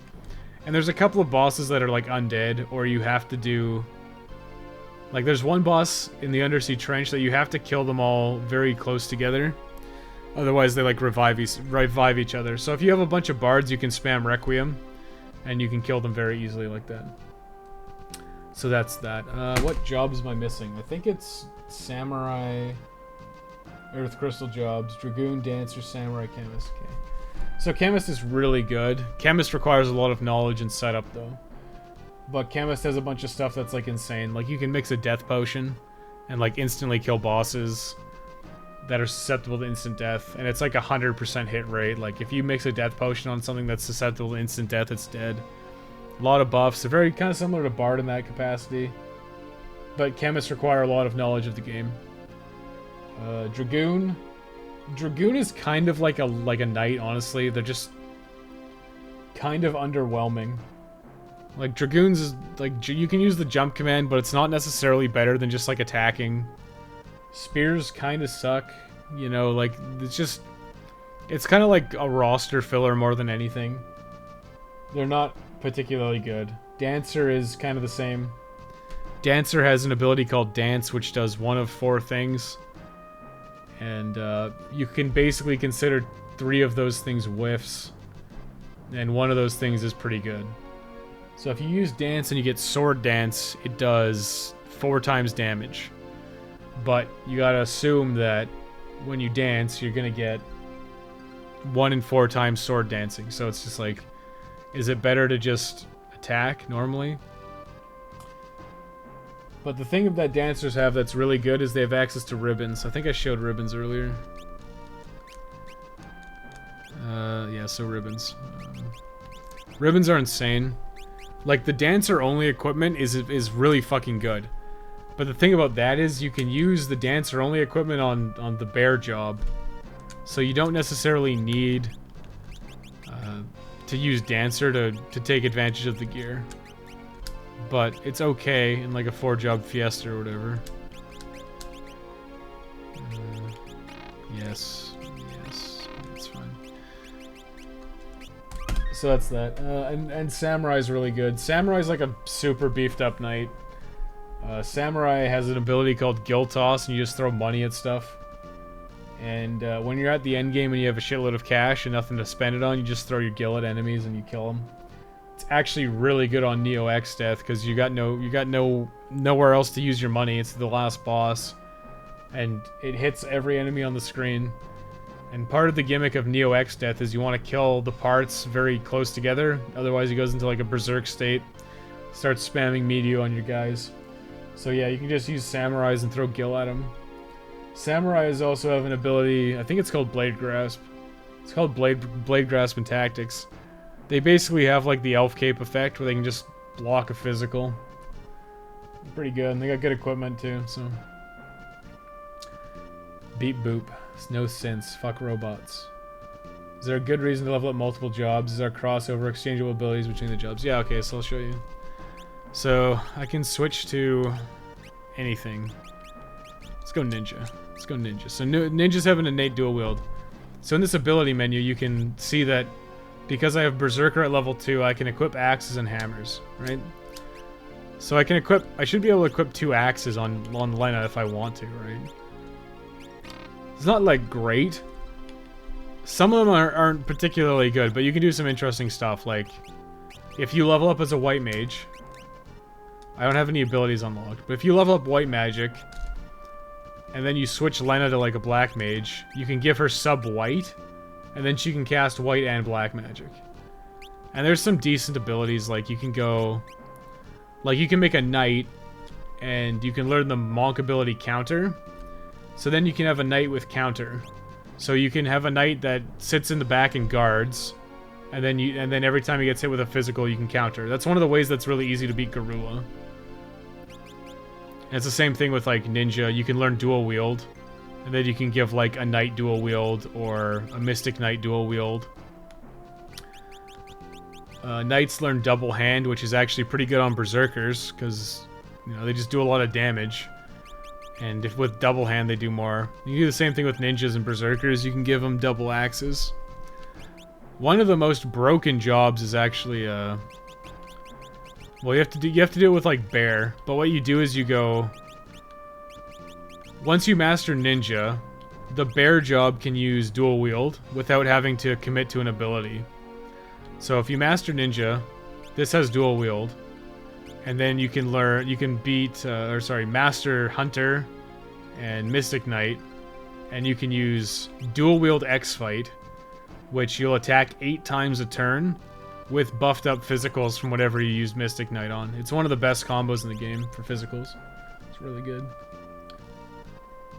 And there's a couple of bosses that are like undead, or you have to do... Like there's one boss in the Undersea Trench that you have to kill them all very close together. Otherwise they like revive each other. So if you have a bunch of bards, you can spam Requiem, and you can kill them very easily like that. So that's that. What jobs am I missing? I think it's Samurai, Earth Crystal jobs, Dragoon, Dancer, Samurai, Chemist. Okay. So Chemist is really good. Chemist requires a lot of knowledge and setup though. But Chemist has a bunch of stuff that's like insane. Like you can mix a death potion and like instantly kill bosses that are susceptible to instant death. And it's like 100% hit rate. Like if you mix a death potion on something that's susceptible to instant death, it's dead. A lot of buffs. They're very kind of similar to Bard in that capacity. But Chemists require a lot of knowledge of the game. Dragoon. Dragoon is kind of like a knight, honestly. They're just kind of underwhelming. Like Dragoons is like you can use the jump command, but it's not necessarily better than just like attacking. Spears kind of suck, you know, like it's kind of like a roster filler more than anything. They're not particularly good. Dancer is kind of the same. Dancer has an ability called Dance, which does one of 4 things. And you can basically consider 3 of those things whiffs. And one of those things is pretty good. So if you use Dance and you get Sword Dance, it does 4 times damage. But you gotta assume that when you dance, you're gonna get 1 in 4 times Sword Dancing. So it's just like, is it better to just attack normally? But the thing that dancers have that's really good is they have access to ribbons. I think I showed ribbons earlier. Yeah, so ribbons. Ribbons are insane. Like, the dancer-only equipment is really fucking good. But the thing about that is you can use the dancer-only equipment on the bear job. So you don't necessarily need to use dancer to take advantage of the gear. But it's okay in like a 4-job fiesta or whatever. Yes, that's fine. So that's that. And Samurai's really good. Samurai's like a super beefed up knight. Samurai has an ability called Gill Toss, and you just throw money at stuff. And when you're at the end game and you have a shitload of cash and nothing to spend it on, you just throw your gill at enemies and you kill them. It's actually really good on Neo X Death because you got nowhere else to use your money. It's the last boss, and it hits every enemy on the screen. And part of the gimmick of Neo X Death is you want to kill the parts very close together. Otherwise, he goes into like a berserk state, starts spamming meteor on your guys. So yeah, you can just use samurais and throw Gil at them. Samurais also have an ability, I think it's called Blade Grasp. It's called Blade Grasp and Tactics. They basically have like the Elf Cape effect where they can just block a physical. Pretty good, and they got good equipment too, so. Beep boop. It's no sense. Fuck robots. Is there a good reason to level up multiple jobs? Is there crossover exchangeable abilities between the jobs? Yeah, okay, so I'll show you. So, I can switch to anything. Let's go ninja. Let's go ninja. So ninjas have an innate dual wield. So in this ability menu, you can see that because I have Berserker at level 2, I can equip axes and hammers, right? So I should be able to equip 2 axes on Lena if I want to, right? It's not like great. Some of them aren't particularly good, but you can do some interesting stuff. Like, if you level up as a white mage, I don't have any abilities unlocked, but if you level up white magic, and then you switch Lena to like a black mage, you can give her sub-white, and then she can cast white and black magic. And there's some decent abilities, like you can go... Like, you can make a knight, and you can learn the monk ability counter. So then you can have a knight with counter. So you can have a knight that sits in the back and guards, and then every time he gets hit with a physical, you can counter. That's one of the ways that's really easy to beat Garula. And it's the same thing with like ninja. You can learn dual wield, and then you can give like a knight dual wield or a mystic knight dual wield. Knights learn double hand, which is actually pretty good on berserkers because they just do a lot of damage. And if with double hand they do more. You can do the same thing with ninjas and berserkers. You can give them double axes. One of the most broken jobs is actually well, you have to do it with like bear. But what you do is you go, once you master ninja, the bear job can use dual wield without having to commit to an ability. So if you master ninja, this has dual wield. And then you can master Hunter and Mystic Knight, and you can use dual wield X-Fight, which you'll attack 8 times a turn with buffed up physicals from whatever you use Mystic Knight on. It's one of the best combos in the game for physicals. It's really good.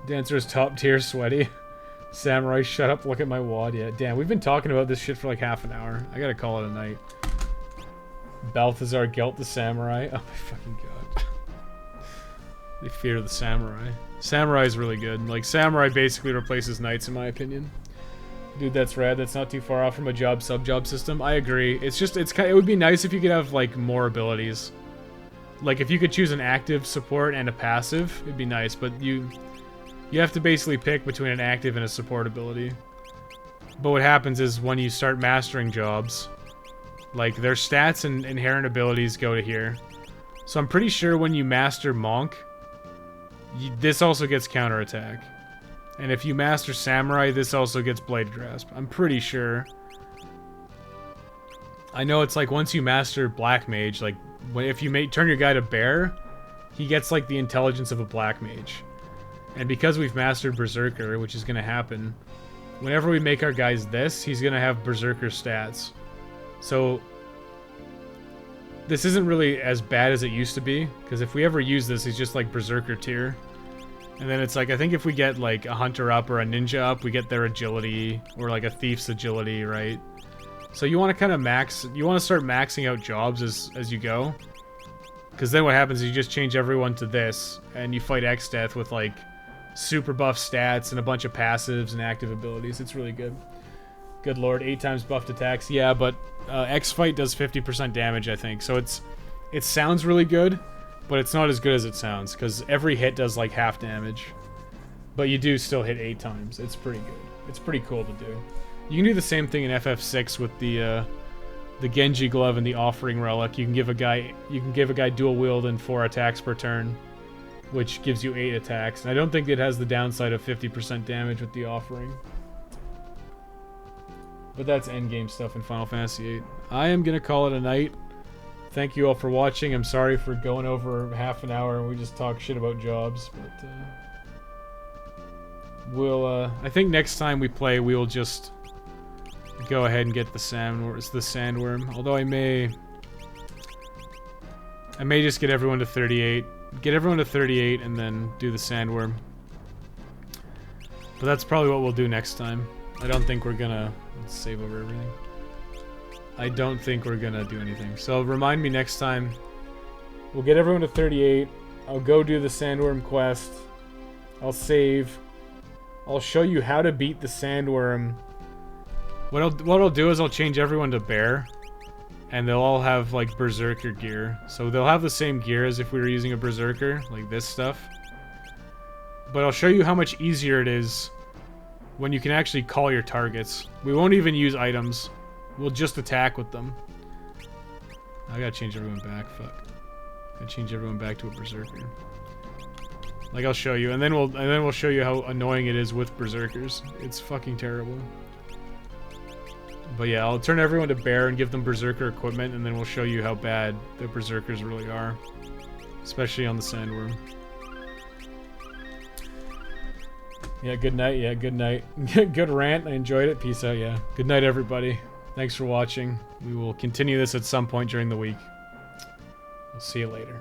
Dancer's top tier sweaty. Samurai, shut up, look at my wad. Yeah, damn, we've been talking about this shit for like half an hour. I gotta call it a night. Balthazar Gelt the Samurai. Oh my fucking god. They fear the Samurai. Samurai is really good. Like, Samurai basically replaces Knights in my opinion. Dude, that's rad. That's not too far off from a job sub-job system. I agree. It's just, it would be nice if you could have, like, more abilities. Like, if you could choose an active support and a passive, it'd be nice, but you have to basically pick between an active and a support ability. But what happens is when you start mastering jobs, like, their stats and inherent abilities go to here. So I'm pretty sure when you master Monk, this also gets counterattack. And if you master Samurai, this also gets Blade Grasp. I'm pretty sure. I know it's like once you master Black Mage, like, if you turn your guy to Bear, he gets like the intelligence of a Black Mage. And because we've mastered Berserker, which is going to happen, whenever we make our guys this, he's going to have Berserker stats. So, this isn't really as bad as it used to be, because if we ever use this, he's just like Berserker tier. And then it's like, I think if we get like a Hunter up or a Ninja up, we get their agility, or like a Thief's agility, right? So you want to kind of start maxing out jobs as you go. Because then what happens is you just change everyone to this, and you fight X-Death with like super buff stats and a bunch of passives and active abilities. It's really good. Good lord, 8 times buffed attacks. Yeah, but X-Fight does 50% damage, I think. So it sounds really good, but it's not as good as it sounds, because every hit does like half damage. But you do still hit 8 times. It's pretty good. It's pretty cool to do. You can do the same thing in FF6 with the Genji Glove and the Offering Relic. You can give a guy dual wield and 4 attacks per turn, which gives you 8 attacks. And I don't think it has the downside of 50% damage with the Offering. But that's endgame stuff in Final Fantasy VIII. I am gonna call it a night. thank you all for watching. I'm sorry for going over half an hour and we just talk shit about jobs, but I think next time we play, we will just go ahead and get the sandworm. Although I may just get everyone to 38. Get everyone to 38 and then do the sandworm. But that's probably what we'll do next time. I don't think we're gonna... Let's save over everything. I don't think we're gonna do anything. So remind me next time. We'll get everyone to 38. I'll go do the sandworm quest. I'll save. I'll show you how to beat the sandworm. What I'll do is I'll change everyone to bear. And they'll all have, like, Berserker gear. So they'll have the same gear as if we were using a Berserker. Like this stuff. But I'll show you how much easier it is when you can actually call your targets. We won't even use items. We'll just attack with them. I gotta change everyone back. Fuck. Gotta change everyone back to a Berserker. Like, I'll show you, and then we'll show you how annoying it is with Berserkers. It's fucking terrible. But yeah, I'll turn everyone to bear and give them Berserker equipment, and then we'll show you how bad the Berserkers really are. Especially on the sandworm. Yeah, good night. Yeah, good night. Good rant. I enjoyed it. Peace out, yeah. Good night, everybody. Thanks for watching. We will continue this at some point during the week. We'll see you later.